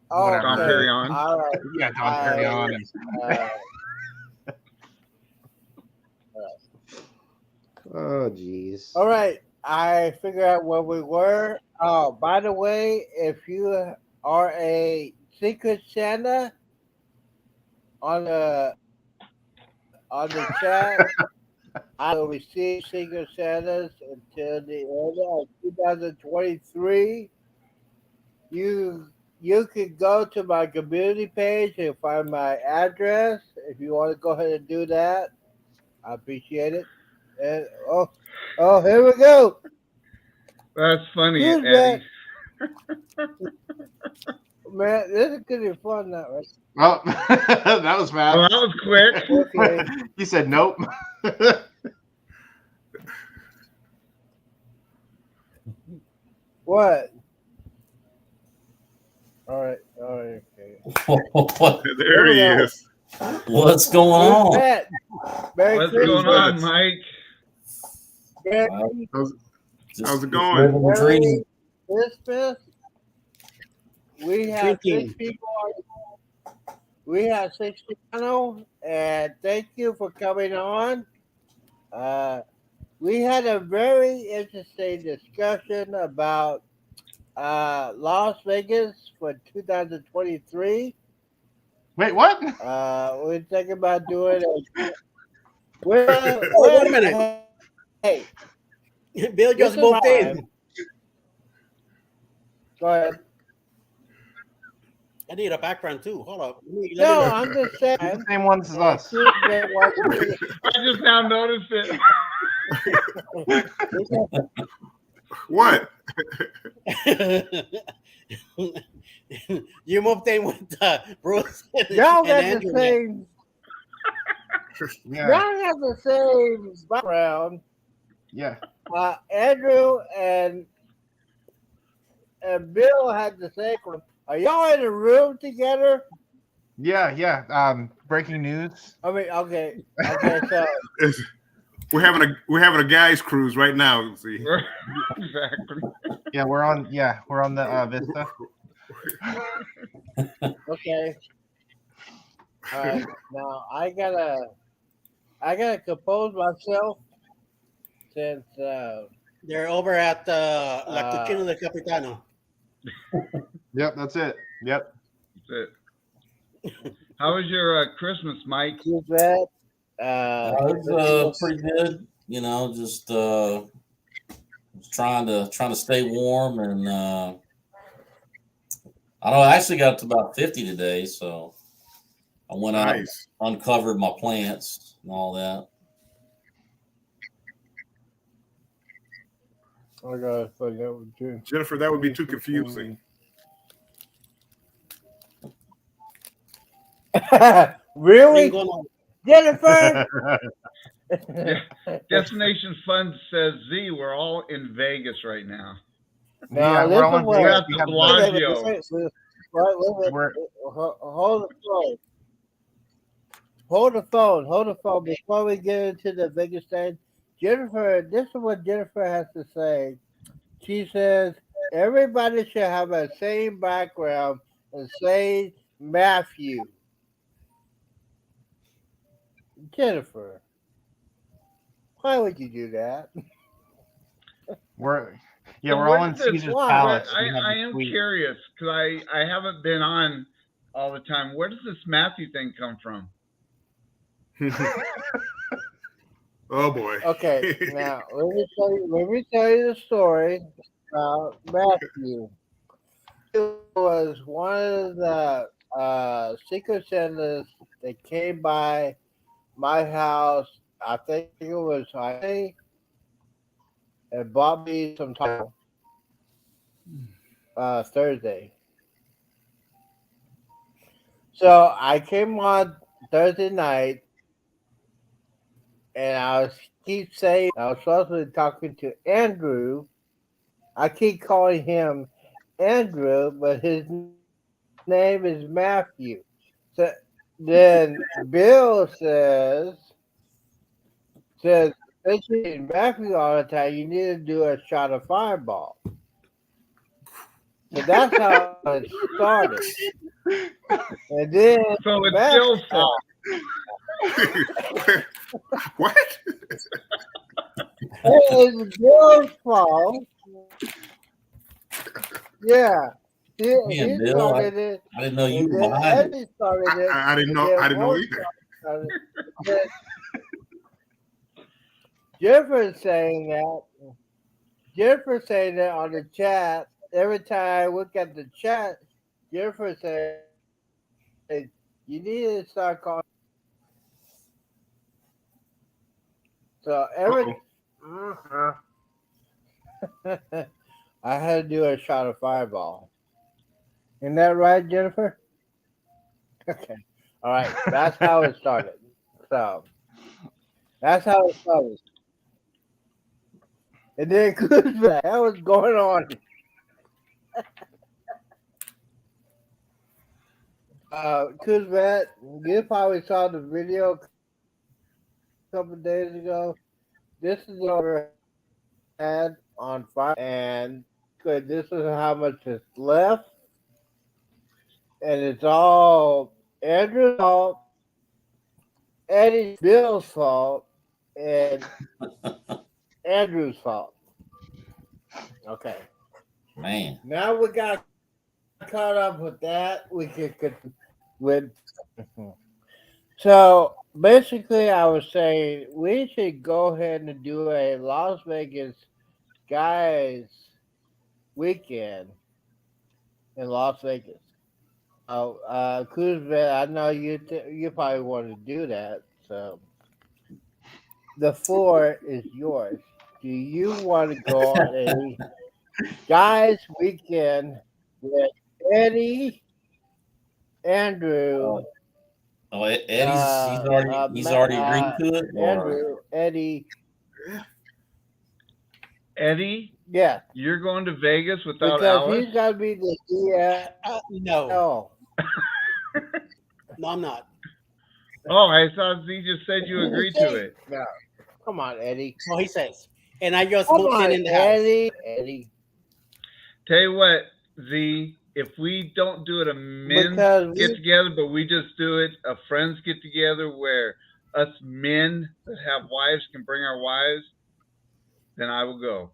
whatever. Dom Perignon. All right. Yeah, Dom Perignon. Oh, jeez. All right. I figured out where we were. Oh, by the way, if you are a Secret Santa on the chat, I will receive Secret Santas until the end of 2023. You could go to my community page and find my address. If you want to go ahead and do that, I appreciate it. And oh, here we go. That's funny, Who's Eddie. Man, this is gonna be fun now, right? Oh, that was fast. Well, that was quick. Okay. He said nope. What? All right, okay. What- There he Here we go. is. What's going Who's on? Pat? Merry What's Christmas. going on, Mike? Merry How's Just it going? living the dream. Christmas. We have Drinking. 6 people. We have 6 people, and thank you for coming on. We had a very interesting discussion about Las Vegas for 2023. Wait, what? We're thinking about doing it. Wait a minute. Hey, Bill this just is moved my in. time. Go ahead. I need a background too. Hold up. No, I'm just saying. The same ones as us. I just now noticed it. What? You moved in with Bruce. Y'all and got Andrew. the same. Yeah, Y'all got the same background. yeah. Andrew and Bill had the same. Are y'all in a room together? Yeah. Breaking news. I mean, okay, so It's- we're having a guys cruise right now. See, Exactly. Yeah, we're on the Vista. okay. All right, now I gotta compose myself since They're over at La Cucina del Capitano. Yep, that's it. Yep. That's it. How was your Christmas, Mike? who's that? It's pretty good. You know, just trying to stay warm, and I don't know. I actually got to about 50 today, so I went out, nice. uncovered my plants and all that. I gotta find out with you. Jennifer, that would be too confusing. Really, Ain't gonna- Jennifer? Destination Fund says Z. We're all in Vegas right now. Yeah, Now, we're all listen in what- We're Vegas. at We the have Bellagio. Hold the phone before we get into the biggest thing. Jennifer, this is what Jennifer has to say. She says everybody should have the same background and say Matthew. Jennifer, why would you do that? we're So all where in did this- Caesar's why? Palace. I We have the am suite. curious because I haven't been on all the time. Where does this Matthew thing come from? Oh boy. Okay, now let me tell you the story about Matthew. He was one of the Secret Santas that came by my house. I think it was Friday, and bought me some taco. Thursday. So I came on Thursday night, and I keep saying I was supposed to be talking to Andrew. I keep calling him Andrew, but his name is Matthew. So then Bill says since you're Matthew all the time, you need to do a shot of Fireball. So that's how it started. And then So it's Matthew- Bill's fault. What? It's Bill's fault. Yeah. He Man, Bill, started it. I didn't know you And were then behind it. Eddie started it. I didn't and know. then I didn't know Rose either. started it. Jennifer's saying that. Jennifer's saying that on the chat. Every time I look at the chat, Jennifer says, you need to start calling. So every I had to do a shot of Fireball. Isn't that right, Jennifer? Okay. All right. That's how it started. So that's how it started. And then Kuzma, that was going on. Kuzma, you probably saw the video a couple of days ago. This is what we had on fire, and this is how much is left, and it's all Andrew's fault, Eddie's Bill's fault, and Andrew's fault. Okay. Man. Now we got caught up with that. We could with. So basically, I was saying we should go ahead and do a Las Vegas guys weekend in Las Vegas. Kuzma, I know you probably want to do that. So the floor is yours. Do you want to go on a guys weekend with Eddie, Andrew? Eddie's he's already agreed to it. Andrew, Eddie. Eddie, Yeah, you're going to Vegas without because Alice? he's got to be the No, no, I'm not. Oh, I thought he just said you agreed to it. No, come on, Eddie. So he says, and I just Come moved on, in the house. Eddie. Tell you what, Z, if we don't do it a men's Because get together, but we just do it a friends get together where us men that have wives can bring our wives, then I will go.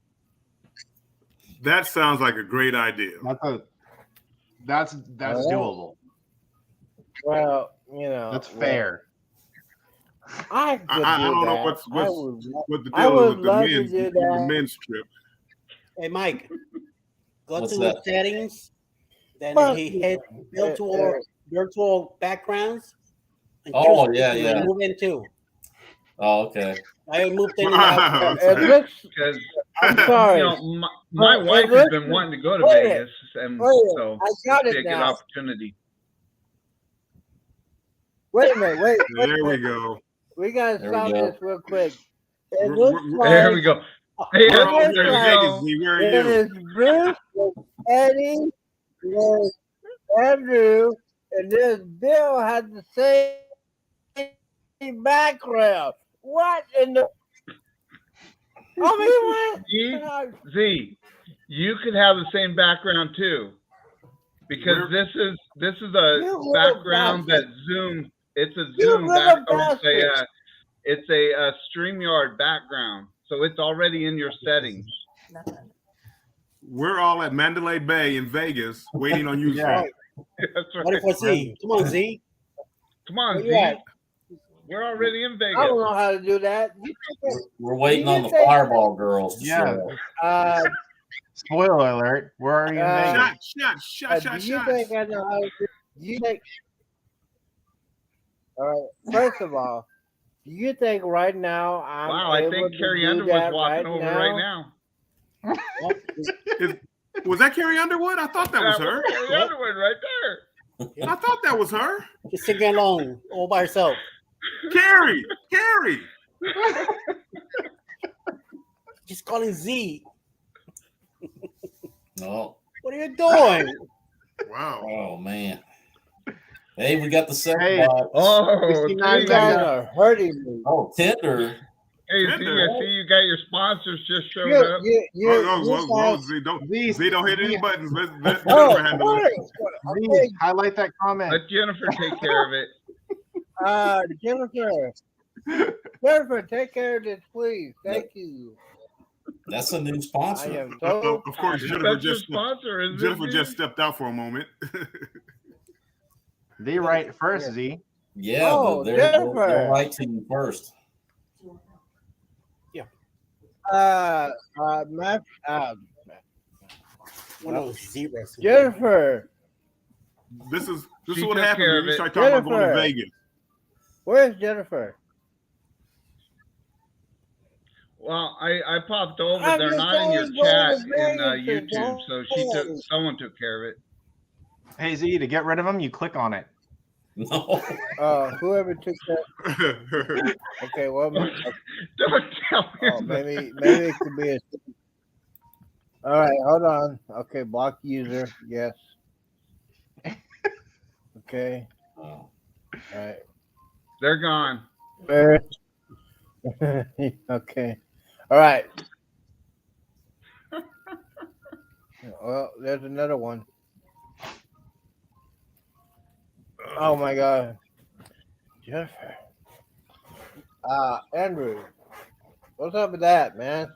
That sounds like a great idea. That's doable. Well, That's fair. I could I do don't that. know what the I deal is would with love to the do that. men's trip. Hey, Mike, go What's to that? the settings. Then Well, he hit virtual backgrounds. And Oh, choose yeah, and yeah. Move in too. Oh, okay. I moved in the house. It looks. Because I'm sorry. my Well, wife it has looks- been wanting to go to wait a Vegas, and wait a so I got it'd be it a good now. opportunity. Wait a minute. Wait. There we go. We gotta There we stop go. this real quick. It We're- looks we're- like There we go. Hey, We're all there here we in go. Z, where are it you? is Bruce, with Eddie, with Andrew, and this Bill had the same background. What in the? Z, you could have the same background too, because this is a You little background that bastard. Zoom. It's a You Zoom little back. Or bastard. it's a StreamYard background, so it's already in your settings. We're all at Mandalay Bay in Vegas waiting on you. Yeah. That's What if right. I see? Come on, Z. Come on, Where Z. you at? We're already in I don't Vegas. know how to do that. We're waiting Do you on the think- Fireball girls to Yeah. show up. Spoiler alert. We're already in Vegas. Shot. Do you think I know how to do? Do you think? All right. First of all, do you think right now I'm Wow, I able think to Carrie do Underwood's that walking right over now? right now. Was that Carrie Underwood? I thought that was her. Carrie Underwood right there. I thought that was her. Just singing along all by herself. Carrie. Just calling Z. No. What are you doing? Wow. Oh man. Hey, we got the second Hey. box. Oh, 69 You guys Yeah. are hurting me. Oh, Tinder. Hey, Z, Tender. I see you got your sponsors just showed You, up. you, you, Whoa, guys- Z, don't Z, hit any buttons. Let Oh, Jennifer handle it. Z, highlight that comment. Let Jennifer take care of it. Jennifer, take care of this, please. Thank you. That's a new I sponsor. am so. Of course, Jennifer That's your sponsor, isn't Jennifer it? just stepped out for a moment. Z right first, Z. Yeah, Oh, they're Jennifer. right to you first. Matt, One of those zeros. Jennifer, This is She what took happens care when of you it. start talking about going to Jennifer. Vegas. where's Jennifer? Well, I popped over. I'm They're just not in your saying, chat boys, in variances, YouTube, so boys. someone took care of it. Hey Z, to get rid of them, you click on it. No. Whoever took that. Okay, well, Don't tell me. oh, maybe it could be a. All right, hold on. Okay, block user. Yes. Okay. Oh. All right. They're gone. Where? Okay. All right. Well, there's another one. Oh my God, Jennifer. Andrew, what's up with that, man?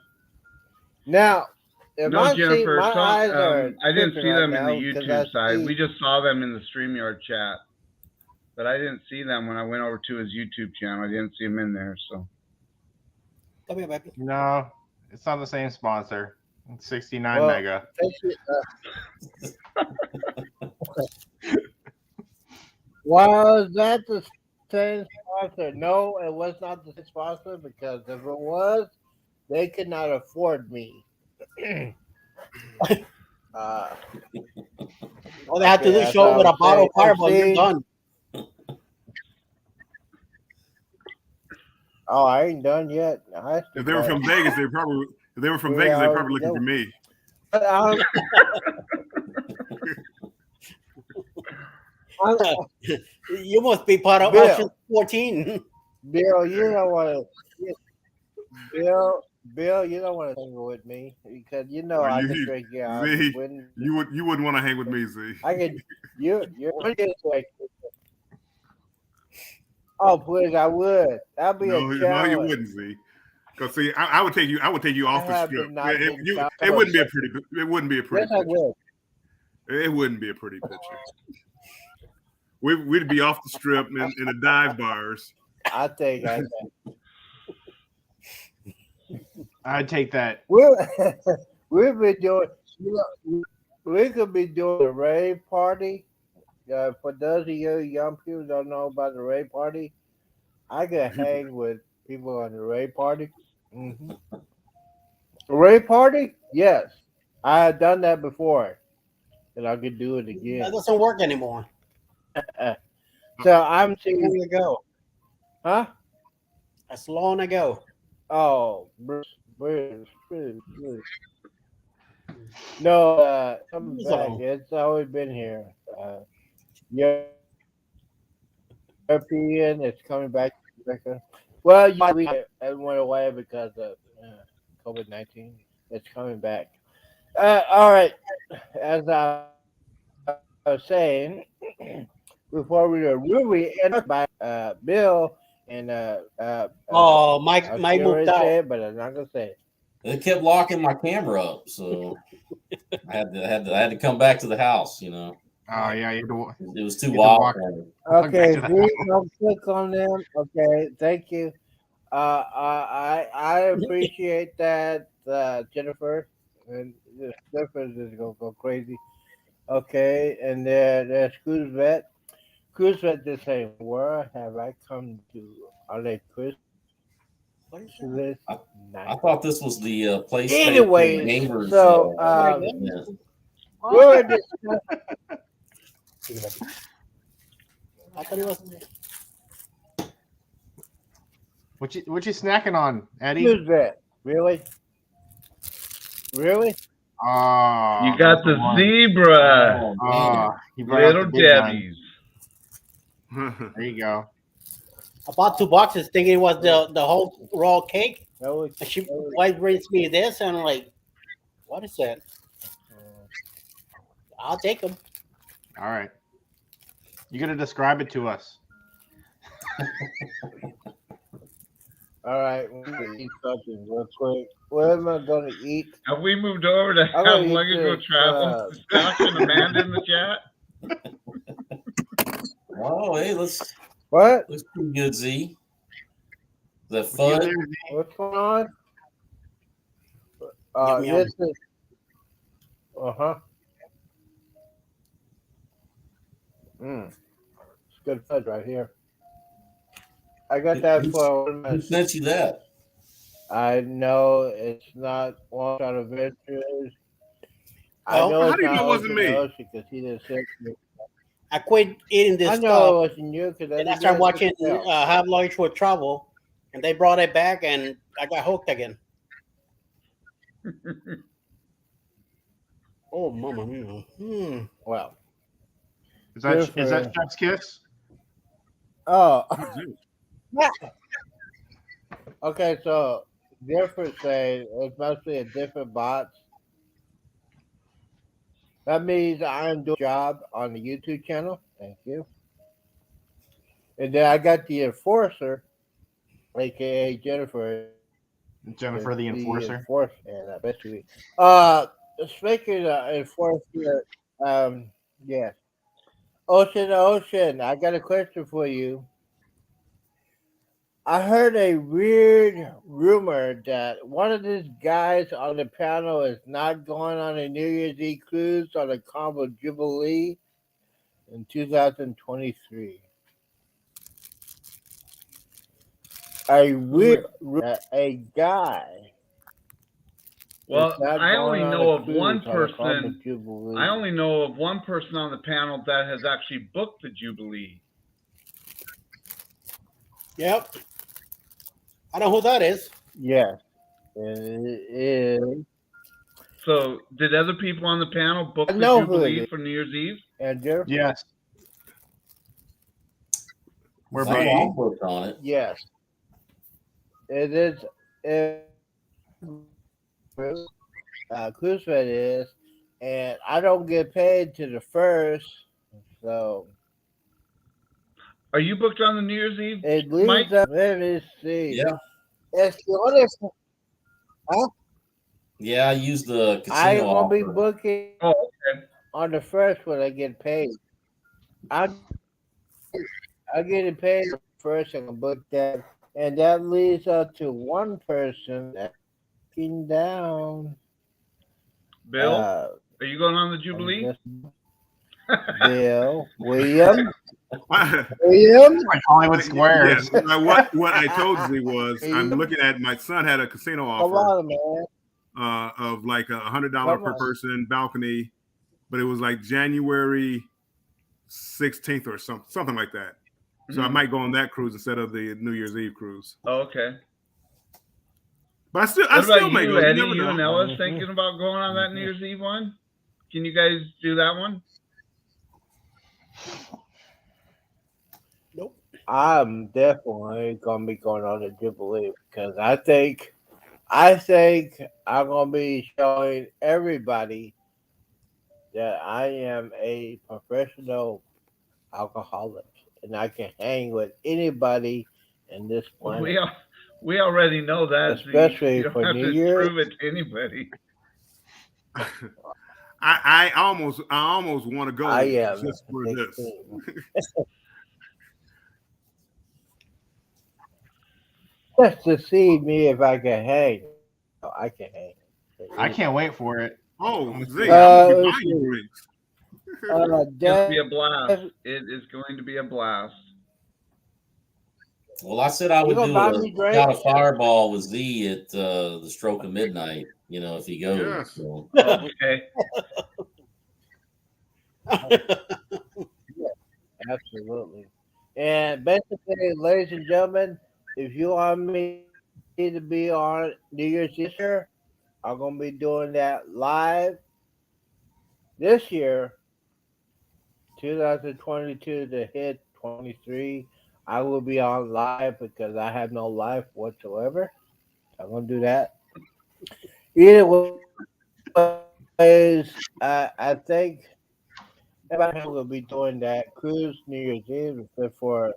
Now, if No, Jennifer. my eyes are I didn't tripping see right them in now the because YouTube I side. see. We just saw them in the StreamYard chat, but I didn't see them when I went over to his YouTube channel. I didn't see them in there. So Come here, baby. No, it's on the same sponsor. It's 69 Well, mega. Was that the same sponsor? No, it was not the same sponsor because if it was, they could not afford me. All they have to do is show up with a bottle of Fireball. You're done. Oh, I ain't done yet. If they were from Vegas, they probably looking for me. You must be part of Bill. option 14. Bill, you don't want to. Bill, you don't want to hang with me because you know I can drink you out. Z, you wouldn't want to hang with me, Z. I could. You're like. Oh, please, I would. That'd be a challenge. No, you wouldn't, Z. Because see, I would take you off the strip. It wouldn't be a pretty. It wouldn't be a pretty. Yes, I would. It wouldn't be a pretty picture. We'd be off the strip in the dive bars. I'd take that. I'd take that. We've been doing. We could be doing a rave party. For those of you young people who don't know about the rave party, I could hang with people on the rave party. Mm-hmm. Rave party? Yes, I had done that before, and I could do it again. That doesn't work anymore. So I'm seeing Long ago. Huh? That's long ago. Oh, Bruce. No, I'm back. It's always been here. European, it's coming back. Well, it went away because of COVID-19. It's coming back. All right. As I was saying, before we were really ended by Bill and Mike moved out. Say it, but I'm not gonna say it. It kept locking my camera up, so I had to come back to the house. You know. Oh yeah, it was too wild. Okay, don't click on them. Okay, thank you. I appreciate that, Jennifer. And Jennifer is gonna go crazy. Okay, and there's Cruise Vet. Cruise Vet is saying, "Where have I come to? Are they Chris?" I thought this was the PlayStation gamers. So we're discussing. I thought it was. What you snacking on, Eddie? Who's that? Really? Oh, you got the zebra. Little Debbie's. There you go. I bought 2 boxes thinking it was the whole raw cake. And she wife brings me this, and I'm like, what is that? I'll take them. All right. You got to describe it to us. All right, we're gonna eat something real quick. What am I gonna eat? Have we moved over to I'm how gonna long eat ago this, travel? Scott and Amanda in the chat. Oh, hey, looks pretty good, Z. Is that fun? What's going on? This is it's good fudge right here. I got that for Who sent you that? I know it's not one on adventures. I Well, know How it's do you not know it wasn't Ocean me? Ocean because he didn't say it. I quit eating this I stuff, know it wasn't you because I and I didn't started get watching it myself. Have Lunch with Trouble, and they brought it back, and I got hooked again. Oh, mama mia. Well, Is good that for Chef's Kiss? oh. Oh, Okay, so different say it's mostly a different bots. That means I'm doing a job on the YouTube channel. Thank you. And then I got the enforcer, aka Jennifer, Jennifer the the Enforcer. enforcer, and I bet you. Uh, Speaking of enforcer, yes, Ocean, Ocean. I got a question for you. I heard a weird rumor that one of these guys on the panel is not going on a New Year's Eve cruise on the Carnival Jubilee in 2023. A weird rumor that a guy is Well, not I going only on know a of one cruise on the Carnival person. Jubilee. I only know of one person on the panel that has actually booked the Jubilee. Yep. I know who that is. Yes, it is. So, did other people on the panel book I the know who it Jubilee is. for New Year's Eve? And Jennifer, Yes. We're Z. both. I'm booked on it. yes, it is. Cruise Fed is, and I don't get paid to the first, so Are you booked on the New Year's Eve, it Mike? leaves up. Let me see. Yeah. It's the only. Yeah, I use the I ain't casino gonna be offer. booking Oh, okay. on the first when I get paid. I I get it paid first and I book that, and that leads up to one person that's looking down. Bill, Uh, are you going on the I'm Jubilee? just Bill William. I- William. Like Hollywood yes. Squares. What I told Z was I'm looking at my son had a casino Come offer on, man. of like $100 Come per on. person balcony, but it was like January 16th or something like that. So I Mhm. might go on that cruise instead of the New Year's Eve cruise. Oh, okay. But I What still about may you, go. Eddie? You never You and know. Ellis thinking about going on that New Year's Eve one? Can you guys do that one? Nope. I'm definitely gonna be going on the Jubilee because I think I'm gonna be showing everybody that I am a professional alcoholic and I can hang with anybody in this planet, We already know that. So especially you don't for have New to Year's. prove it to anybody. I almost want to go I am just for this. 16. Just to see me if I can hang. I can hang. I can't wait for it. Oh, Z, I'm gonna be Let's buying you see. drinks. It's going to be a blast. Dave, It is going to be a blast. Well, I said I you would gonna do buy a me shot drinks? of Fireball with Z at the stroke of midnight. You know, if he goes. Yes. So. Okay. Absolutely. And basically, ladies and gentlemen, if you want me to be on New Year's this year, I'm gonna be doing that live this year, 2022 to hit 23. I will be on live because I have no life whatsoever. I'm gonna do that. Either ways, I think everybody will be doing that cruise New Year's Eve except for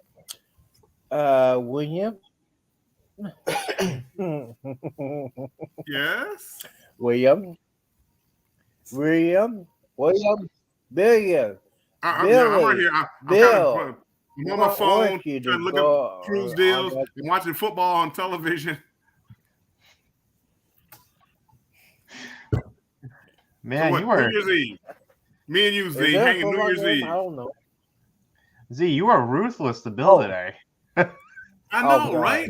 William. Yes. William, William, Billion, I'm right Billy, here. I'm Bill. I'm on my phone You trying to to look go at cruise on deals. that. I'm watching football on television. Man, so what? you were New Year's Eve. Me and you, Is Z, there a hanging New football Year's game? Eve. I don't know. Z, you were ruthless to Bill Oh. today. I Oh, know, God, right?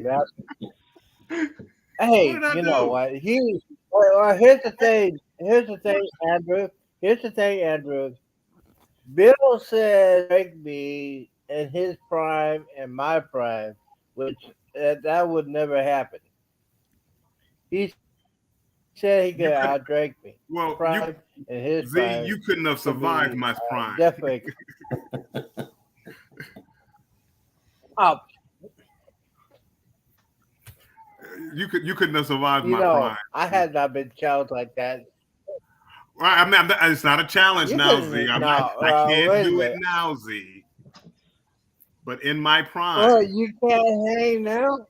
Hey, What did I you know do? what? Well, here's the thing. Here's the thing, Andrew. Here's the thing, Andrew. Bill said Drake me in his prime and my prime, which that would never happen. He said he could You could. out Drake me. Well, Prime and his Z, prime you couldn't have would survived be my prime. definitely up. You couldn't have survived You my know, prime. I had not been challenged like that. Well, it's not a challenge You now, couldn't. Z. No, I can't wait a do it minute. now, Z. But in my Well, prime, you can't hang now.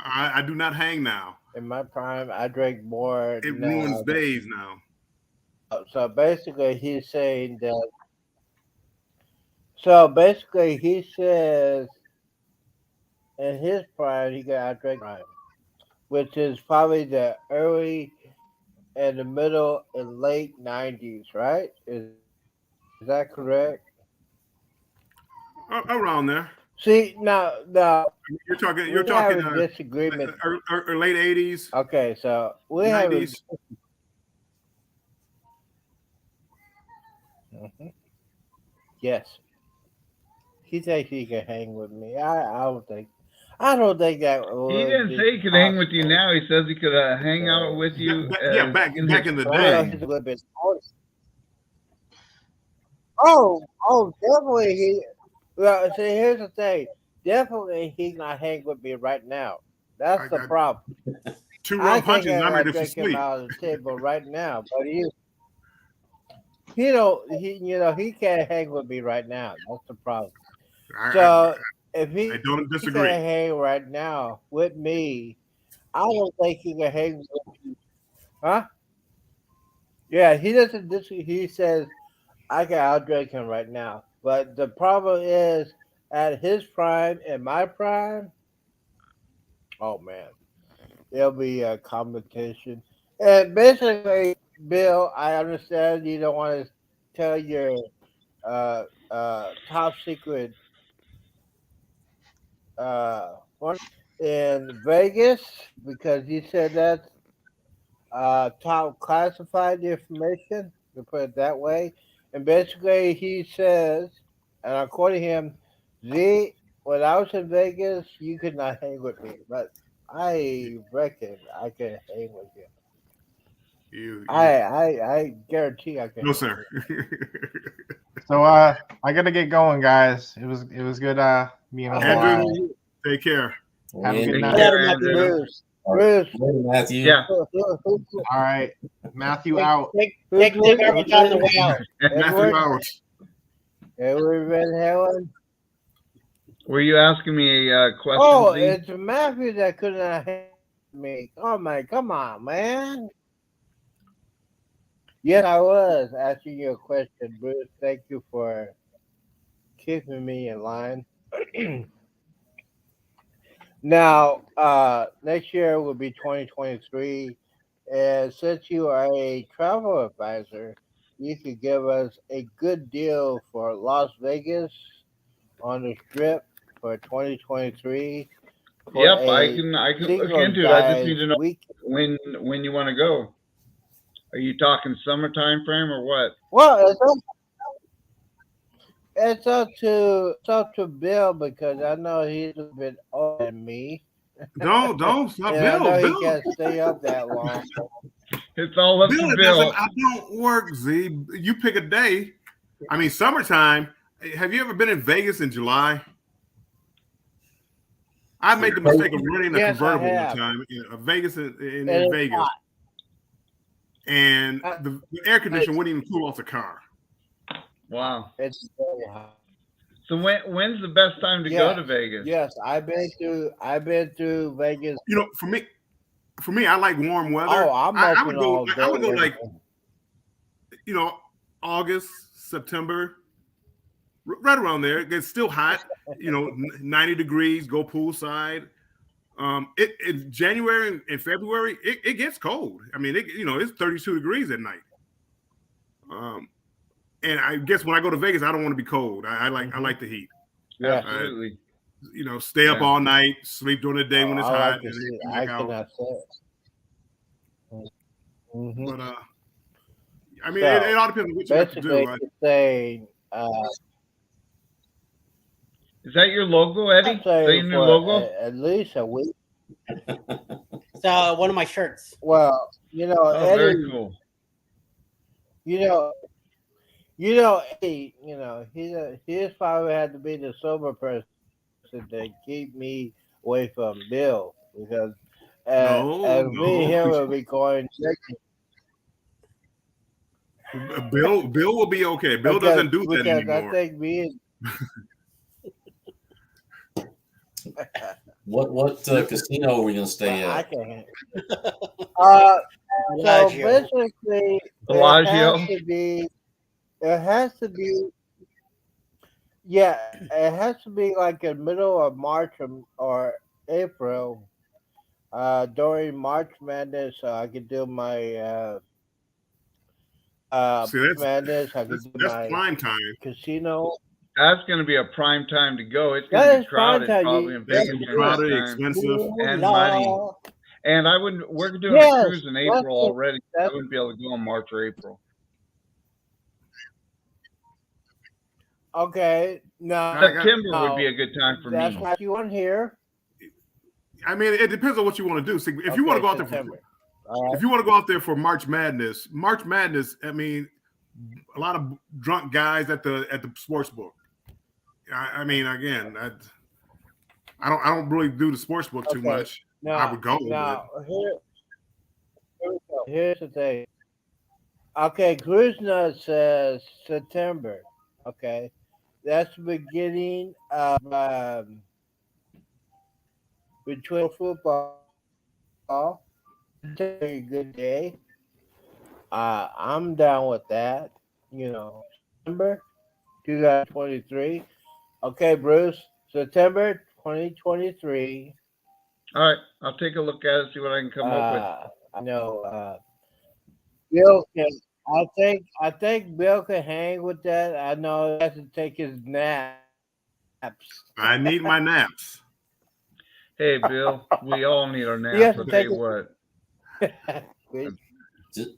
I do not hang now. In my prime, I drank more. It ruins days now. So basically, he's saying that. So basically, he says in his prime, he got outdrank prime, which is probably the early and the middle and late 90s, right? Is that correct? Around there. See, now You're talking. we You're have talking. a disagreement. Late '80s, Okay, so we have a. '90s. Mhm. Yes, he thinks he can hang with me. I don't think. I don't think that. He didn't say he could hang with you now. He says he could hang out with you. Yeah, back in the Well, day. he's a little bit. Oh, definitely he. Well, see, here's the thing. Definitely, he's not hang with me right now. That's the problem. Two I wrong punches, and I'm ready for take him sleep. out of the table right now, but he don't. He can't hang with me right now. That's the problem. So if I don't he disagree. can't hang right now with me, I don't think he can hang with you. Huh? Yeah, he doesn't. He says I can outdrink him right now. But the problem is at his prime and my prime, oh man, there'll be a competition. And basically, Bill, I understand you don't want to tell your top secret one in Vegas because you said that's top classified information, to put it that way. And basically, he says, and according to him, Z, when I was in Vegas, you could not hang with me, but I reckon I can hang with you. I guarantee I can. No, sir. So I gotta get going, guys. It was good being on the Andrew, line. take care. Have a good Take night. care, Andrew. Bruce. Matthew. Yeah. All right, Matthew out. Take garbage on the way out. Matthew out. Edward Van Halen. Were you asking me a question? Oh, Z? it's Matthew that could not hang with me. Oh my, come on, man. Yes, I was asking you a question, Bruce. Thank you for keeping me in line. Now, next year will be 2023. And since you are a travel advisor, you could give us a good deal for Las Vegas on the strip for 2023. Yep, I can look into it. I just need to know when you want to go. Are you talking summer time frame or what? Well, it's up to Bill because I know he's a bit older than me. Don't stop, And Bill. I know Bill. he can't stay up that long. It's all up Bill, to it Bill. doesn't. I don't work, Z. You pick a day. I mean, summertime. Have you ever been in Vegas in July? I made the mistake of running a Yes, I convertible one have. time in Vegas in And it's Vegas, hot. and the air conditioner wouldn't even cool off the car. Wow. It's very hot. So when's the best time to go to Vegas? Yes, I've been through Vegas. You know, for me, I like warm weather. Oh, I would go. all day. I would go like, August, September, right around there. It's still hot. 90 degrees. Go poolside. It January and February, it gets cold. I mean, it's 32 degrees at night. And I guess when I go to Vegas, I don't want to be cold. I like the heat. Yeah, absolutely. stay up Yeah. all night, sleep during the day when it's I hot, like to and see then it. come I back out. cannot say it. Mhm. But I mean, So, it all depends on what you got to basically, do. it's saying, Is that your logo, Eddie? I'm Is that your saying new for logo? at least a week. It's one of my shirts. Well, Oh, very Eddie, cool. Eddie, he's probably had to be the sober person to keep me away from Bill because No, as me and him will be going Bill will be okay. Bill doesn't do that because anymore. I think me and What casino are we gonna stay I at? can't. So Bellagio. basically, Bellagio. it has to be, yeah, it has to be like in middle of March or April. During March Madness, I could do my See, Madness. I could do that's my prime time. casino. That's going to be a prime time to go. It's going That to is be prime crowded time. probably in Yes, Vegas it during that Crowded, time. expensive. And Moolah. muddy. And we're doing a Yes, cruise in April already. I that's wouldn't be able to go in March or April. okay. No, September would be a good time for that's me. what you want here. I mean, it depends on what you want to do. See, if you want to go out there September. if you want to go out there for March Madness, I mean, a lot of drunk guys at the sports book. I mean, again, I don't really do the sports book too much. I would go. Now, here we go. Here's the thing. Okay, Cruise Nut says September. Okay, that's the beginning of between football. A good day. I'm down with that. September 2023. Okay, Bruce. September 2023. All right. I'll take a look at it, see what I can come up with. I know Bill can. I think Bill can hang with that. I know he has to take his naps. I need my naps. Hey, Bill, we all need our He has naps. to I'll tell take you what.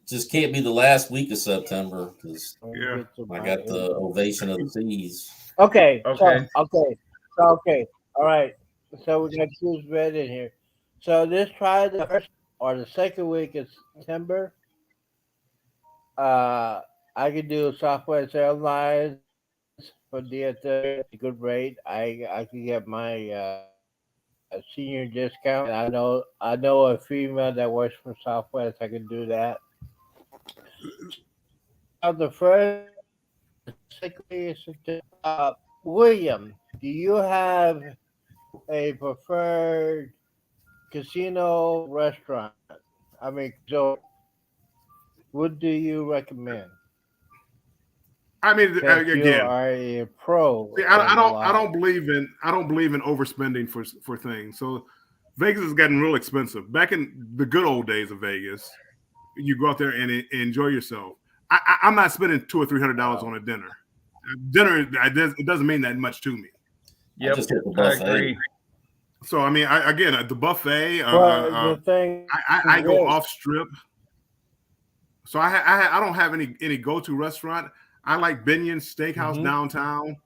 Just can't be the last week of September because Yeah. I got the ovation of the seas. Okay. Okay. Okay. All right. So we got Cruise Red in here. So let's try the first or the second week of September. I could do Southwest Airlines for DFW at a good rate. I could get my senior discount. And I know a female that works for Southwest. I can do that. The first, William, do you have a preferred casino restaurant? I mean, so what do you recommend? I mean, You again, are a pro. see, I don't believe in overspending for things. So Vegas is getting real expensive. Back in the good old days of Vegas, you go out there and enjoy yourself. I'm not spending $200 or $300 on a dinner. Dinner, it doesn't mean that much to me. Yep, I agree. So I mean, the buffet. The thing I go off strip. So I don't have any go-to restaurant. I like Binion's Steakhouse downtown.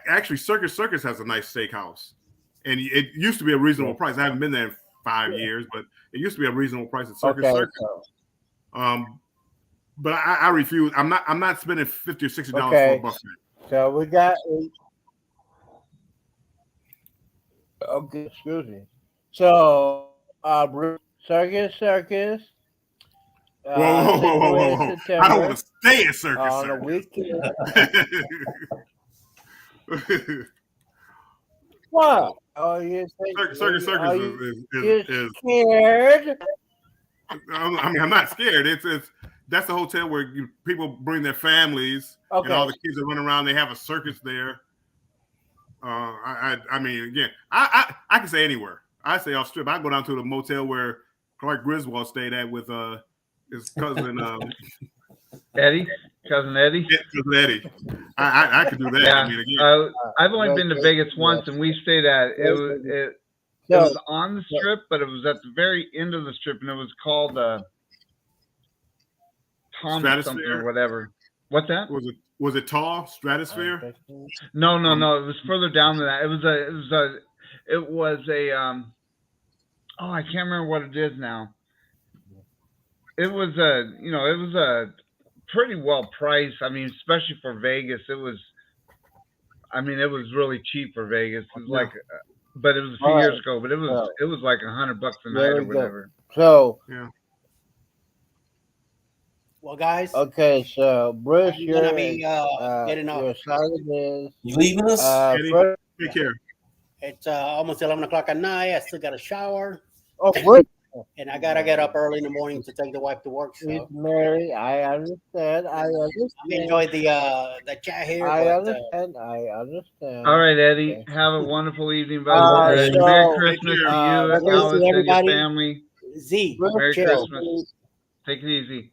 Actually, Circus has a nice steakhouse, and it used to be a reasonable price. I haven't been there in 5 years, but it used to be a reasonable price at Circus. But I refuse. I'm not spending $50 or $60 for a buffet. So we got. Okay, excuse me. So, Circus. Whoa. I don't want to stay at Circus on a weekend. What? Oh, you think Circus is scared? I mean, I'm not scared. That's the hotel where people bring their families and all the kids are running around. They have a circus there. I mean, again, I can say anywhere. I say off strip. I go down to the motel where Clark Griswold stayed at with his cousin Eddie, cousin Eddie. Yeah, cousin Eddie. I could do that. Yeah, I mean, again, I've only been to Vegas once, and we stayed at it was on the strip, but it was at the very end of the strip, and it was called Tom something or whatever. What's that? Was it tall Stratosphere? No. It was further down than that. It was a oh, I can't remember what it is now. It was a pretty well priced. I mean, especially for Vegas, it was really cheap for Vegas. It was like, but it was a few years ago. But it was like $100 a night or whatever. So yeah. Well, guys. Okay, so Bruce, you're gonna be getting off. Your assignment is you leaving us? Take care. It's almost 11 o'clock at night. I still got a shower. Oh, what? And I gotta get up early in the morning to take the wife to work. So. Mary, I understand. I enjoyed the chat here. I understand. All right, Eddie. Okay. Have a wonderful evening, buddy. Merry Christmas to you, Alice, and your family. Z. Merry Christmas. Take it easy.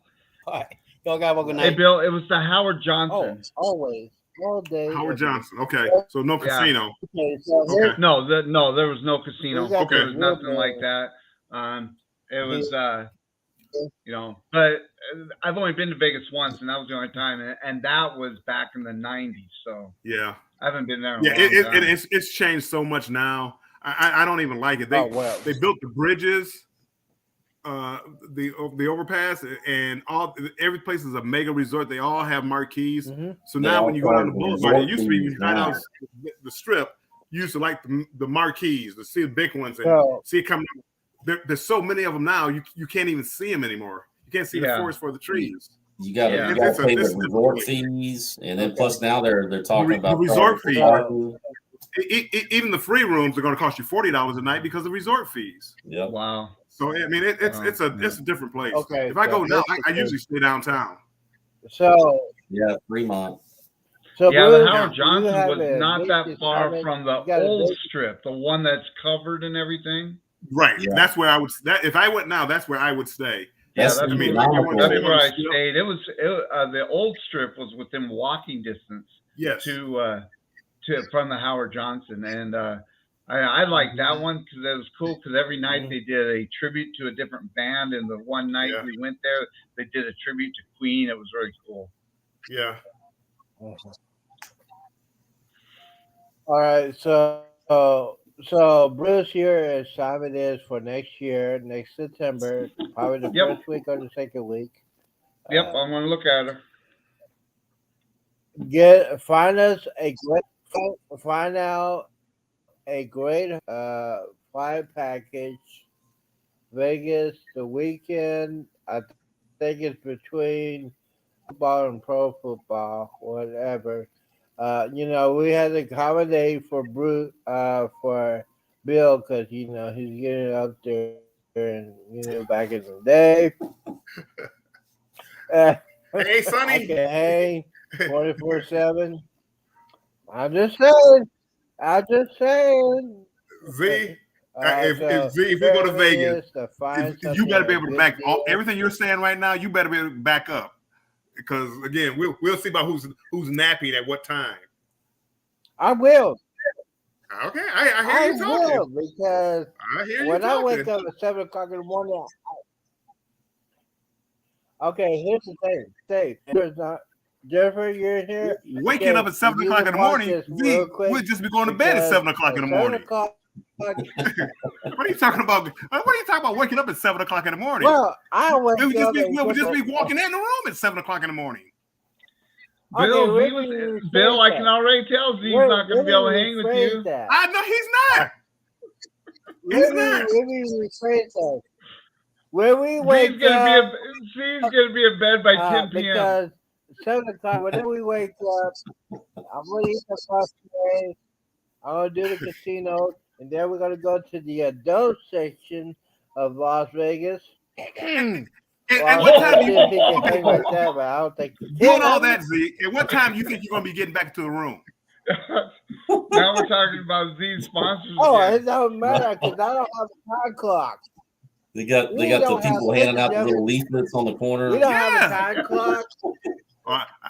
All right. Y'all got a good night. Hey, Bill. It was the Howard Johnson. Oh, always. All day. Howard Johnson. Okay. So no casino. Okay. So no, there was no casino. Okay. There was nothing like that. It was, but I've only been to Vegas once, and that was the only time, and that was back in the '90s. So yeah, I haven't been there. It's changed so much now. I don't even like it. They built the bridges, the overpass, and every place is a mega resort. They all have marquees. Mm-hmm. So now when you go down the boulevard, it used to be right out the strip. You used to like the marquees, to see the big ones and see it coming. There's so many of them now, you can't even see them anymore. You can't see the forest for the trees. You got to pay the resort fees, and then plus now they're talking about the resort fees. Even the free rooms are going to cost you $40 a night because of the resort fees. Yeah. Wow. So I mean, it's a different place. Okay. If I go now, I usually stay downtown. So yeah, Fremont. So the Howard Johnson was not that far from the old strip, the one that's covered and everything. Right. Yeah. That's where I would. If I went now, that's where I would stay. That's where I stayed. It was the old strip was within walking distance. Yes. To from the Howard Johnson, and I liked that one because it was cool. Because every night they did a tribute to a different band, and the one night we went there, they did a tribute to Queen. It was really cool. Yeah. All right. So Bruce, your assignment is for next year, next September, probably the first week or the second week. Yep, I'm gonna look at her. Find out a great flight package. Vegas the weekend. I think it's between football and pro football, whatever. We had to accommodate for for Bill because he's getting up there and back in the day. Hey, Sonny. I can hang 24/7. I'm just saying. Z. If we go to Vegas, you better be able to back everything you're saying right now. You better be able to back up. Because again, we'll see about who's napping at what time. I will. Okay, I hear you talking. Will because I wake up at 7 o'clock in the morning. Okay, here's the thing. Jennifer, you're here. Waking up at 7 o'clock in the morning, we'll just be going to bed at 7 o'clock in the morning. What are you talking about? What are you talking about? Waking up at 7 o'clock in the morning? Well, we'll just be walking in the room at 7 o'clock in the morning. Bill, I can already tell Z's not going to be able to hang with you. I know he's not. He's not. Let me rephrase that. When we wake up, Z's going to be in bed by 10 p.m. Because 7 o'clock, when we wake up, I'm going to eat the pasta. I'm going to do the casino. And then we're going to go to the adult section of Las Vegas. And what time do you think like that, but I don't think doing all that, Z? And what time do you think you're going to be getting back to the room? Now we're talking about Z sponsors. Oh, it doesn't matter because I don't have a time clock. They got We the don't have people handing out the nothing. little leaflets on the We corner. don't have a Yeah. time clock.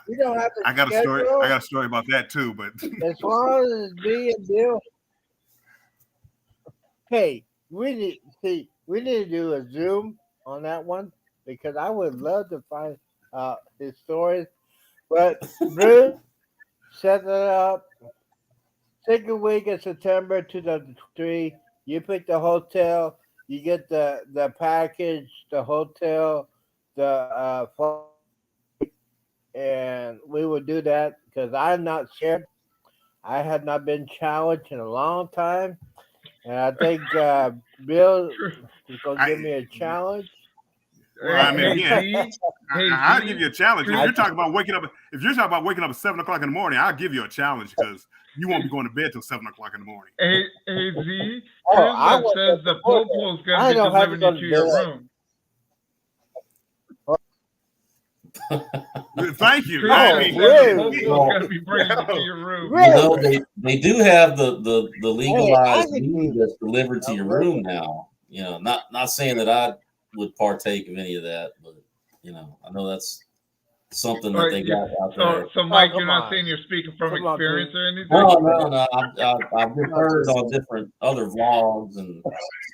We don't have a I got a story. schedule. I got a story about that too. But As long as it's me and Bill. Hey, we need to do a Zoom on that one because I would love to find his stories. But Bruce set it up. Second week of September 2003. You pick the hotel. You get the package, the hotel, the flight, and we would do that because I'm not scared. I had not been challenged in a long time, and I think Bill is going to give me a challenge. well, I mean, again, I'll Z, give you a challenge. If you're talking about waking up at 7 o'clock in the morning, I'll give you a challenge because you won't be going to bed till 7 o'clock in the morning. Hey Z, I Trisha want says that the before popo is I going to be don't have to delivering go you to to your bed. room. Thank you. Oh, I Trisha mean, says the rude. popo is going to be bringing it to your room. You know, Really? they do have the legalized Hey, I could meat do that's delivered to a your little- room now. You know, not saying that I would partake of any of that, but you know, I know that's something that they got out there. So Mike, come you're not on. saying you're speaking from Come on, experience please. or anything? No. I've just heard on different other vlogs and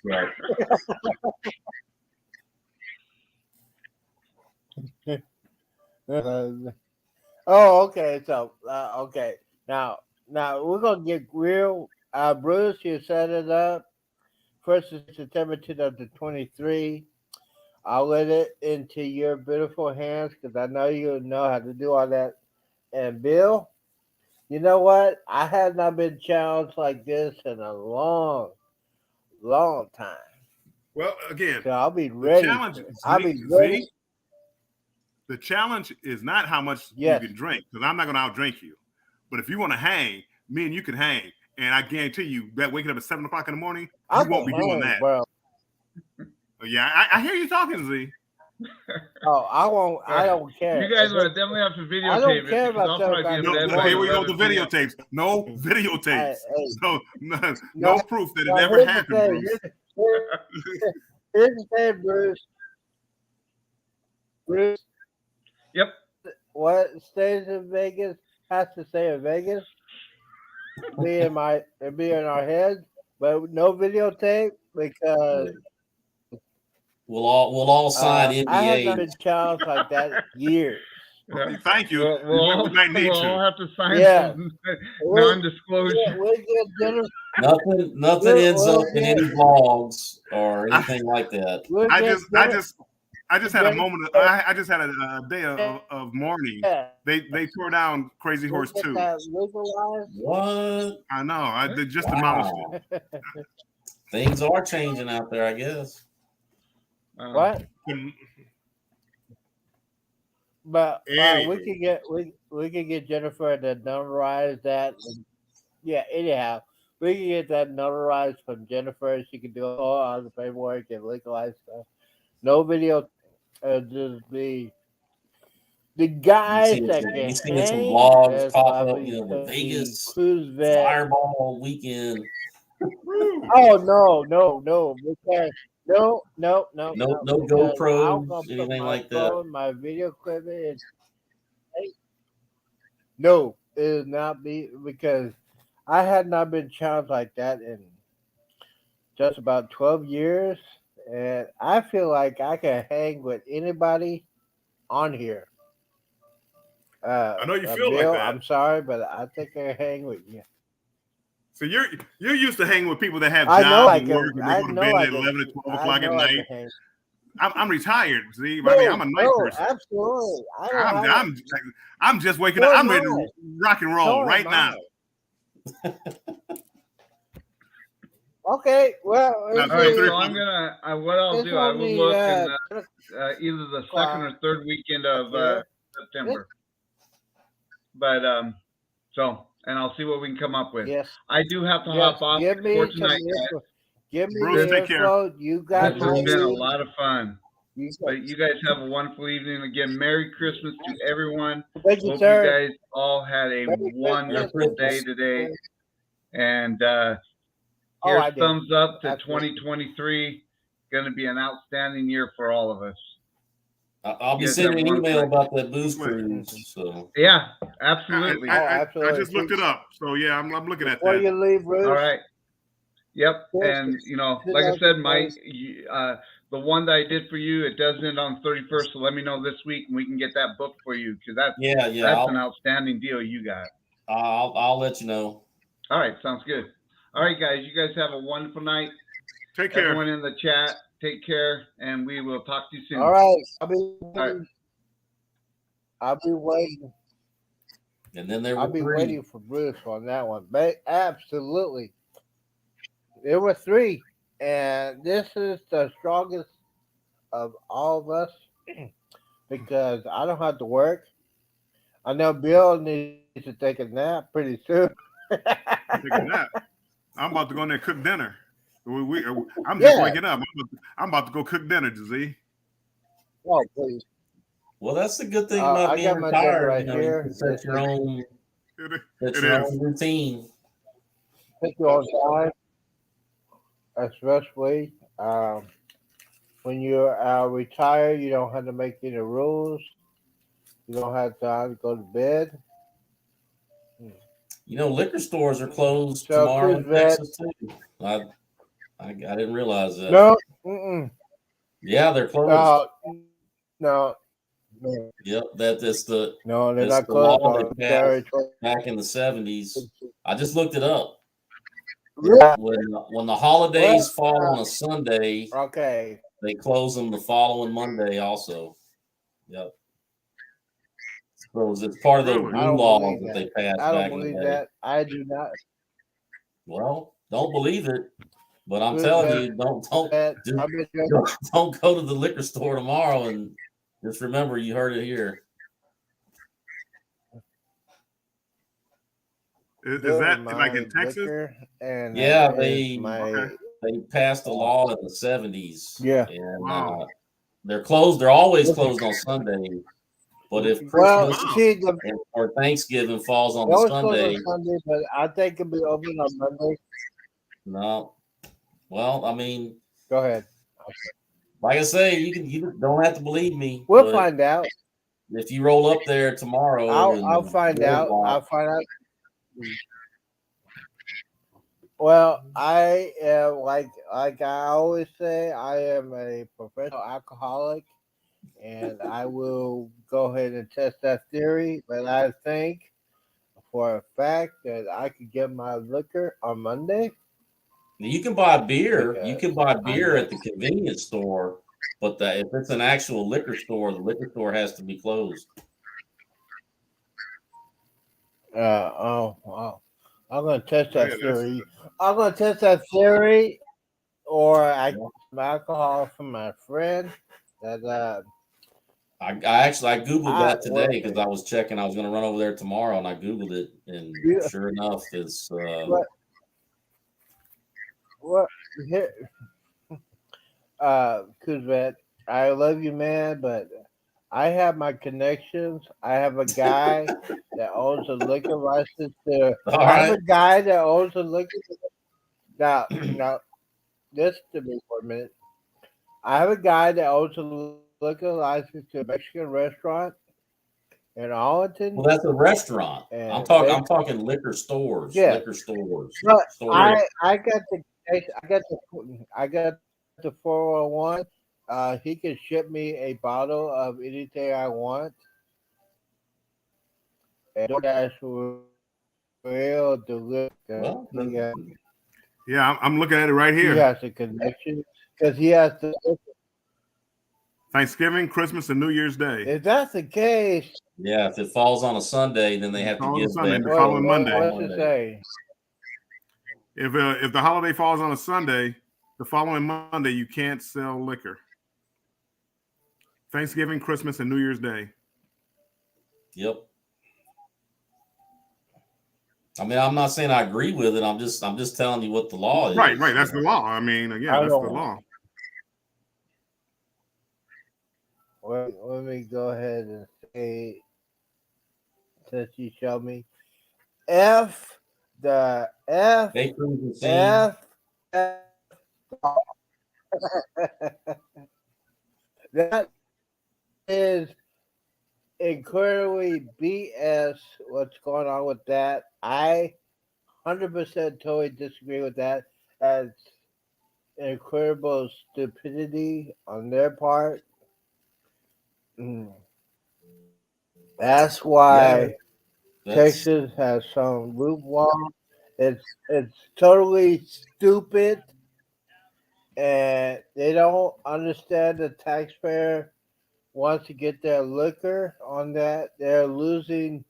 stuff. Oh, okay. So, okay. Now we're gonna get real. Bruce, you set it up. 1st of September 2023. I'll let it into your beautiful hands because I know you know how to do all that. And Bill, you know what? I have not been challenged like this in a long time. well, again, So I'll be the ready. challenge, I'll be ready. the challenge is not how much Yes. you can drink because I'm not going to outdrink you. But if you want to hang, me and you can hang, and I guarantee you that waking up at 7 o'clock in the morning, I you won't be doing that. bro. Yeah, I hear you talking, Z. Oh, I won't. I don't care. You guys would definitely have to videotape I don't it care because about I'll probably be in No, bed Morning. here we by go. The 11 p.m. videotapes. No videotapes. Hey. No No, proof that it Now, ever here's the happened, thing. Bruce. Here's the thing, Bruce. Bruce, Yep. what stays in Vegas has to stay in Vegas. Be in our heads, but no videotape because We'll all sign I have not NDAs. been challenged like that in years. Yeah. Thank you. We'll We might need all to. have to sign Yeah. some We'll non-disclosure. get dinner. Nothing ends We'll up in get- any vlogs or anything like that. We'll I get just had a moment. I just had a day of mourning. Yeah. They tore down Crazy We'll Horse get 2. that legalized. What? I know. They just demolished it. Wow. Things are changing out there, I guess. What? But Anyway. we could get Jennifer to notarize that. Yeah. Anyhow, we can get that notarized from Jennifer. She can do all the paperwork and legalize stuff. No video. Just be the guys that You can seen some hang. vlogs That's pop up, probably you know, the Vegas cruise vet. Fireball weekend. Oh no! Because no. No because I'm GoPros, gonna put anything my like that. phone, my video equipment. No, it is not be because I had not been challenged like that in just about 12 years, and I feel like I can hang with anybody on here. I know you feel like Bill, that. I'm sorry, but I think I can hang with you. So you're used to hanging with people that have I know jobs I and can. work and they I go to know bed I at can. 11 or 12 I o'clock at know I can night. hang. I'm retired, see. No, I mean, I'm a night person. Absolutely. I don't I'm just waking So up. I'm am ready to rock and roll So right am now. Okay, well, Now, All right, three so I'm gonna. What I'll it's do, I will only, look in either the o'clock second or third weekend of here. September. But and I'll see what we can come up with. Yes. I do have to Yes. hop off Give me for some tonight, guys. info. Give me Bruce, the take care. info. You got This my has been a email. lot of fun. But you guys have a wonderful evening. Again, Merry Christmas to everyone. Thank you, Hope sir. you guys all had a Merry wonderful Christmas. day today. And Oh, here's I did. thumbs up to Absolutely. 2023. going to be an outstanding year for all of us. I'll be You guys sending have an one email night. about that booze Wait. cruise. So Yeah, absolutely. Oh, I absolutely. just looked it up. So yeah, I'm looking at Before that. you leave, Bruce. All right. Yep. Yes, And, you know, yes, like I yes, said, yes. Mike, the one that I did for you, it does end on 31st. So let me know this week and we can get that booked for you because that's an outstanding deal you got. I'll let you know. All right. Sounds good. All right, guys. You guys have a wonderful night. Take care. Everyone in the chat, take care, and we will talk to you soon. All right. All right. I'll be waiting. And then there I'll were be three. waiting for Bruce on that one. But absolutely. There were three. And this is the strongest of all of us because I don't have to work. I know Bill needs to take a nap pretty soon. Take a nap. I'm about to go in there and cook dinner. I'm just Yeah. waking up. I'm about to go cook dinner, Z. Oh, please. Well, that's the good thing about I being got my dinner retired. right You know, you here. can set your own routine. Take your own time, especially when you're retired. You don't have to make any rules. You don't have time to go to bed. You know, liquor stores are closed So, tomorrow in Chris Vet- Texas too. I didn't realize that. No. Mm-mm. Yeah, they're closed. No. Yep, that's the No, they're that's not the law closed they on passed territory. back in the 70s. I just looked it up. Yeah. When the holidays fall on a Sunday, Okay. they close them the following Monday also. Yep. So it's part of those Really? new laws that they passed I don't back in the believe day. that. I do not. Well, don't believe it, but I'm telling you, don't go to the liquor store tomorrow and just remember you heard it here. Is that like in Texas? And yeah, they passed a law in the 70s. Yeah. And Wow. they're closed. They're always closed on Sunday. But if Christmas or Thanksgiving falls on the Sunday, but I think it'll be open on Monday. No. Well, I mean, go ahead. Like I say, you don't have to believe me. We'll find out. If you roll up there tomorrow, I'll find out. I'll find out. Well, I am like I always say, I am a professional alcoholic, and I will go ahead and test that theory. But I think for a fact that I could get my liquor on Monday. You can buy beer. You can buy beer at the convenience store, but if it's an actual liquor store, the liquor store has to be closed. I'm going to test that theory. I'm going to test that theory, or I get some alcohol from my friend. That I Googled that today because I was checking. I was going to run over there tomorrow, and I Googled it, and sure enough, it's. What? Kuzvet, I love you, man, but I have my connections. I have a guy that owns a liquor license there. I have a guy that owns a liquor. Now, listen to me for a minute. I have a guy that owns a liquor license to a Mexican restaurant in Arlington. Well, that's a restaurant. I'm talking liquor stores. Yeah. Liquor stores. But I got the 401. He can ship me a bottle of anything I want. And DoorDash will deliver. Yeah, I'm looking at it right here. He has a connection because he has to. Thanksgiving, Christmas, and New Year's Day. If that's the case, yeah, if it falls on a Sunday, then they have to give the following Monday. What's it say? If the holiday falls on a Sunday, the following Monday you can't sell liquor. Thanksgiving, Christmas, and New Year's Day. Yep. I mean, I'm not saying I agree with it. I'm just telling you what the law is. Right. That's the law. I mean, again, that's the law. Well, let me go ahead and say, since you showed me, That is incredibly BS. What's going on with that? I 100% totally disagree with that. That's incredible stupidity on their part. Mm. That's Yeah, why that's Texas has some loophole. It's totally stupid, and they don't understand the taxpayer wants to get their liquor on that. They're losing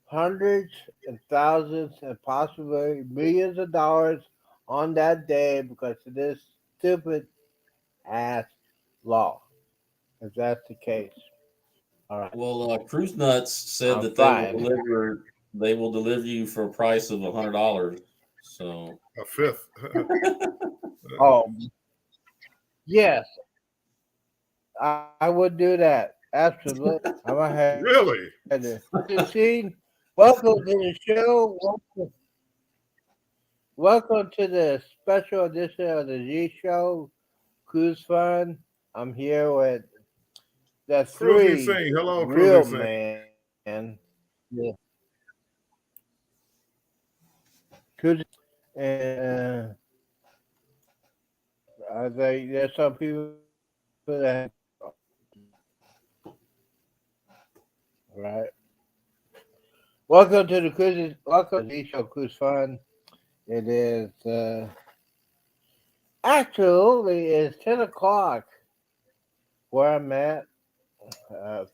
hundreds and thousands and possibly millions of dollars on that day because of this stupid ass law. If that's the case, all right, well, Cruise Nuts said I'm that fine. they will deliver you for a price of $100. So A fifth. Oh yes, I would do that. Absolutely, I'm ahead. Really? Christine, welcome to the show. Welcome to the special edition of the G Show Cruise Fun. I'm here with the Cruising three Sing. Hello, real Cruising Sing. man. Yeah. Cruising, and I think there's some people that right. Welcome to the cruises. Welcome to the show Cruise Fun. It is actually it's 10 o'clock where I'm at.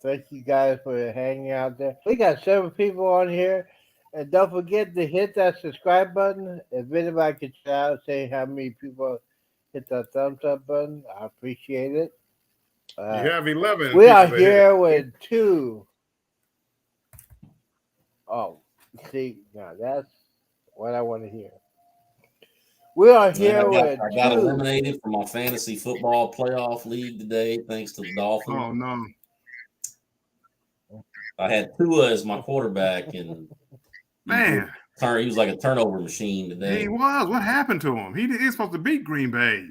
Thank you guys for hanging out there. We got 7 people on here. And don't forget to hit that subscribe button. If anybody could shout out, say how many people hit that thumbs up button, I appreciate it. You have 11 We are people that hit it. here with two. Oh, see, now that's what I want to hear. We are man, here with I got two. eliminated from my fantasy football playoff league today, thanks to the Dolphins. Oh no. I had Tua as my quarterback, and Man, he was like a turnover machine today. he was. What happened to him? He's supposed to beat Green Bay.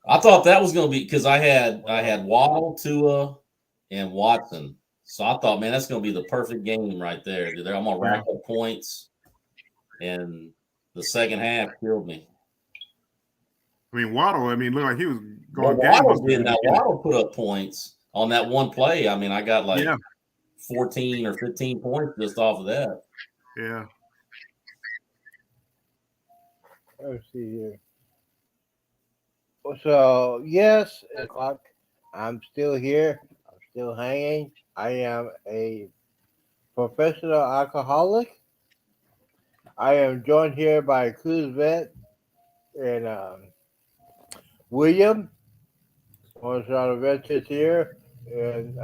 I thought that was going to be because I had Waddle, Tua, and Watson. So I thought, man, that's going to be the perfect game right there. I'm going to rack up points, and the second half killed me. I mean, Waddle. I mean, looked like he was Well, going Waddle did. gangbusters. Now Waddle put up points on that one play. I mean, I got like Yeah. 14 or 15 points just off of that. Yeah. Let's see here. So yes, it's o'clock. I'm still here. I'm still hanging. I am a professional alcoholic. I am joined here by Cruise Vet and William. One of the vets is here. And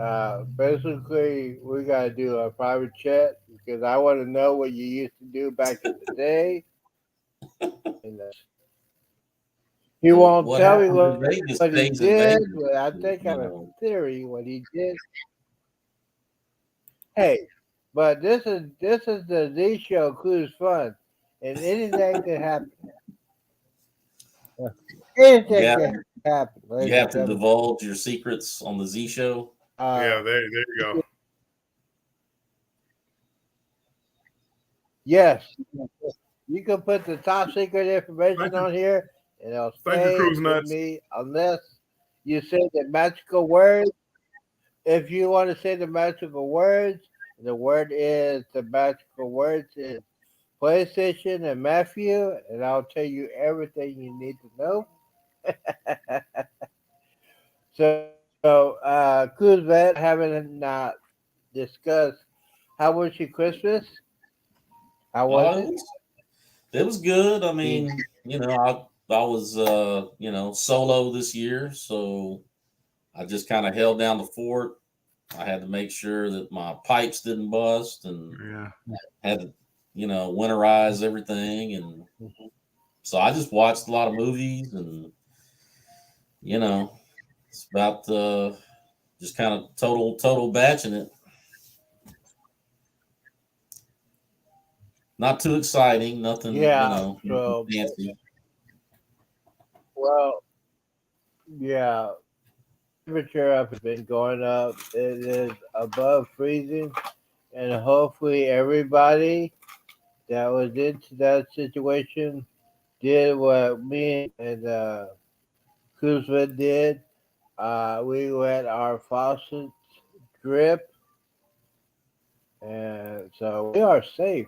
basically, we got to do a private chat because I want to know what you used to do back in the day. And, he won't tell me what he did, but I think I have a theory what he did. Hey, but this is the Z Show Cruise Fun, and anything can happen. Anything can happen. You have to divulge your secrets on the Z Show. Yeah, there you go. Yes, you can put the top secret information on here, and it'll stay with me unless you say the magical word. If you want to say the magical words, the magical words is PlayStation and Matthew, and I'll tell you everything you need to know. So, Cruise Vet, haven't not discussed how was your Christmas? How was it? It was good. I mean, I was solo this year, so I just kind of held down the fort. I had to make sure that my pipes didn't bust, and had to, winterize everything, and so I just watched a lot of movies, and it's about just kind of total batching it. Not too exciting, nothing, Yeah, so fancy. well, Yeah, temperature up has been going up. It is above freezing, and hopefully everybody that was into that situation did what me and Kuzma did. We let our faucets drip, and so we are safe.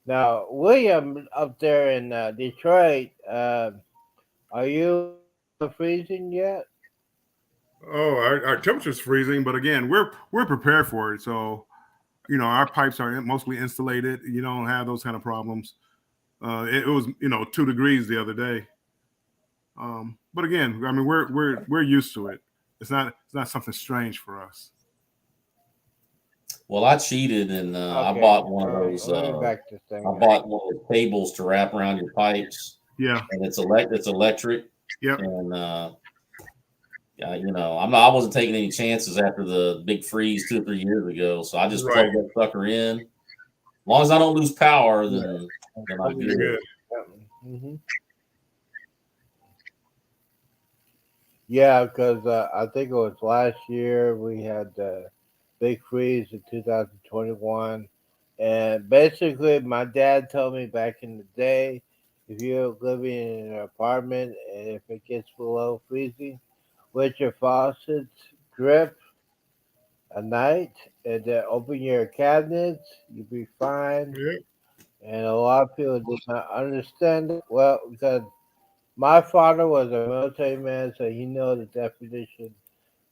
Now, William up there in Detroit, are you freezing yet? Oh, our temperature's freezing, but again, we're prepared for it. So our pipes are mostly insulated. You don't have those kind of problems. It was 2 degrees the other day. But again, I mean, we're used to it. It's not something strange for us. Well, I cheated and I Okay, bought one of all right. those. Let me back this I thing up. bought one of those cables to wrap around your pipes, Yeah. and it's electric. Yep. And yeah, I wasn't taking any chances after the big freeze 2 or 3 years ago, so I just Right. plugged that sucker in. As long as I don't lose power, then I'm You're good. good. Hmm. Yeah, because I think it was last year we had the big freeze in 2021. And basically, my dad told me back in the day, if you're living in an apartment and if it gets below freezing, let your faucets drip a night and then open your cabinets, you'll be fine. Yep. And a lot of people did not understand it. Well, because my father was a military man, so he knows the definition.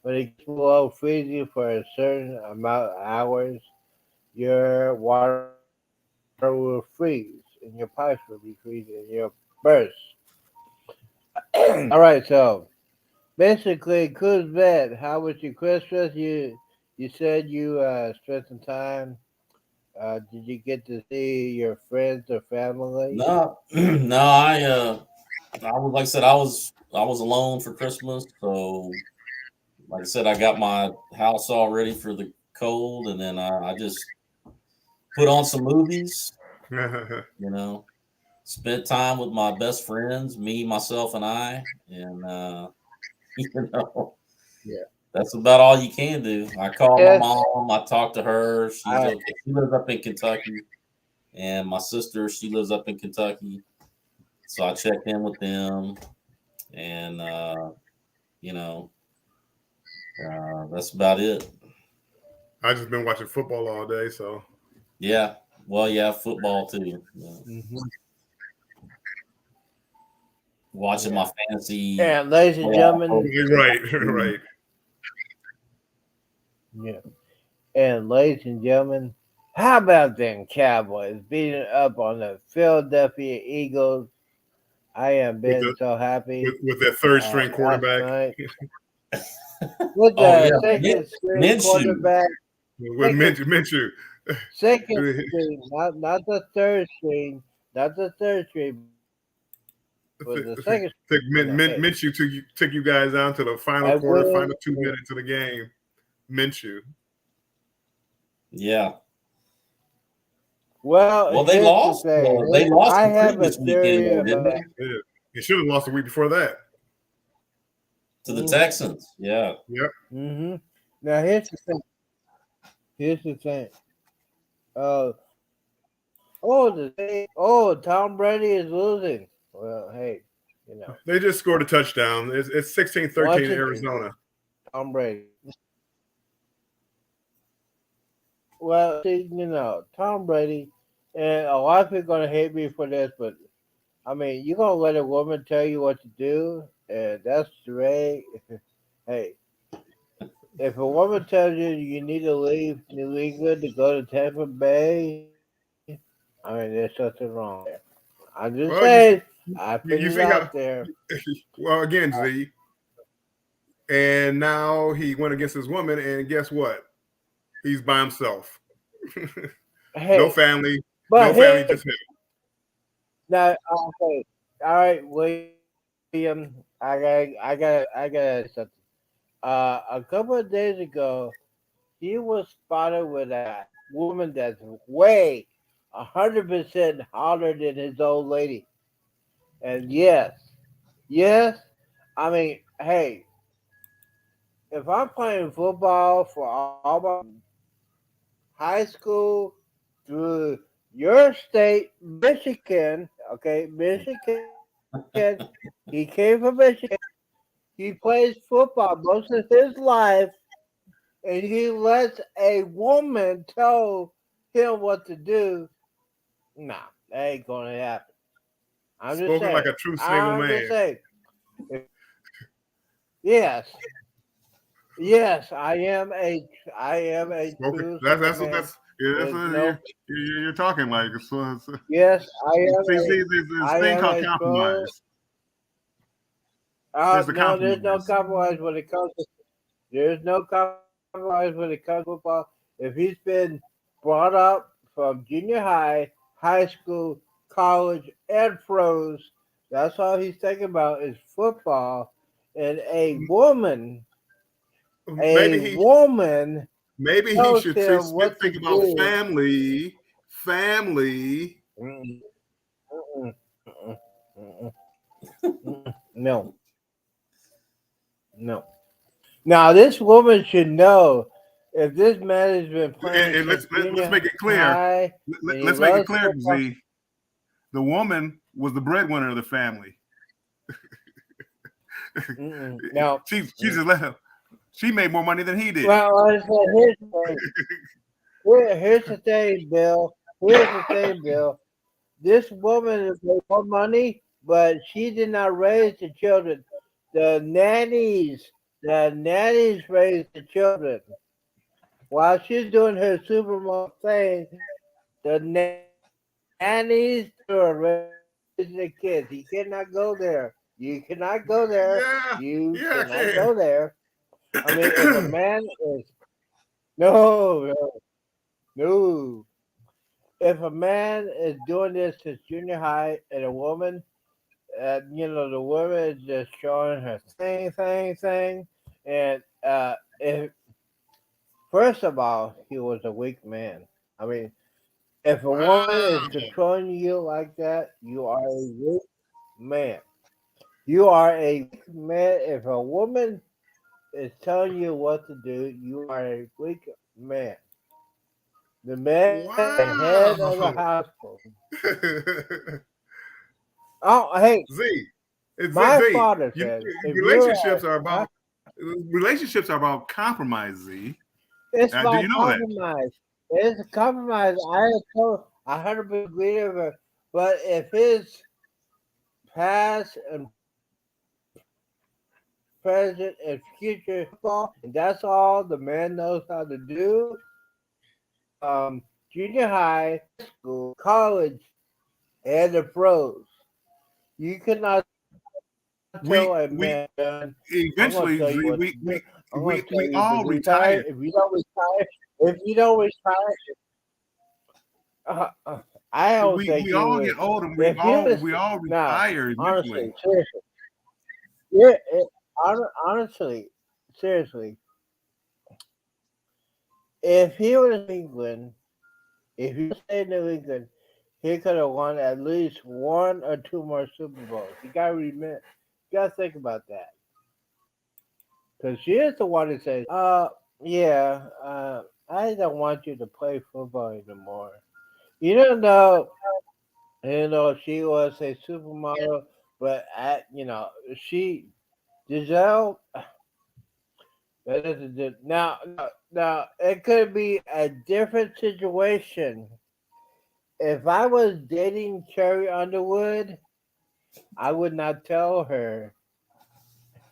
When it gets below freezing for a certain amount of hours, your water will freeze and your pipes will be freezing and you'll burst. All right, so basically, Kuzvet, how was your Christmas? You said you spent some time. Did you get to see your friends or family? No, no, I was like I said, I was alone for Christmas, so like I said, I got my house all ready for the cold, and then I just put on some movies. You know, spent time with my best friends, me, myself, and I, and you know, Yeah. that's about all you can do. I called my Yes. mom. I talked to her. She's I, okay. She lives up in Kentucky, and my sister, she lives up in Kentucky. So I checked in with them, and you know, that's about it. I just been watching football all day, so Yeah. Well, yeah, football too. Yeah. mhm, Watching my yeah. fantasy And ladies and playoff gentlemen, hopes. right, right. yeah. And ladies and gentlemen, how about them Cowboys beating up on the Philadelphia Eagles? I am With been the so happy with that third string last quarterback, night with Oh yeah, the second string Minshew. quarterback, with second Minshew. second string, not the third string, not the third string, but the second string. Okay, Minshew took you guys down to the final I quarter, will. final 2 minutes of the game. Minshew. Yeah. Well, Well, they here's the lost. thing. They lost I the have a previous weekend, theory though, didn't about. they? Yeah. He should have lost the week before that. To the Texans. Yeah. Yep. Mm-hmm. Now here's the thing. Here's the thing. Uh, Tom Brady is losing. Well, hey, you know, They just scored a touchdown. It's 16-13 watch in it, Arizona. Tom Brady. Well, see, Tom Brady, and a lot of people are gonna hate me for this, but I mean, you're gonna let a woman tell you what to do, and that's the way. Hey, if a woman tells you you need to leave New England to go to Tampa Bay, I mean, there's something wrong there. I'm just Well, you saying. see, I put you it see how out there. well again, Z. And now he went against his woman, and guess what? He's by himself. No Hey, family, but no family, hey, just him. now, okay, all right, William, I got something. A couple of days ago, he was spotted with a woman that's way 100% hotter than his old lady. And yes, I mean, hey, if I'm playing football for all my high school through your state, Michigan, okay, Michigan, he came from Michigan. He plays football most of his life, and he lets a woman tell him what to do. Nah, that ain't gonna happen. I'm just Spoken like saying. a true single I'm just man. saying. Yes, yes, I am a Spoken. true single That's what man. that's There's what no. you're talking like. Yes, See, there's a I thing am called a true. compromise. There's the No, there's no compromise. compromise when it comes to. There's no compromise when it comes to football. If he's been brought up from junior high, high school, college, and pros, that's all he's thinking about is football. And a Maybe he woman tells should him what to think about do. family. Mm, mm, mm, mm, no, no. Now this woman should know if this man has been playing And since let's junior make it clear. high and he Let's make it loves clear, football. Z. The woman was the breadwinner of the family. No. She just let him. She made more money than he did. Well, here's the thing. Here's the thing, Bill. Here's the thing, Bill. This woman has made more money, but she did not raise the children. The nannies raised the children. While she's doing her supermodel thing, the nannies are raising the kids. You cannot go there. You cannot go there. You I cannot can. go there. I mean, if a man is no, no. If a man is doing this since junior high and a woman, the woman is just showing her thing, and if first of all, he was a weak man. I mean, if a woman is Wow. controlling you like that, you are a weak man. You are a weak man. If a woman is telling you what to do, you are a weak man. The man is the head of the Wow. household. Oh, hey, Z. It's my Z. father You, said, if you're relationships are about compromise, Z. it's Do about you know that? compromise. It's a compromise. I told 100% agree with her. But if his past and present and future football, and that's all the man knows how to do, from junior high, school, college, and the pros. You cannot tell a We man, I'm going to eventually, tell you Z, what to do. I'm going to tell we you to all retire. retire. If you don't retire, I don't think We he all would. get old and If he was, we all nah, retire eventually. honestly, seriously, yeah, honestly, seriously, if he was in England, if he stayed in New England, he could have won at least one or two more Super Bowls. You gotta remember, you gotta think about that, because she is the one that says, yeah, I don't want you to play football anymore." You don't know. She was a supermodel, but she Giselle. That is now. It could be a different situation. If I was dating Carrie Underwood, I would not tell her.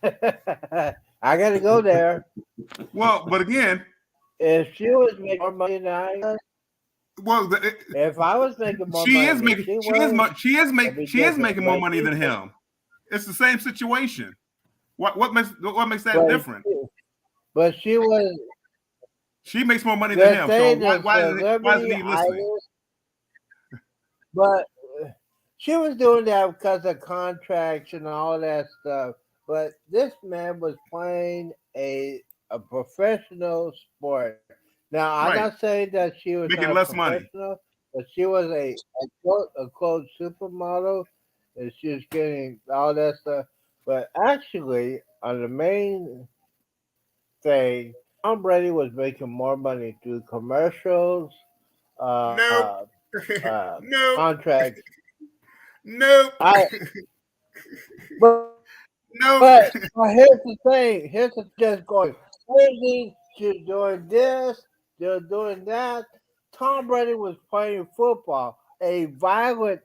I gotta go there. Well, but again, If she was making more money than I was, well, if I was making more money than she was, it'd be she is different. making more money than him. It's the same situation. What makes that But different? but she was She makes more money than the him. So thing. The why isn't celebrity he listening? idols, but she was doing that because of contracts and all that stuff. But this man was playing a professional sport. Now I'm Right, not saying that she was making not a less money. professional, but she was a quote supermodel, and she was getting all that stuff. But actually, on the main thing, Tom Brady was making more money through commercials, Nope. uh, Nope. contracts. Nope. I but, Nope. but here's the thing. Here's the just going crazy. She's doing this. They're doing that. Tom Brady was playing football, a violent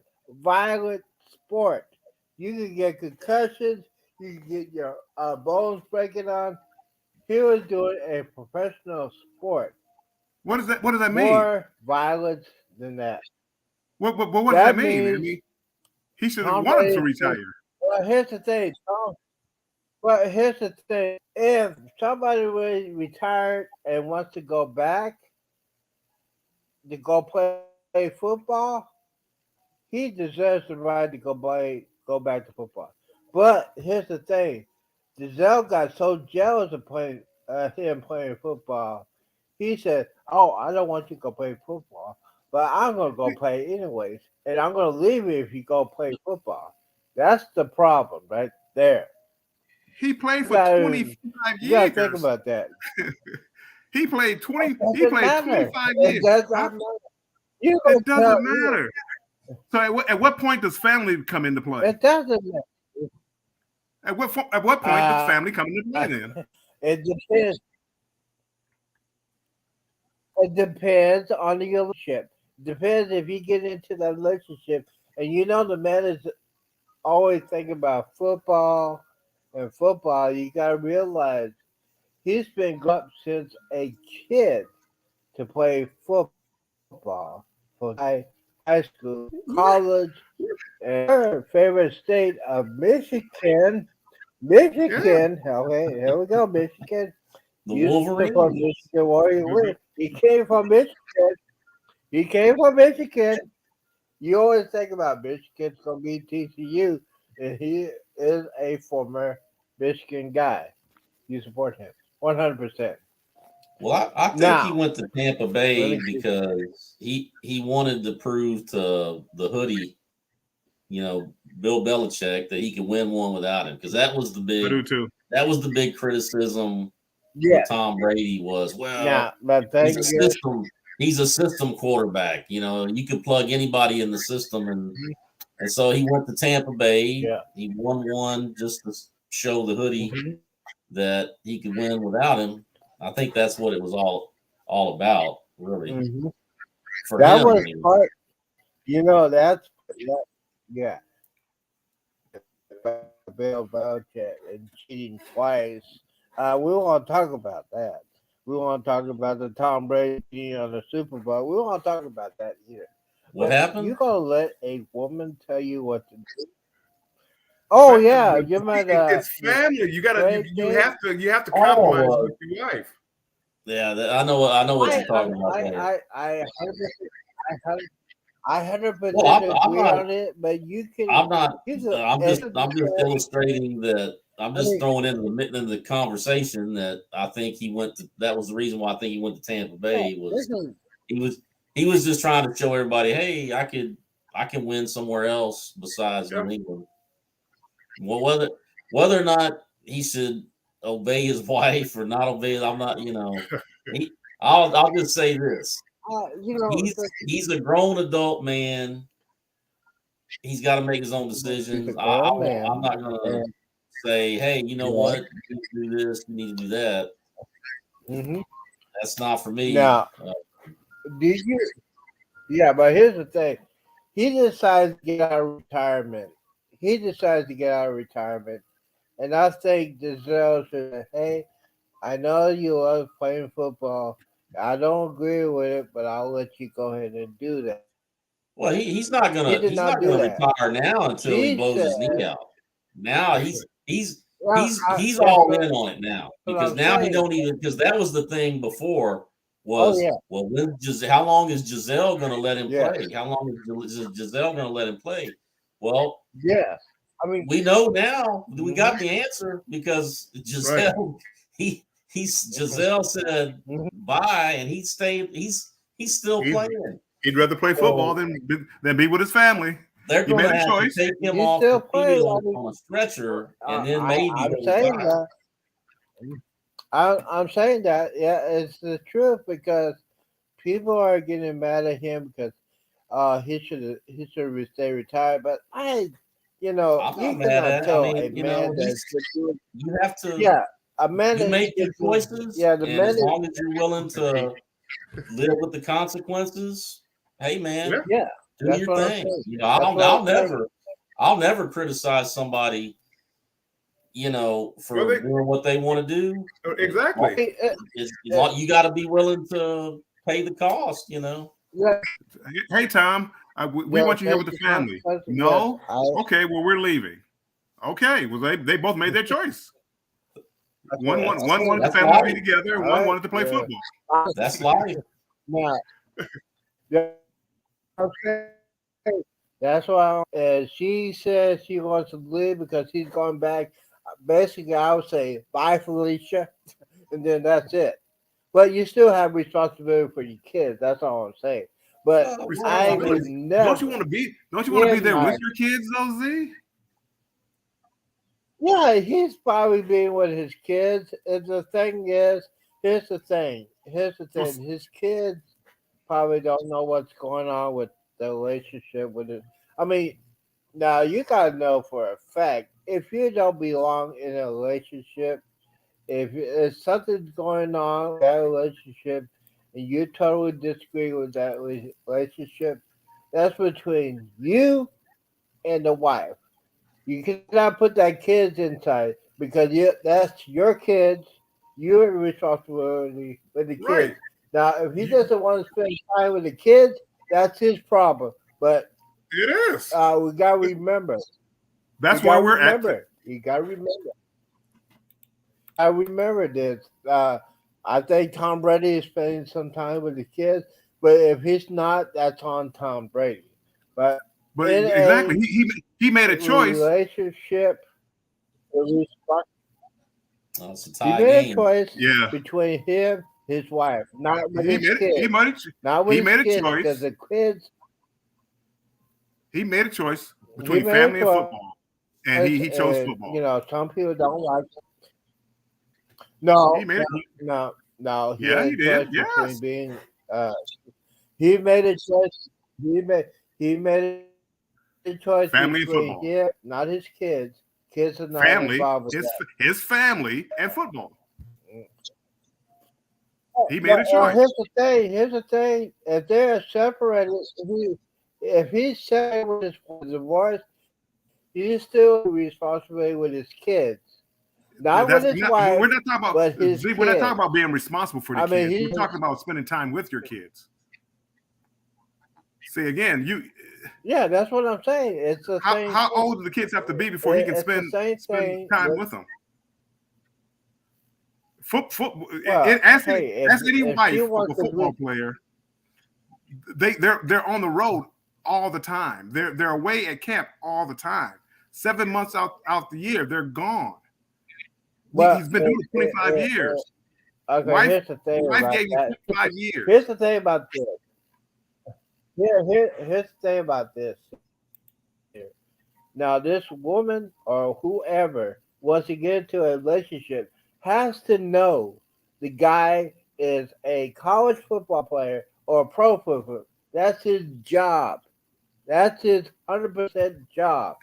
sport. You can get concussions. You can get your bones breaking on. He was doing a professional sport. What does that? What does that mean? More violence than that. What does That that mean? I means mean, he should have Tom wanted Brady. to retire. Well, here's the thing. Well, here's the thing. If somebody was retired and wants to go back to go play football, he deserves the right to go back to football. But here's the thing. Giselle got so jealous of him playing football. He said, "Oh, I don't want you to go play football, but I'm gonna go play anyways, and I'm gonna leave you if you go play football." That's the problem right there. He played You for gotta, 25 you gotta think years. about that. He played 20. It He doesn't played matter. 25 It years. does How- not matter. You It don't tell doesn't you. matter. So at what point does family come into play? It doesn't matter. At what point does family come into play then? It depends. It depends on the relationship. Depends if you get into that relationship, and you know the man is always thinking about football and football. You gotta realize he's been growing up since a kid to play football for high school, college, and her favorite state of Michigan. Michigan. Okay, here we go, Michigan. The You Wolverines. from Michigan, Warrior. He came from Michigan. He came from Michigan. You always think about Michigan's gonna be TCU, and he is a former Michigan guy. You support him 100%. Well, I think Now, he went to Tampa let Bay me see. because he wanted to prove to the hoodie, Bill Belichick, that he could win one without him. Because that was the I do big too. criticism Yeah. with Tom Brady was, well, Now, but he's thank a you. system. He's a system quarterback. You can plug anybody in the system, and so he went to Tampa Bay. Yeah. He won one just to show the hoodie Mhm. that he could win without him. I think that's what it was all about, really, Mhm. for That him. was Anyway. part. Yeah. Bill Belichick and cheating twice. We want to talk about that. We want to talk about the Tom Brady being on the Super Bowl. We want to talk about that either. What But happened? you gonna let a woman tell you what to do? Oh yeah, you might. It's family. You have to compromise with your wife. Yeah, I know what you're talking about there. I 100% Well, agree on it, but you can. I'm not. I'm I'm just illustrating that. I'm just throwing into the conversation that I think he went to. That was the reason why I think he went to Tampa Bay. He was just trying to show everybody, hey, I can win somewhere else besides New England. Well, whether or not he should obey his wife or not obey it, I'm not. I'll just say this. He's a grown adult man. He's got to make his own decisions. I'm not going to say, hey, you know what? You need to do this. You need to do that. Mm-hmm. That's not for me. Now, do you? Yeah, but here's the thing. He decides to get out of retirement. And I think Giselle should say, hey, I know you love playing football. I don't agree with it, but I'll let you go ahead and do that. Well, he's not gonna retire now until he blows his knee out. Now he's all in on it now because now he don't even because that was the thing before was well how long is Giselle gonna let him play? How long is Giselle gonna let him play? Well, yeah, I mean we know now we got the answer because Giselle Giselle said bye and he stayed. He's still playing. He'd rather play football than be with his family. They're going to have to take him off the field on a stretcher, and then maybe I'm saying that. I'm saying that. Yeah, it's the truth because people are getting mad at him because he should stay retired. But I'm you not mad cannot at it. I tell a mean, man that you have to yeah, a man you that make your choices, yeah, the and man as is long as you're willing to live with the consequences, hey man, Yeah. yeah. do That's your what I'm thing. saying. You know, That's what I'm saying. I'll never criticize somebody, Well, for doing what they want to do. exactly. It's like you got to be willing to pay the cost. Yeah, Hey, Tom, we yeah. want you here Take with the the family. consequences. Yes, No? Okay, well, we're leaving. Okay, well, they both made their choice. One wanted the That's family to be life. together, and all one right. wanted to play football. That's life. Now, yeah, okay. That's why. She says she wants to leave because he's going back. Basically, I would say bye, Felicia, and then that's it. But you still have responsibility for your kids. That's all I'm saying. But Well, I I would Responsibility. mean, Don't you never want to be? Don't you want to be in there with my your kids, though, Z? yeah, he's probably being with his kids. And the thing is, here's the thing. Here's the Well, thing. His kids probably don't know what's going on with the relationship with it. I mean, now you gotta know for a fact if you don't belong in a relationship, if something's going on with that relationship, and you totally disagree with that relationship, that's between you and the wife. You cannot put that kids inside because that's your kids. Your responsibility with the right. kids. Now, if he doesn't want to spend time with the kids, that's his problem. But It is. we gotta remember. You That's where gotta we're at. remember. You gotta remember. I remember this. I think Tom Brady is spending some time with the kids, but if he's not, that's on Tom Brady. But But in exactly, a he made a choice. relationship, it's a he tie made a game. choice Yeah, between him, his wife, not with he his made it. He kids, made it. not with He his made a kids, because choice. the kids. He made a choice He between made a family and choice, football, and he chose and football. some people don't like. He No, made no, it. no, no. He Yeah, made he a did. choice between Yes, being. He made a choice. He made a choice family and between football. him, not his kids. Kids are not Family, involved with his family and football. that. He made a But choice. here's the thing. Here's the thing. If they're separated, if he's separated with his divorce, he's still responsible with his kids, not with That's his not. wife, We're not talking about but his Z. We're not talking kids. about being responsible for the I mean, kids. We're he's talking about spending time with your kids. See, again, yeah. That's what I'm saying. It's the same. how Thing. old do the kids have to be before he can It's the same spend thing. time with them? Well, Ask hey, any if she wife of wants a to football be, player. They're on the road all the time. They're away at camp all the time. 7 months out the year, they're gone. well, He's been doing it 25 years. okay. Here's the thing Wife about gave him that. 25 years. Here's the thing about this. Here's the thing about this. Now, this woman or whoever wants to get into a relationship has to know the guy is a college football player or a pro football. That's his job. That's his 100% job.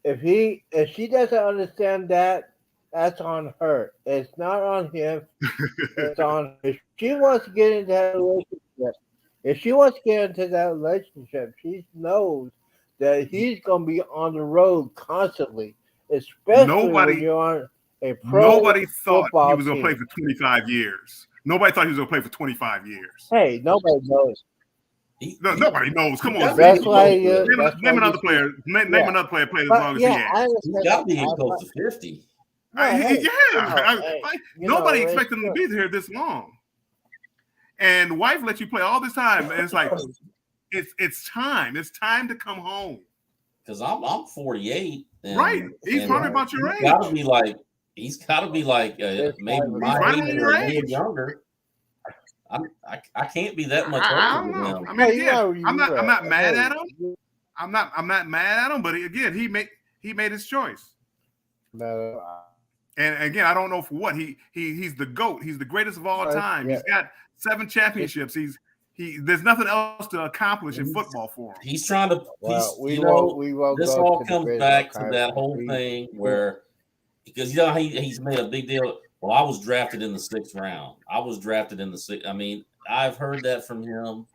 If she doesn't understand that, that's on her. It's not on him. It's on her. If she wants to get into that relationship, she knows that he's going to be on the road constantly, especially when Nobody you're on a pro nobody thought he football was going to play team. for 25 years. Nobody thought he was going to play for 25 years. Hey, nobody knows. No, nobody knows. Come on, Z. That's why you. Name, That's why name you another see. player. Name Yeah, another player played as but long as he yeah, has. I He's understand. got to be getting close to 50. Well, hey, Nobody it's expected him to be here this long. And the wife let you play all this time, and it's like it's time. It's time to come home. Because I'm 48. Right. He's probably about your age. He's got to be like maybe my right age around or your a little age. younger. I can't be that much I older don't than know. him. I mean, Hey, again, I'm not mad hey, at him. I'm not mad at him. But again, he made his choice. No, And again, I don't know for what he's the GOAT. He's the greatest of all time. Yeah. He's got 7 championships. There's nothing else to accomplish in football for him. He's trying to. Well, we you know know, we won't this go all to the comes great back to archive that to whole see. thing where, because you know he's made a big deal. Well, I was drafted in the 6th round. I was drafted in the 6th. I mean, I've heard that from him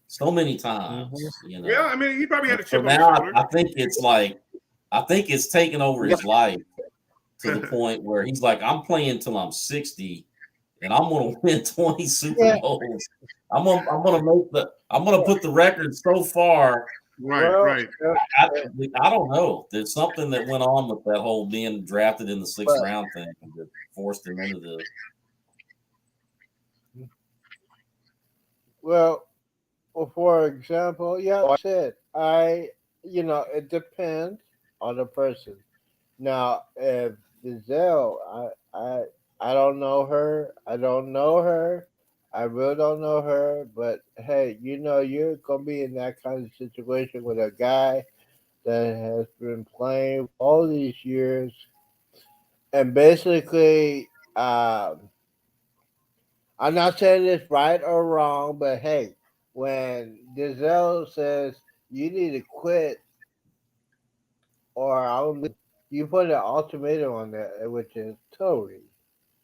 so many times. You know. Yeah, I mean, he probably had a So chip on his now shoulder. I think it's taken over his life to the point where he's like, I'm playing till I'm 60, and I'm gonna win 20 Super Bowls. I'm gonna put the record so far. Right. I don't know. There's something that went on with that whole being drafted in the 6th round thing that forced him into this. Well, for example, yeah, like I said, it depends on the person. Now, if Giselle, I don't know her. I don't know her. I really don't know her. But hey, you're gonna be in that kind of situation with a guy that has been playing all these years, and basically, I'm not saying it's right or wrong, but hey, when Giselle says you need to quit or I'll leave, you put an ultimatum on that, which is totally,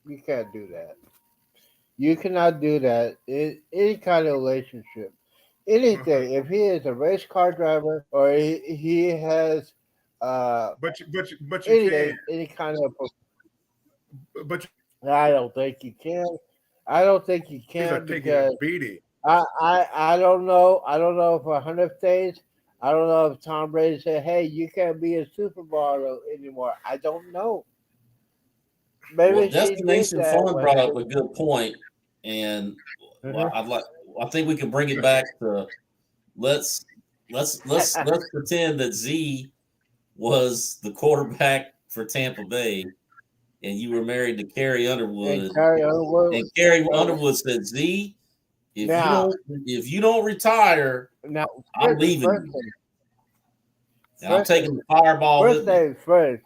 you can't do that. You cannot do that in any kind of relationship. Anything. If he is a race car driver or he has but you anything, can. any kind of, But I don't think you can. I don't think you he's can taking a because beating. I don't know. I don't know if 100 days. I don't know if Tom Brady said, "Hey, you can't be a Super Bowl anymore." I don't know. Maybe Well, she did Destination that Fun when brought up a good point, and Mhm. I think we can bring it back to let's pretend that Z was the quarterback for Tampa Bay, and you were married to Carrie and Underwood, Carrie Underwood. and Carrie Underwood said, "Z, Now, if you don't retire, now, I'm first, leaving first you, thing, and I'm first thing, taking the fireball first with me." things first.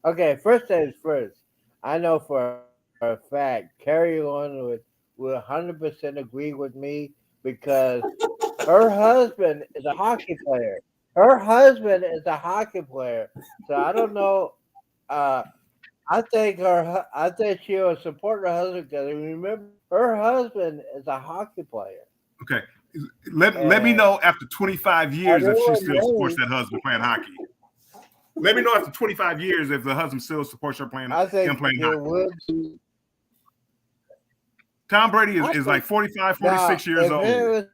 Okay, first things first. I know for a fact Carrie Underwood will 100% agree with me because her husband is a hockey player. Her husband is a hockey player. So I don't know. Uh, I think she will support her husband because remember her husband is a hockey player. Okay. Let me And know after 25 they years if she were still supports married. that husband playing hockey. Let me know after 25 years if the husband still supports I him think playing it hockey. would be. Tom Brady I is like think 45, now 46 years if old. it was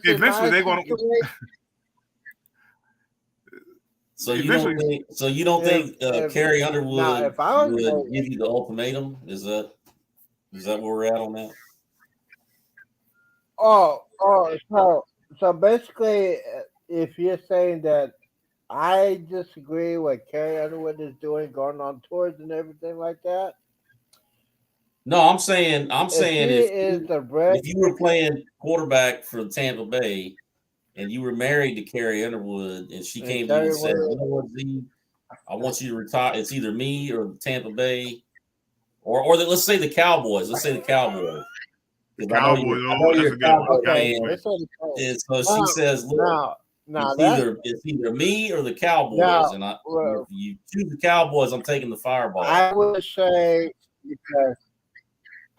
in Eventually, my they're going to. situation, So you Eventually, don't think if Carrie now Underwood if I was would married, give you the ultimatum? Is that where we're at on that? so basically, if you're saying that I disagree with Carrie Underwood is doing, going on tours and everything like that. No, I'm saying If she is the if you were breadwinner playing quarterback for Tampa Bay and you were married to Carrie Underwood and she and came to you and Carrie said, Underwood, "You know what, Z, I want you to retire. It's either me or Tampa Bay, or let's say the Cowboys. Let's say the Cowboys, the because I Cowboys. know Oh, that's you're a a good one. Cowboy okay, fan." Cowboys. let's say the Cowboys. And so she Now, says, "Look, now that it's either me or the Cowboys, now, and if well, you choose the Cowboys, I'm taking the fireball." I would say because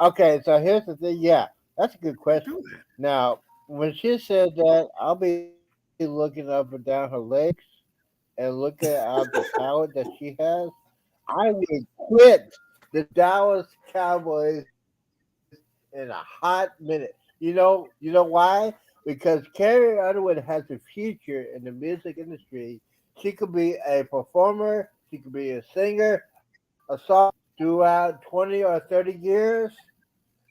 okay, so here's the thing. Yeah, that's a good question. Do that. Now, when she said that, I'll be looking up and down her legs and looking at the talent that she has. I would quit the Dallas Cowboys in a hot minute. You know why? Because Carrie Underwood has a future in the music industry. She could be a performer. She could be a singer, a song throughout 20 or 30 years.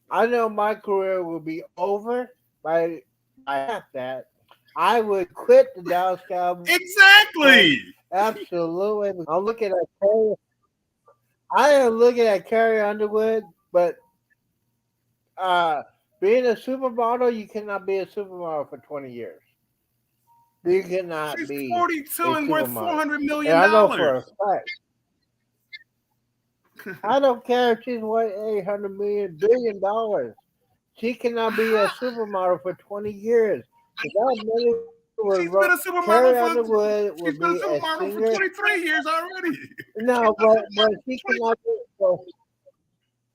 I know my career will be over by half that. I would quit the Dallas Cowboys. Exactly. Absolutely. I am looking at Carrie Underwood, but uh, being a supermodel, you cannot be a supermodel for 20 years. You cannot She's be 42 a and worth supermodel. $400 And million. I know for a fact. I don't care if she's worth $800 billion. She cannot be a supermodel for 20 years. That money will She's been a Carrie supermodel Underwood will she's been a be a supermodel for singer. 23 years already. No, but she cannot do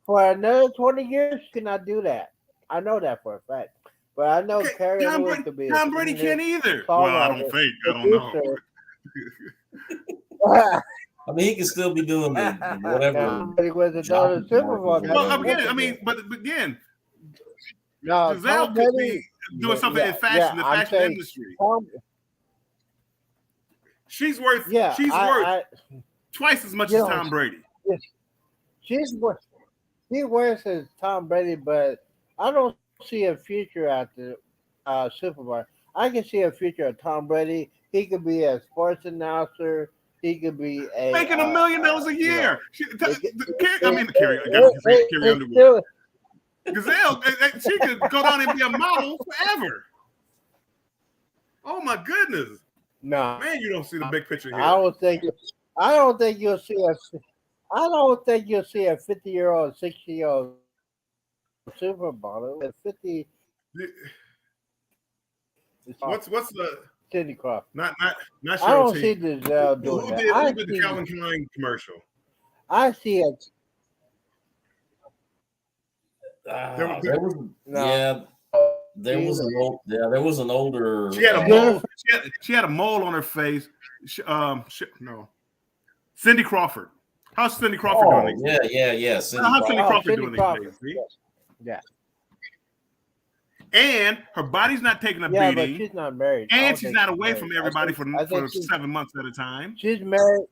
for another 20 years. She cannot do that. I know that for a fact. But I know Okay, Carrie Tom Underwood Brady, could be a Tom Brady singer, can't either. Well, I don't songwriter, think. I don't know. producer. I mean, he can still be doing the whatever. Tom Brady was another job Super Bowl. commercials or Well, whatever. again, I mean, but again, No, Giselle Tom could Brady. be doing something in fashion, the I'm fashion saying industry. Tom, She's worth twice as much as Tom Brady. She's worth as Tom Brady, but I don't see a future at the Super Bowl. I can see a future of Tom Brady. He could be a sports announcer. He could be Making $1 million a year. Carrie Underwood. Giselle, she could go down and be a model forever. Oh my goodness! No, man, you don't see the big picture here. I don't think you'll see a 50-year-old, 60-year-old supermodel with 50. What's the Cindy Crawford? Not I Cheryl don't T. see Giselle doing that. Who did the Calvin Klein commercial? I see it. There was an older. She had a mole. She had a mole on her face. No, Cindy Crawford. How's Cindy Crawford doing? Yeah. How's Cindy Crawford doing these days? Yeah. And her body's not taking a beating. But she's not married. And she's not away from everybody for 7 months at a time. She's married.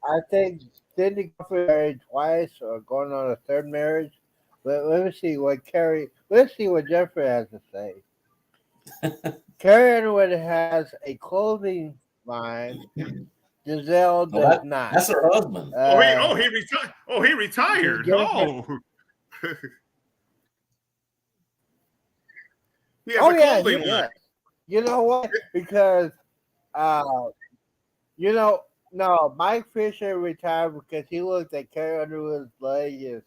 I think Cindy Crawford married twice or going on a third marriage. But let's see what Jeffrey has to say. Carrie Underwood has a clothing line. Giselle does not. That's her husband. He retired. He has a clothing line. You know what? Because no, Mike Fisher retired because he looked at Carrie Underwood's leg and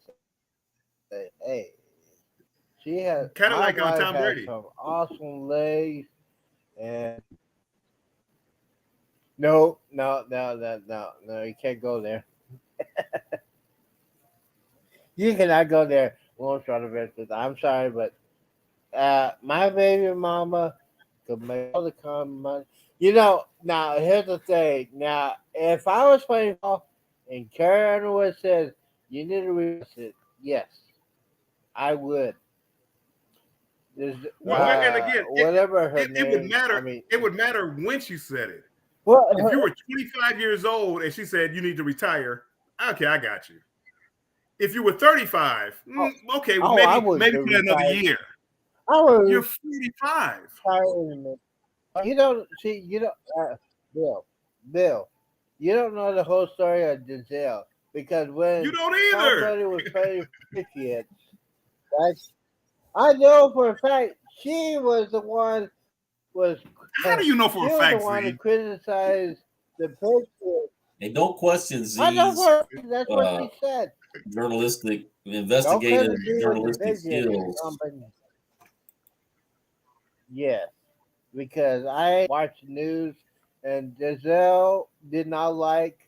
said, "Hey, she has kind of like on Tom Brady, some awesome legs." And no, you can't go there. You cannot go there. I'm sorry, but my baby mama could make all the kind of money. Now here's the thing. Now, if I was playing ball and Carrie Underwood says you need to release it, yes, I would. And again, whatever her name, it would matter. It would matter when she said it. Well, if you were 25 years old and she said you need to retire, okay, I got you. If you were 35, okay, maybe for another year. You're 45. Bill, you don't know the whole story of Giselle because when you don't either. Somebody was playing Patriots, I know for a fact she was the one. How do you know for a fact? She was the one to criticize the Patriots. Hey, don't question Z's. I know that's what she said. Journalistic, investigative, journalistic skills. Yes, because I watched the news and Giselle did not like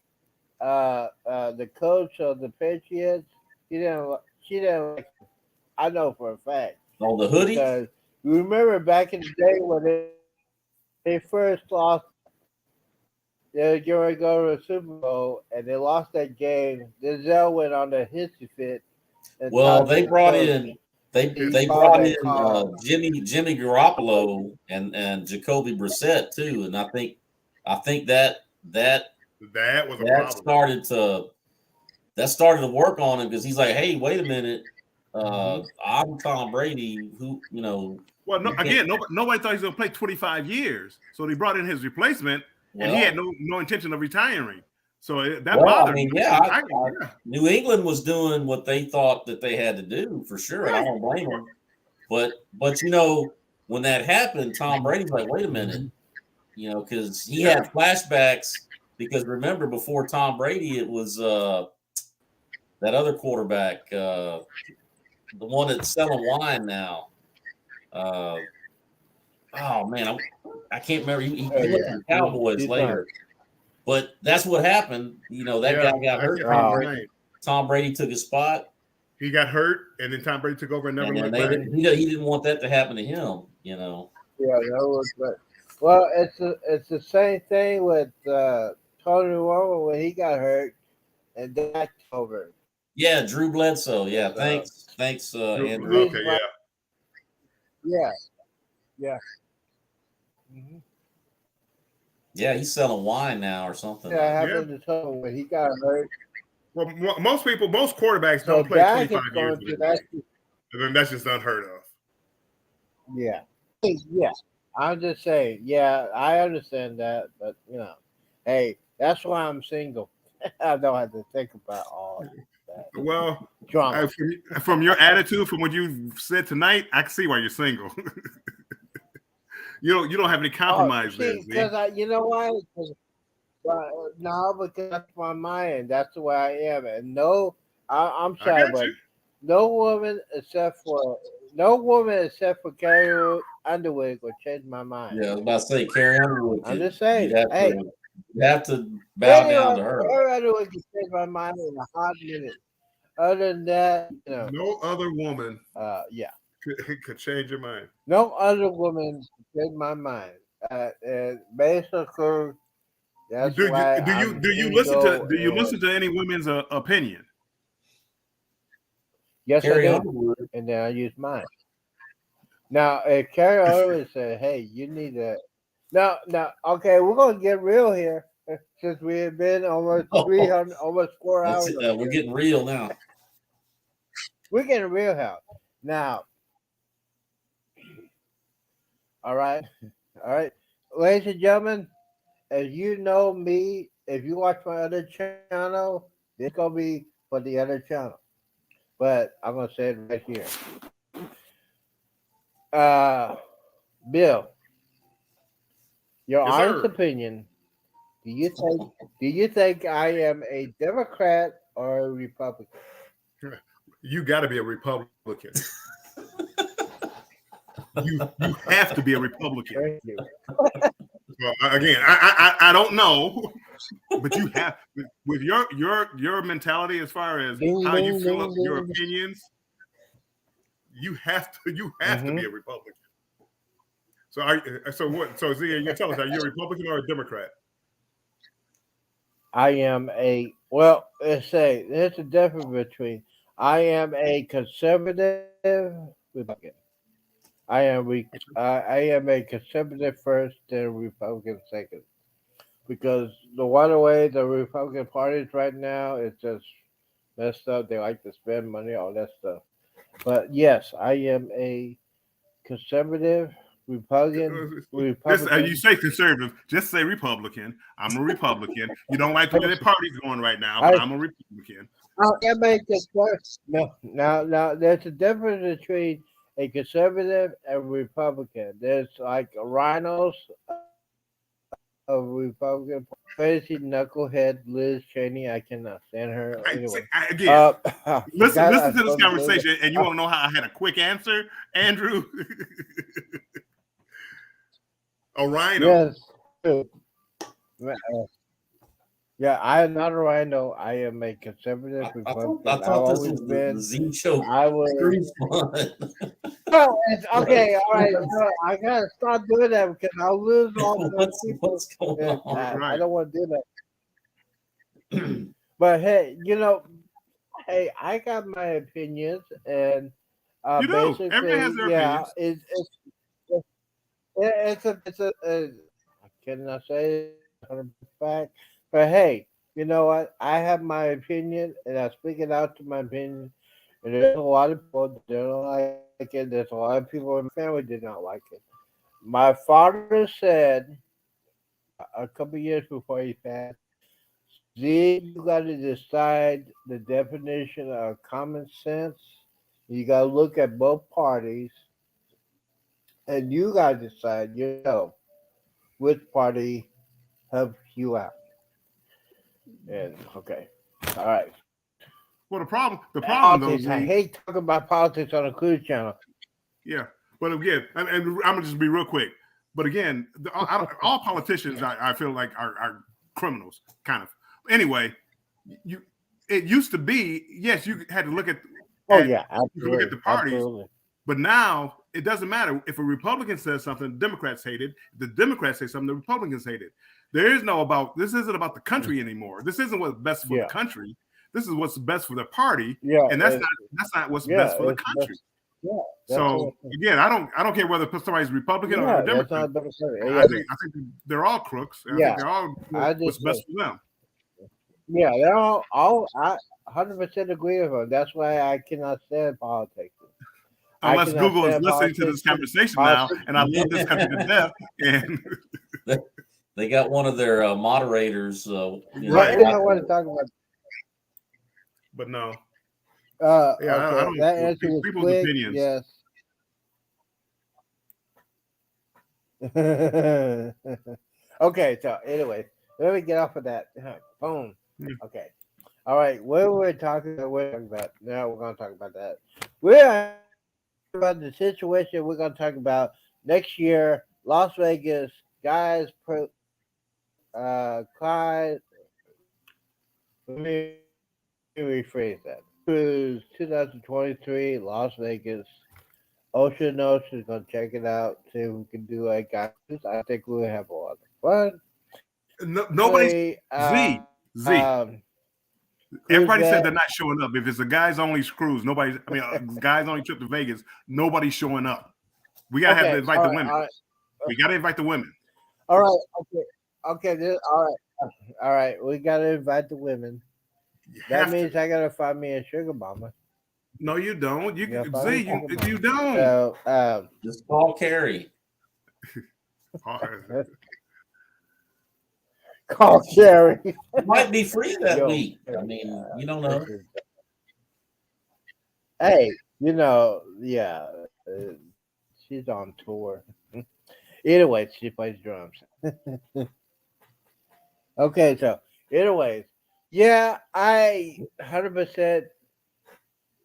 the coach of the Patriots. She didn't like him. I know for a fact. Oh, the hoodie? Because you remember back in the day when they first lost, they were going to go to the Super Bowl and they lost that game. Giselle went on the hissy fit. Well, they brought in Jimmy Garoppolo and Jacoby Brissett too, and I think that was a problem. started to work on him because he's like, hey, wait a minute, I'm Tom Brady, who Well, nobody thought he was going to play 25 years, so they brought in his replacement, and he had no intention of retiring. So that bothered me. New England was doing what they thought that they had to do for sure. Right. I don't blame them. But when that happened, Tom Brady's like, wait a minute, because he had flashbacks because remember before Tom Brady, it was that other quarterback, the one that's selling wine now. Oh man, I can't remember. He went to the Cowboys He's later, but that's what happened. You know, that guy got hurt. Tom Brady took his spot. He got hurt, and then Tom Brady took over and never And looked then back. he didn't want that to happen to him. You know. Yeah, that was right. Well, it's the same thing with Tony Romo when he got hurt and that over. Yeah, Drew Bledsoe. Yeah, thanks, Andrew. Okay, yeah. Yeah, yeah. Mm-hmm. Yeah, he's selling wine now or something. Yeah, happened to Tony when he got hurt. Well, most quarterbacks don't play 25 years. And then that's just unheard of. Yeah. Yeah. I'm just saying, yeah, I understand that, but hey, that's why I'm single. I don't have to think about all that. Well, drama. From your attitude, from what you said tonight, I can see why you're single. you don't have any compromise there. Because you know why? No, because that's my mind. That's the way I am. And no, I'm sorry, but no woman except for Carrie Underwood will change my mind. Yeah, I was about to say Carrie Underwood. I'm just saying. You have to bow down to her. Carrie Underwood can change my mind in a hot minute. Other than that, no other woman. Yeah. Could change your mind. No other woman could change my mind. And basically, that's why do you listen to any women's opinion? Yes, Carrie Underwood, and then I use mine. Now, if Carrie Underwood said, "Hey, you need to," now, okay, we're gonna get real here since we have been almost 4 hours. We're getting real now. We're getting real now. Now, all right, ladies and gentlemen, as you know me, if you watch my other channel, this gonna be for the other channel. But I'm gonna say it right here. Bill, your honest opinion. Do you think I am a Democrat or a Republican? You got to be a Republican. you have to be a Republican. Thank you. Well, again, I don't know, but you have with your mentality as far as how you fill up your opinions. You have to be a Republican. So Zia, you tell us, are you a Republican or a Democrat? I am there's a difference between I am a conservative Republican. I am a conservative first, then a Republican second. Because the way the Republican Party is right now is just messed up. They like to spend money, all that stuff. But yes, I am a conservative Republican. You say conservative, just say Republican. I'm a Republican. You don't like the way the party's going right now, but I'm a Republican. Now, there's a difference between a conservative and Republican. There's like rhinos of Republican. Crazy knucklehead Liz Cheney. I cannot stand her. Anyway, listen to this conversation, and you won't know how I had a quick answer, Andrew. A rhino. Yes. Yeah, I am not a rhino. I am a conservative Republican. I thought this was the Z show. I was. Oh, okay, all right. So I gotta stop doing that because I'll lose all the people. What's going on? I don't want to do that. But hey, I got my opinions, and basically, everyone has their opinions. It's a I cannot say 100% fact, but hey, you know what? I have my opinion, and I speak it out to my opinion. And there's a lot of people that don't like it. There's a lot of people in my family that did not like it. My father said a couple years before he passed, Z, you got to decide the definition of common sense. You got to look at both parties, and you got to decide, which party helps you out. And okay, all right. Well, the problem though, Politics. I Z, hate talking about politics on a cruise channel. yeah. But again, and I'm gonna just be real quick. But again, all politicians, I feel like are criminals, kind of. Anyway, it used to be, yes, you had to look at Oh yeah, you can look at the absolutely, parties, absolutely. but now it doesn't matter if a Republican says something, the Democrats hate it. If the Democrats say something, the Republicans hate it. There is no about this isn't about the country anymore. This isn't what's best for the country. This is what's best for the party, and that's not what's best for the country. Yeah. So again, I don't care whether somebody's Republican or Democrat. Yeah, I think they're all crooks. I think they're all what's best for them. Yeah, they're all I 100% agree with them. That's why I cannot stand politics. Unless Google is listening to this conversation now, and I love this country to death, and they got one of their moderators. Right. I want to talk about. But no. Okay. I don't. That answer was People's quick. opinions. Yes. Okay. So anyway, let me get off of that. Boom. Okay. All right. What we're talking about now, we're going to talk about that. We're about the situation. We're going to talk about next year, Las Vegas guys. Clyde. Let me rephrase that. Cruise 2023, Las Vegas. Ocean is going to check it out. See if we can do a guys. I think we'll have a lot of fun. Nobody. Z. Everybody said they're not showing up. If it's a guys only cruise, nobody's. I mean, guys only trip to Vegas. Nobody's showing up. We gotta have to invite the women. We gotta invite the women. All right. Okay. All right. We gotta invite the women. That means I gotta find me a sugar mama. No, you don't. You don't. So, just call Carrie. Call Sherry. It might be free that week. I mean, you don't know. Hey, yeah, she's on tour. Anyway, she plays drums. Okay, so anyways, yeah, I 100%.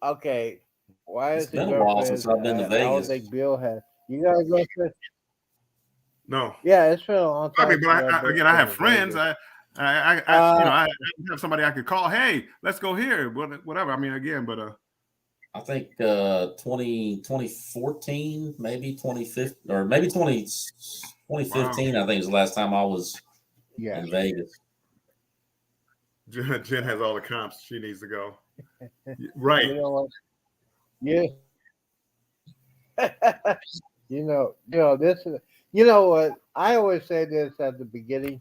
Okay, why is it's been a while since I've been to Vegas. I don't think Bill has. You gotta go to. No. Yeah, it's been a long time. I mean, but I have friends. I have somebody I could call. Hey, let's go here. Whatever. I mean, again, but I think 2014, maybe 2015, or maybe 2015. Wow. I think is the last time I was in Vegas. Jen has all the comps. She needs to go. Right. You know what? Yeah. This is. You know what? I always say this at the beginning.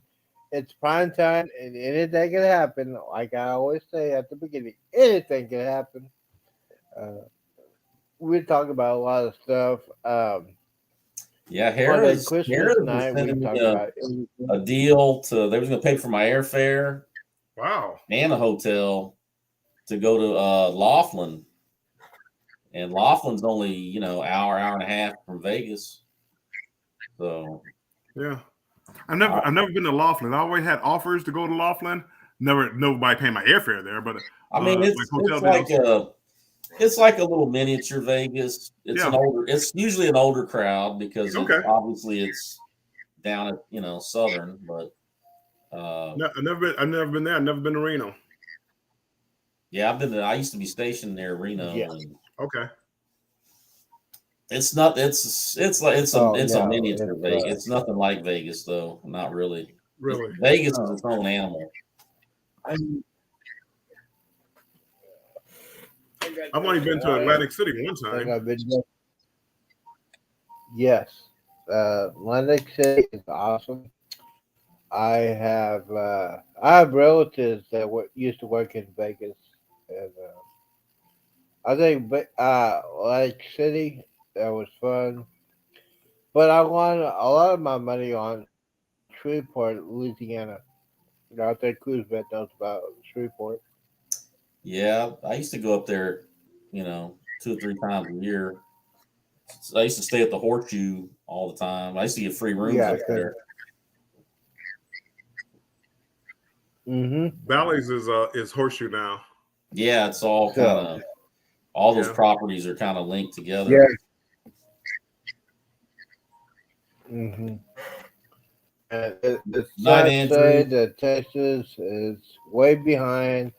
It's prime time, and anything can happen. Like I always say at the beginning, anything can happen. We talk about a lot of stuff. Yeah, Harris was sending me a deal to. They was going to pay for my airfare. Wow. And a hotel to go to Laughlin, and Laughlin's only hour and a half from Vegas. So yeah, I've never been to Laughlin. I always had offers to go to Laughlin. Nobody paying my airfare there, but I mean it's like a little miniature Vegas. It's usually an older crowd because obviously it's down at southern, but I've never been there. I've never been to Reno. Yeah, I've been there. I used to be stationed near Reno. Yeah. Okay. It's not. It's a miniature Vegas. It's nothing like Vegas, though. Not really. Really. Vegas is its own animal. I've only been to Atlantic City one time. Yes, Atlantic City is awesome. I have relatives that used to work in Vegas, and I think Atlantic City, that was fun. But I won a lot of my money on Shreveport, Louisiana. I think Cruzbet knows about Shreveport. Yeah, I used to go up there, 2 or 3 times a year. I used to stay at the Horseshoe all the time. I used to get free rooms up there. Mm-hmm. Bally's is Horseshoe now. Yeah, it's all So- kind of all those Yeah. properties are kind of linked together. Yeah. Mm-hmm. And it's Night, sad to say Andrew. that Texas is way behind.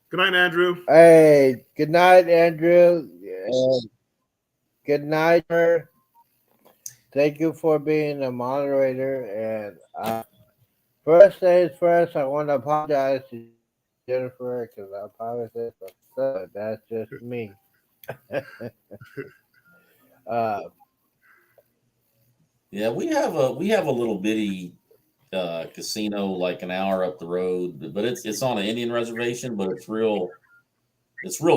Good night, Andrew. Hey, good night, Andrew. Good night, sir. Thank you for being a moderator. And first things first, I want to apologize to Jennifer because I probably said some stuff, but that's just me. uh, Yeah, we have a little bitty casino like an hour up the road, but it's on an Indian reservation, but it's real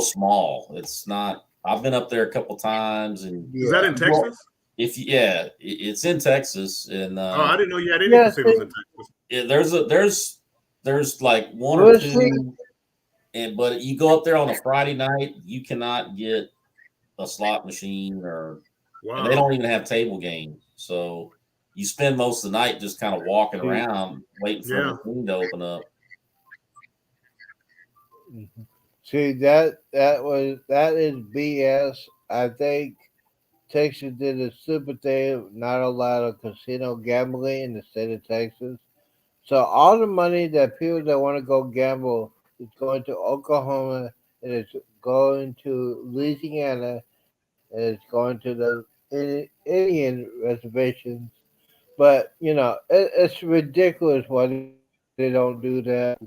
small. It's not. I've been up there a couple times, and Is that in Texas? it's in Texas, and I didn't know you had any Yes, casinos in Texas. there's like one We'll or see. two, but you go up there on a Friday night, you cannot get a slot machine and they Wow. don't even have table games. So you spend most of the night just kind of walking See. around waiting for Yeah. the machine to open up. see that is BS. I think Texas did a stupid thing, not allow of casino gambling in the state of Texas. So all the money that people that want to go gamble is going to Oklahoma, and it's going to Louisiana, and it's going to the Indian reservations. But it's ridiculous why they don't do that.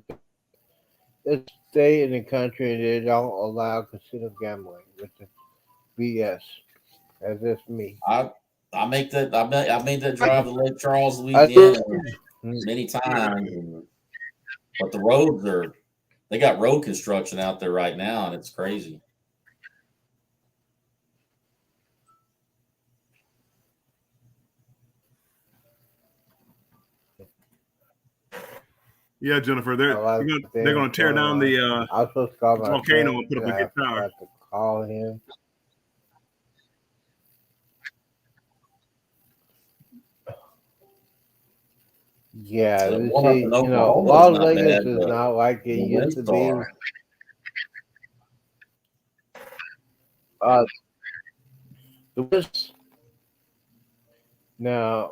It's a state in the country and they don't allow casino gambling, which is BS. That's just me. I made that drive to Lake Charles, I Louisiana think- many times, but the roads they got road construction out there right now, and it's crazy. Yeah, Jennifer. They're a lot of they're going to tear things down going the on. I was supposed to call my volcano friend, and put up a I guitar. forgot to call him. Yeah, The you one up see, in Oklahoma is Las not Vegas bad, is but not like it the used to be. Windstar. The West now,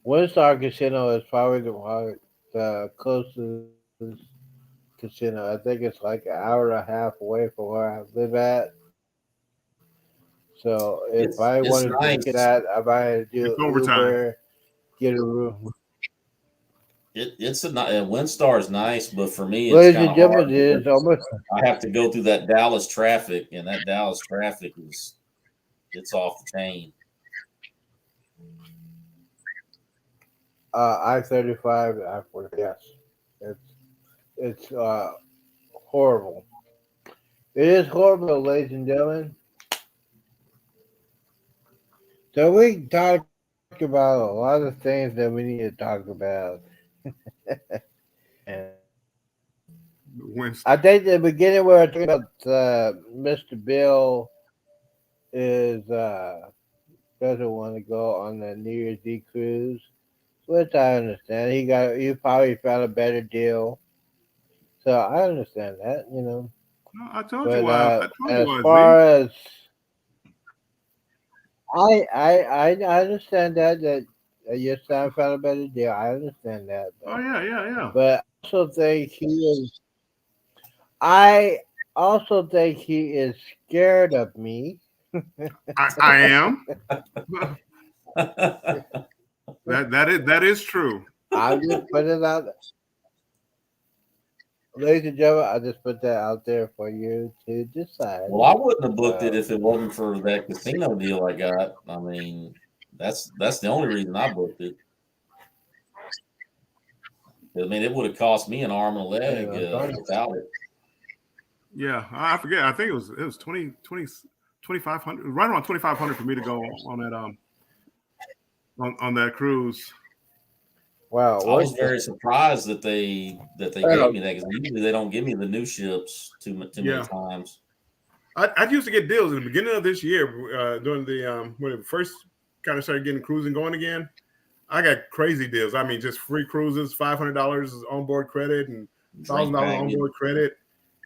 Windstar Casino is probably the closest casino. I think it's like an hour and a half away from where I live at. So if I It's wanted to nice. look at that, I might do It's overtime. Uber, get a room. Windstar is nice, but for me, it's Ladies kind and of gentlemen, hard. it is almost I have to go through that Dallas traffic, and that Dallas traffic it's off the chain. I-35, I-40. Yes, it's horrible. It is horrible, ladies and gentlemen. So we talked about a lot of things that we need to talk about. And Windstar. I think the beginning we were talking about Mr. Bill is doesn't want to go on the New Year's Eve cruise, which I understand. He probably found a better deal, so I understand that. No, I told But you why. I told you as why. far as I understand that your son found a better deal. I understand that. Oh yeah. But I also think he is. I also think he is scared of me. I am. That is true. I just put it out. Ladies and gentlemen, I just put that out there for you to decide. Well, I wouldn't have booked it if it wasn't for that casino deal I got. I mean, that's the only reason I booked it. I mean, it would have cost me an arm and a leg without it. Yeah, I forget. I think it was 2,500, right around 2,500 for me to go on that on that cruise. Wow, I was very surprised that they gave me that, because usually they don't give me the new ships too many times. I used to get deals in the beginning of this year during the when it first kind of started getting cruising going again. I got crazy deals. I mean, just free cruises, $500 onboard credit, and $1,000 onboard credit.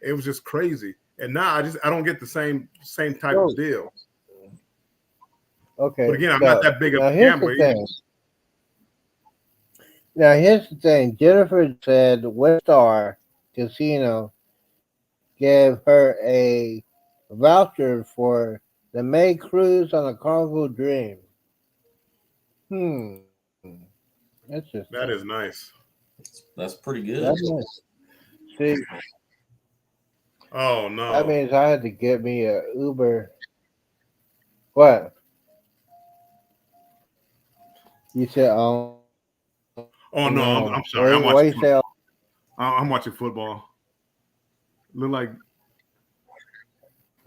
It was just crazy. And now I don't get the same type of deal. Okay. But again, I'm not that big of a gambler either. Now here's the thing. Jennifer said Westar Casino gave her a voucher for the May cruise on a Carnival Dream. That's just that is nice. That's pretty good. That's nice. See, oh no. That means I had to get me a Uber. What? You said, oh no, I'm sorry. I'm watching football. I'm watching football. Look like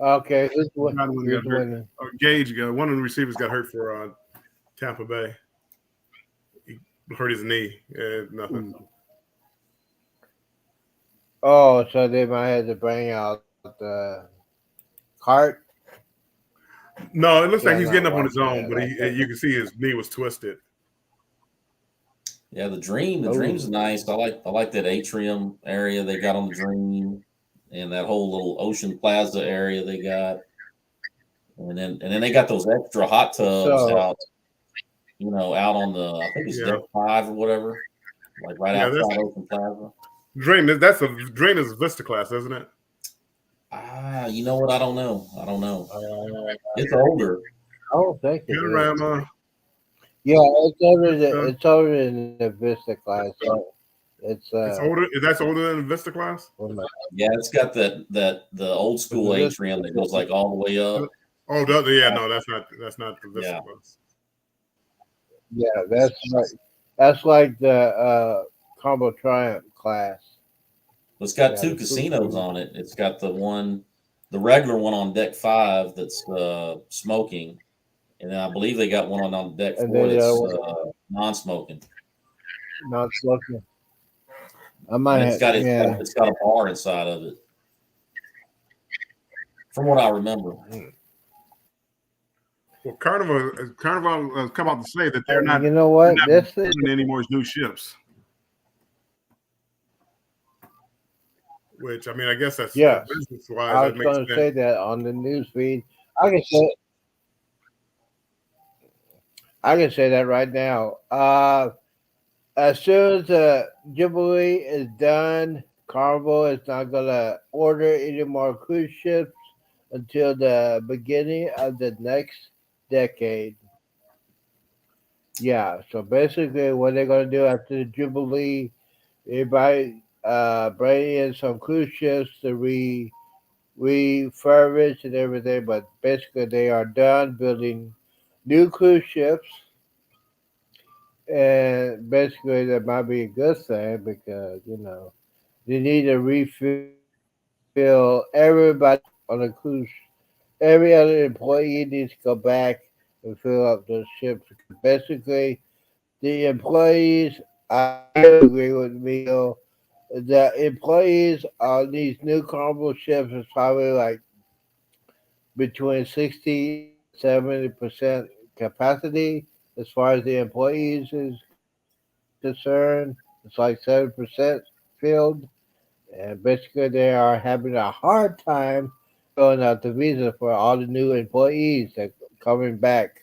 okay. Who's winning? Gage one of the receivers got hurt for Tampa Bay. He hurt his knee. Nothing. Oh, so they might have to bring out the cart. No, it looks like he's getting up on his own, but you can see his knee was twisted. Yeah, the Dream's nice. I like that atrium area they got on the Dream, and that whole little Ocean Plaza area they got, and then they got those extra hot tubs out, out on the I think it's deck 5 or whatever, like right outside Ocean Plaza. Dream is Vista class, isn't it? You know what? I don't know. It's older. Oh, thank you. Panorama. Yeah, it's older than the Vista class. So it's older. That's older than the Vista class. Yeah, it's got the old school atrium that goes like all the way up. Oh, no, that's not the Vista class. Yeah, that's like the Combo Triumph class. It's got 2 casinos on it. It's got the regular one on deck 5 that's smoking. And then I believe they got one on deck 4 that's non-smoking. Non-smoking. It's got a bar inside of it, from what I remember. Well, Carnival has come out to say that they're not. You know what? This is any more new ships. Which I mean, I guess that's business wise. I was going to say that on the news feed. I can say that right now. As soon as the Jubilee is done, Carnival is not going to order any more cruise ships until the beginning of the next decade. Yeah, so basically what they're going to do after the Jubilee, everybody bring in some cruise ships to refurbish and everything, but basically they are done building new cruise ships, and basically that might be a good thing because they need to refill everybody on a cruise. Every other employee needs to go back and fill up those ships. Basically, the employees, I agree with me. The employees on these new Carnival ships is probably like between 60-70% capacity as far as the employees is concerned. It's like 7% filled, and basically they are having a hard time filling out the visa for all the new employees that are coming back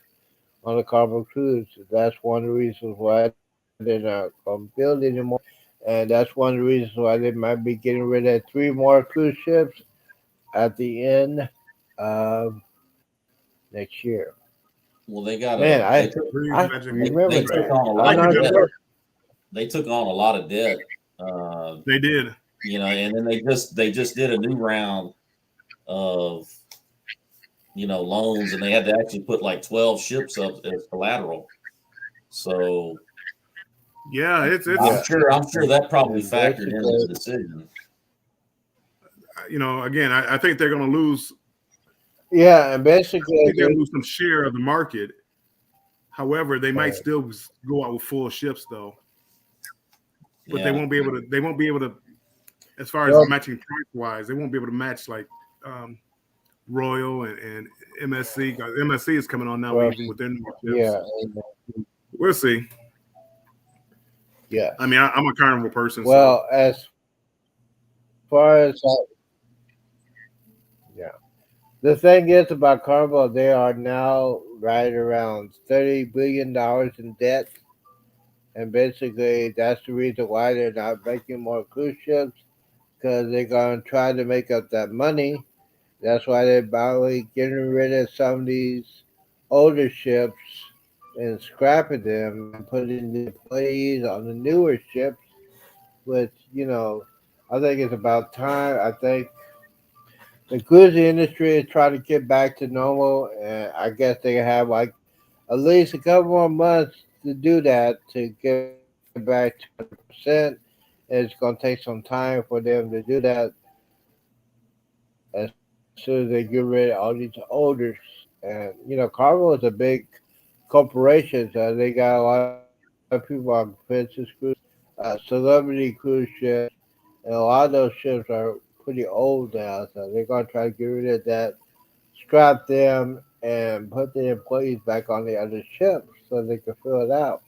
on the Carnival cruise. That's one of the reasons why they're not going to build anymore, and that's one of the reasons why they might be getting rid of 3 more cruise ships at the end of next year. Well, they got they took on a lot of debt. They did, and then they just did a new round of loans, and they had to actually put like 12 ships up as collateral. So yeah, it's I'm sure that probably factored into the decision. Again, I think they're going to lose. Yeah, and basically they're going to lose some share of the market. However, they might still go out with full ships, though. But they won't be able to. They won't be able to, as far as matching price wise, they won't be able to match like Royal and MSC. MSC is coming on now even with their new ships. Yeah, we'll see. Yes. I mean, I'm a carnival person. Well, as far as yeah, the thing is about Carnival, they are now right around $30 billion in debt, and basically that's the reason why they're not making more cruise ships because they're gonna try to make up that money. That's why they're probably getting rid of some of these older ships and scrapping them and putting the employees on the newer ships, which, I think it's about time. I think the cruising industry is trying to get back to normal, and I guess they have like at least a couple more months to do that to get back to 100%. It's going to take some time for them to do that as soon as they get rid of all these olders. And Carnival is a big corporation, so they got a lot of people on Princess Cruise, Celebrity Cruise ships, and a lot of those ships are pretty old now. So they're gonna try to get rid of that, scrap them, and put the employees back on the other ships so they can fill it out.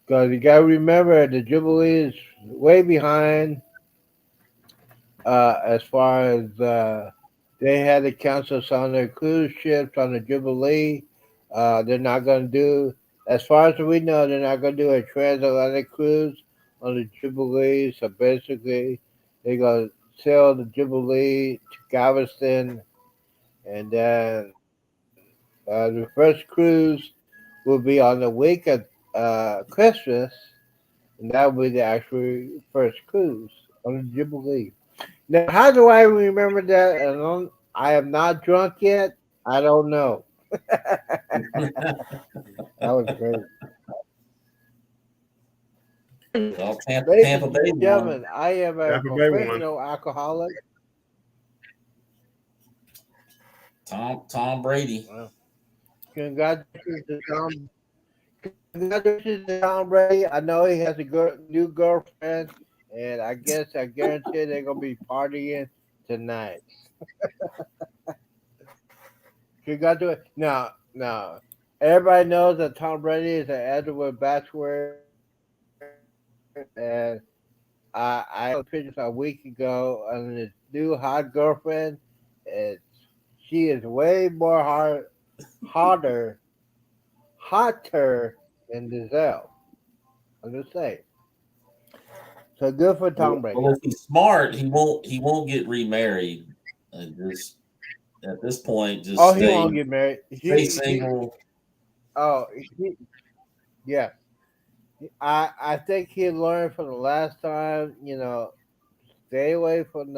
Because you gotta remember the Jubilee is way behind as far as they had to cancel some of their cruise ships on the Jubilee. They're not going to do, as far as we know, they're not going to do a transatlantic cruise on the Jubilee. So basically, they're going to sail the Jubilee to Galveston, and then the first cruise will be on the week of Christmas, and that will be the actual first cruise on the Jubilee. Now, how do I remember that? I am not drunk yet. I don't know. That was great. Well, Tampa Ladies Bay and won. gentlemen, I am a Tampa Bay won. professional alcoholic. Tom Brady. Well, congratulations to Tom. Congratulations to Tom Brady. I know he has a new girlfriend, and I guarantee they're gonna be partying tonight. Congratulations. Now, everybody knows that Tom Brady is an Edward Bachelor, and I saw pictures a week ago on his new hot girlfriend, and she is way more hotter than Giselle. I'm just saying. So good for Tom Brady. Well, if he's smart, he won't get remarried. And just at this point, just Oh, he won't get married. stay single. Yeah. I think he learned from the last time. Stay away from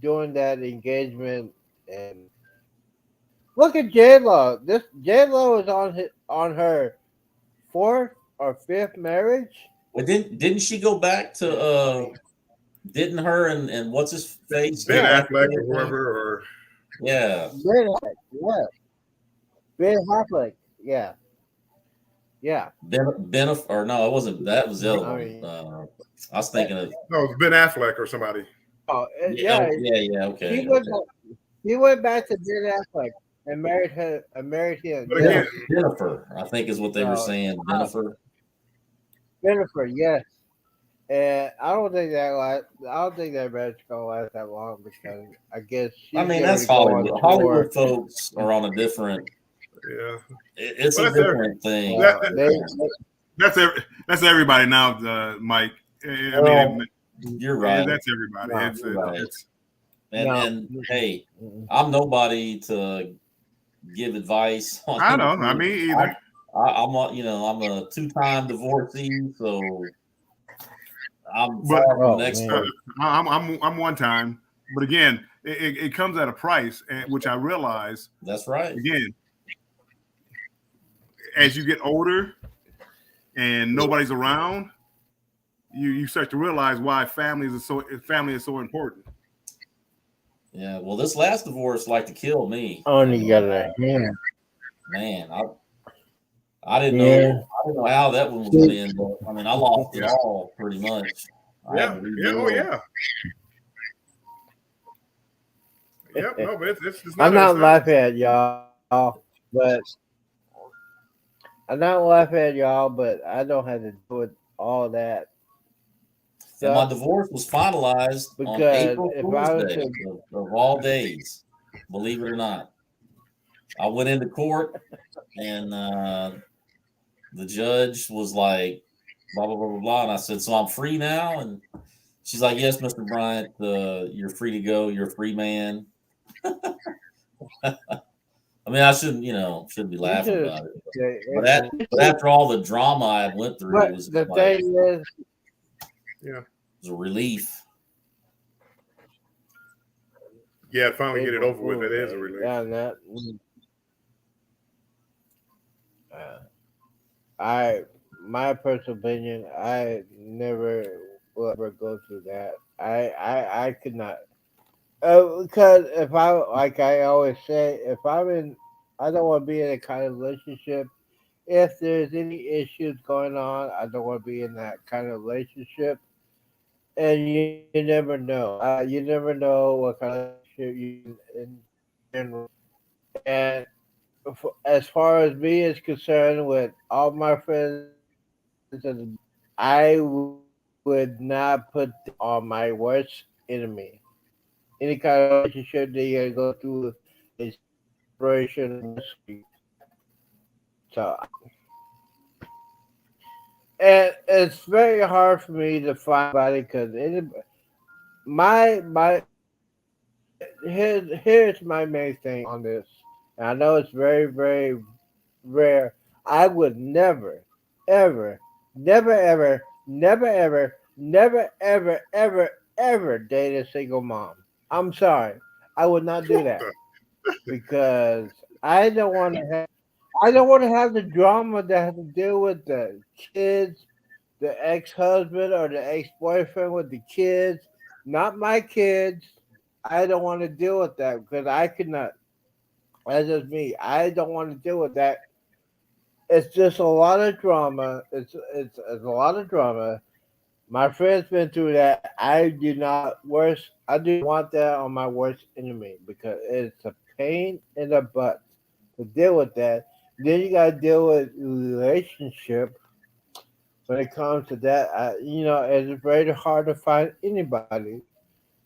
doing that engagement. And look at J Lo. This J Lo is on her fourth or fifth marriage. Well, didn't she go back to didn't her and what's his face? Ben go back Affleck to or whoever, or Yeah. Ben Affleck, yeah. Ben Affleck, yeah. Yeah. Or no, it wasn't. That was the other I one. mean, I was thinking of. no, it's Ben Affleck or somebody. oh, Yeah, yeah. okay. He went back to Ben Affleck and married him. But again, Jennifer, I think is what they were saying. Jennifer, yes. And I don't think that marriage is gonna last that long because I guess that's Hollywood. Hollywood folks are on a different. Yeah, it's a different thing. That's everybody now, Mike. I mean, you're right. That's everybody. And hey, I'm nobody to give advice on. I know, not me either. I'm a 2-time divorcee, so I'm but far from an expert. I'm one time, but again, it comes at a price, which I realize. That's right. Again, as you get older and nobody's around, you start to realize why family is so important. Yeah, well, this last divorce like to kill me. Only got a hand. Man, I didn't know. I didn't know how that one was going to end up. I mean, I lost it all pretty much. Yeah. Yep. No, but it's not. I'm not laughing at y'all, but I'm not laughing at y'all, but I don't have to do with all that And my stuff divorce was finalized on because April if Fool's I was Day to, of all days. Believe it or not, I went into court and the judge was like, blah blah blah blah blah, and I said, "So I'm free now?" And she's like, "Yes, Mr. Bryant, you're free to go. You're a free man." I mean, I shouldn't be you laughing should about it, say, but after all the drama I went through, it but was the just like it thing is, Yeah. was a relief. Yeah, finally get it April over with. Fool's It is a Day, relief. yeah, I, my personal opinion, I never will ever go through that. I could not. Because if I, like I always say, if I'm in, I don't want to be in a kind of relationship. If there's any issues going on, I don't want to be in that kind of relationship. And you never know. You never know what kind of relationship you in general. And as far as me is concerned, with all my friends, I would not put them on my worst enemy. Any kind of relationship that you go through a separation, so and it's very hard for me to find anybody because here's my main thing on this, and I know it's very very rare. I would never, ever, never ever, never ever, never ever ever ever date a single mom. I'm sorry, I would not do that because I don't want to have. I don't want to have the drama that has to deal with the kids, the ex-husband or the ex-boyfriend with the kids. Not my kids. I don't want to deal with that because I could not. That's just me. I don't want to deal with that. It's just a lot of drama. It's a lot of drama. My friend's been through that. I do not worst. I do not want that on my worst enemy because it's a pain in the butt to deal with that. Then you got to deal with relationship when it comes to that. It's very hard to find anybody.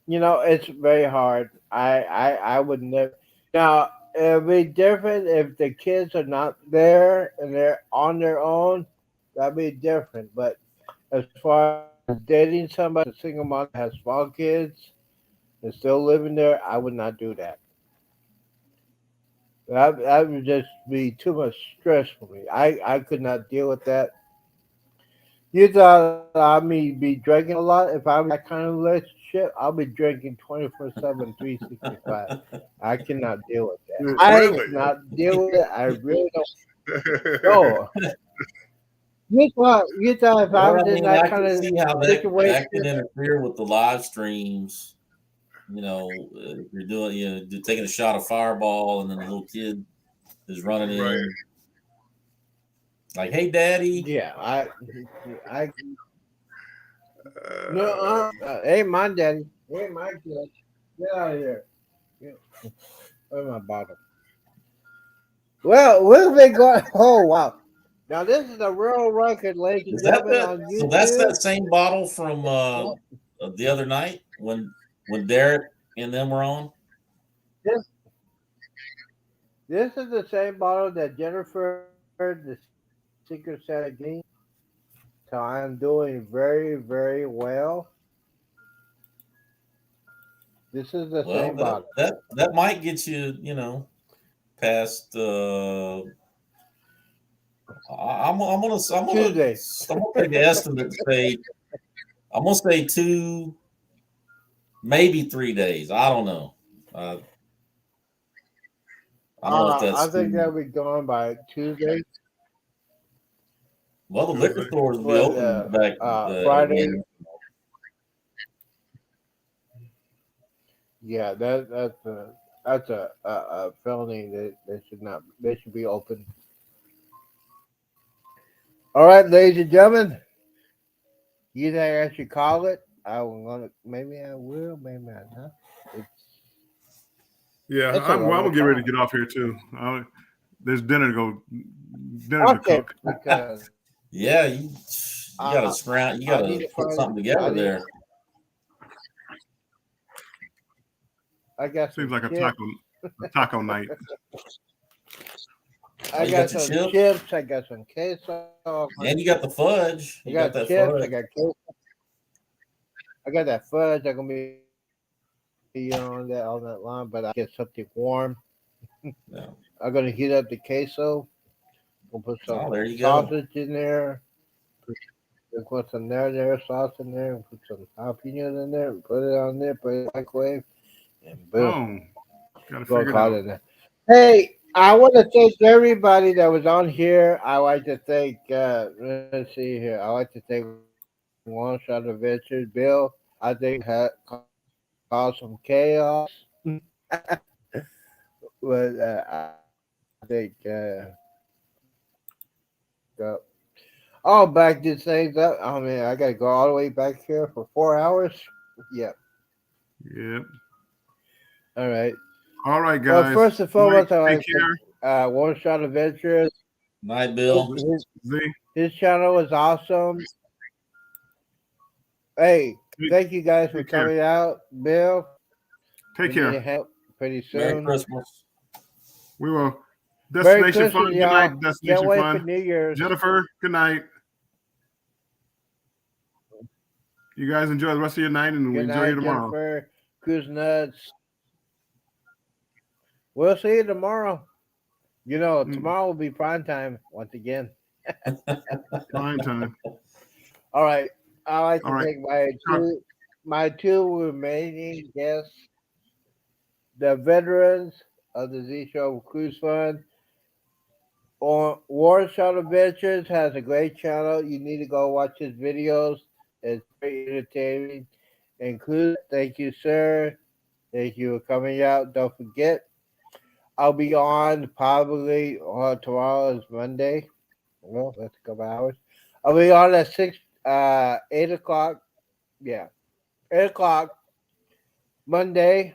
It's very hard. I would never. Now it'd be different if the kids are not there and they're on their own. That'd be different. But as far as dating somebody, a single mom that has small kids and still living there, I would not do that. That would just be too much stress for me. I could not deal with that. You thought I'd be drinking a lot. If I'm in that kind of relationship, I'll be drinking 24/7, 365. I cannot deal with that. I Really? cannot deal with it. I really don't know. You thought if I Well, was I in mean, that I kind can of see how that situation, could interfere with the live streams. If you're doing, taking a shot of Fireball, and then the little kid is running Right. in, like, "Hey, Daddy." yeah, I no, Uh, ain't my daddy, ain't my kid. Get out of here. Yeah. Where's my bottle? Well, we've been going. Oh wow! Now this is a real record, ladies and Is that gentlemen, that? on So that's YouTube. that same bottle from the other night when Derek and them were on. This this is the same bottle that Jennifer, the Secret Santa, gave me. So I am doing very, very well. This is the Well, same bottle. that might get you, past. Tuesday. I'm gonna take an estimate to say I'm gonna say 2, maybe 3 days. I don't know. Uh, I don't know if I that's think too. that'll be gone by Tuesday. Well, the liquor Tuesday. stores will be But open back Friday, again. yeah, that's a felony that they should not. They should be open. All right, ladies and gentlemen, you think I should call it? I'm gonna. Maybe I will. Maybe I not. It's Yeah, it's a I'm long gonna get ready time. to get off here too. there's dinner to Okay, cook. because Yeah, you gotta scrounge. You I need gotta to put find. something together there. I got Seems some like a chips. taco night. Oh, I you got got your some chips? chips. I got some queso. And you got the fudge. I You got got that chips. I fudge. got queso. I got that fudge. I'm gonna be on that all night long, but I get something warm. Yeah. I'm gonna heat up the queso. We'll put some Oh, there you go. sausage in there. We'll put some there, sauce in there. We'll put some jalapenos in there. Put it on there. Put it in the microwave, and boom. Gotta Go figure it call out. it there. Hey, I want to thank everybody that was on here. I like to thank. Let's see here. I like to thank One Shot Adventures, Bill. I think had caused some chaos, but I think. I'll back these things up. I mean, I got to go all the way back here for 4 hours. Yeah. Yep. All right. All right, Well, guys. first and foremost, I Take like to care. thank One Shot Adventures. Night, Bill. Z. His channel is awesome. Hey, Take- thank you guys for take care. coming out, Bill. Take We need care. help pretty Merry soon. Christmas. We will. Merry Destination Christmas, fun. Good y'all. night. Can't Destination wait for fun. New Year's. Jennifer, good night. You guys enjoy the rest of your night, and we Good enjoy night, you tomorrow. Jennifer. Cruise nuts. We'll see you tomorrow. You know, tomorrow will be prime time once again. Prime time. All right. I like to All right. thank my two remaining guests, the veterans of the Z Show Cruise Fund. War Shot Adventures has a great channel. You need to go watch his videos. It's very entertaining. And Cruise, thank you, sir. Thank you for coming out. Don't forget, I'll be on probably tomorrow is Monday. Well, that's a couple hours. I'll be on at 8 o'clock. Yeah, 8 o'clock Monday.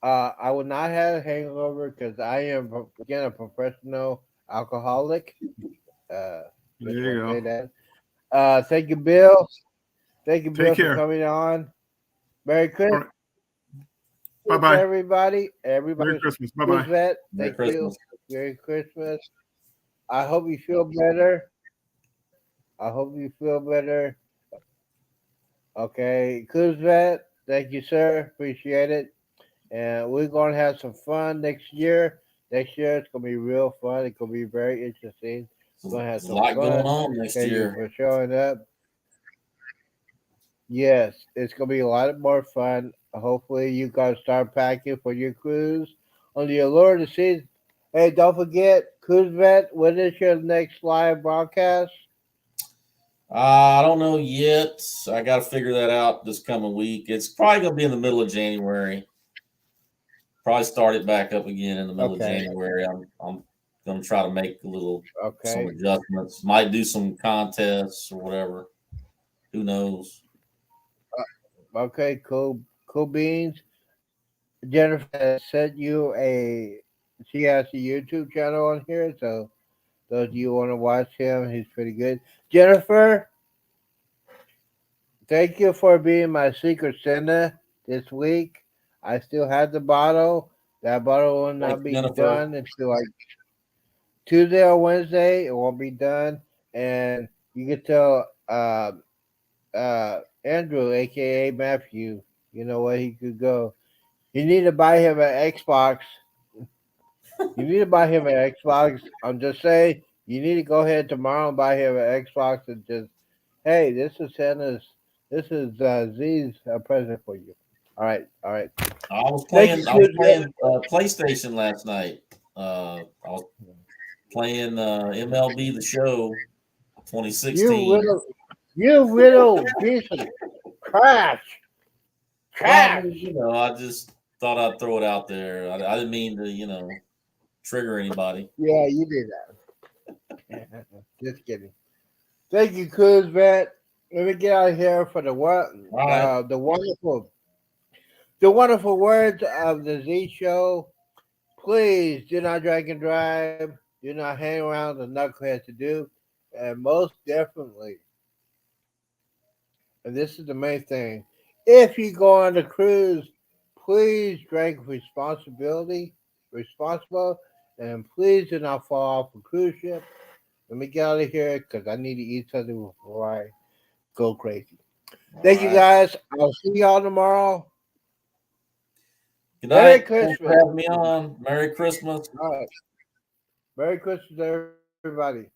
I will not have a hangover because I am again a professional alcoholic. There Just you want to go. say that. Thank you, Bill. Thank you, Bill, Take for care. coming on. Merry Christmas, Bye-bye. everybody. Merry Christmas. Who's Bye-bye. that? Merry Thank you. Christmas. Merry Christmas. I hope you feel better. I hope you feel better. Okay, Kuzvet, thank you, sir. Appreciate it. And we're gonna have some fun next year. Next year it's gonna be real fun. It's gonna be very interesting. We're gonna have There's a some lot fun. going on next Thank you year. for showing up. Yes, it's gonna be a lot more fun. Hopefully you guys start packing for your cruise on the Allure of the Seas. Hey, don't forget, Cruise Vet, when is your next live broadcast? I don't know yet. I got to figure that out this coming week. It's probably going to be in the middle of January. Probably start it back up again in the middle of January. I'm going to try to make some adjustments. Might do some contests or whatever. Who knows? Okay, cool beans. Jennifer has sent you she has a YouTube channel on here, so those of you want to watch him, he's pretty good. Jennifer, thank you for being my secret Santa this week. I still have the bottle. That bottle will not be done until like Tuesday or Wednesday. It won't be done. And you can tell Andrew, aka Matthew, you know where he could go. You need to buy him an Xbox. You need to buy him an Xbox. I'm just saying, you need to go ahead tomorrow and buy him an Xbox and just, hey, this is Z's present for you. All right. I was playing PlayStation last night. I was playing MLB The Show 2016. You little piece of trash. Well, I just thought I'd throw it out there. I didn't mean to, trigger anybody. Yeah, you did that. Just kidding. Thank you, Kuzvet. Let me get out of here for the wonderful words of the Z Show. please do not drink and drive. Do not hang around the knuckleheads to do. And most definitely, and this is the main thing, if you go on the cruise, please drink responsible, and please do not fall off a cruise ship. Let me get out of here because I need to eat something before I go crazy. Thank you All right. guys. I'll see y'all tomorrow. Good Merry night. Thanks for Christmas. having me on. Merry Christmas. All right. Merry Christmas, everybody.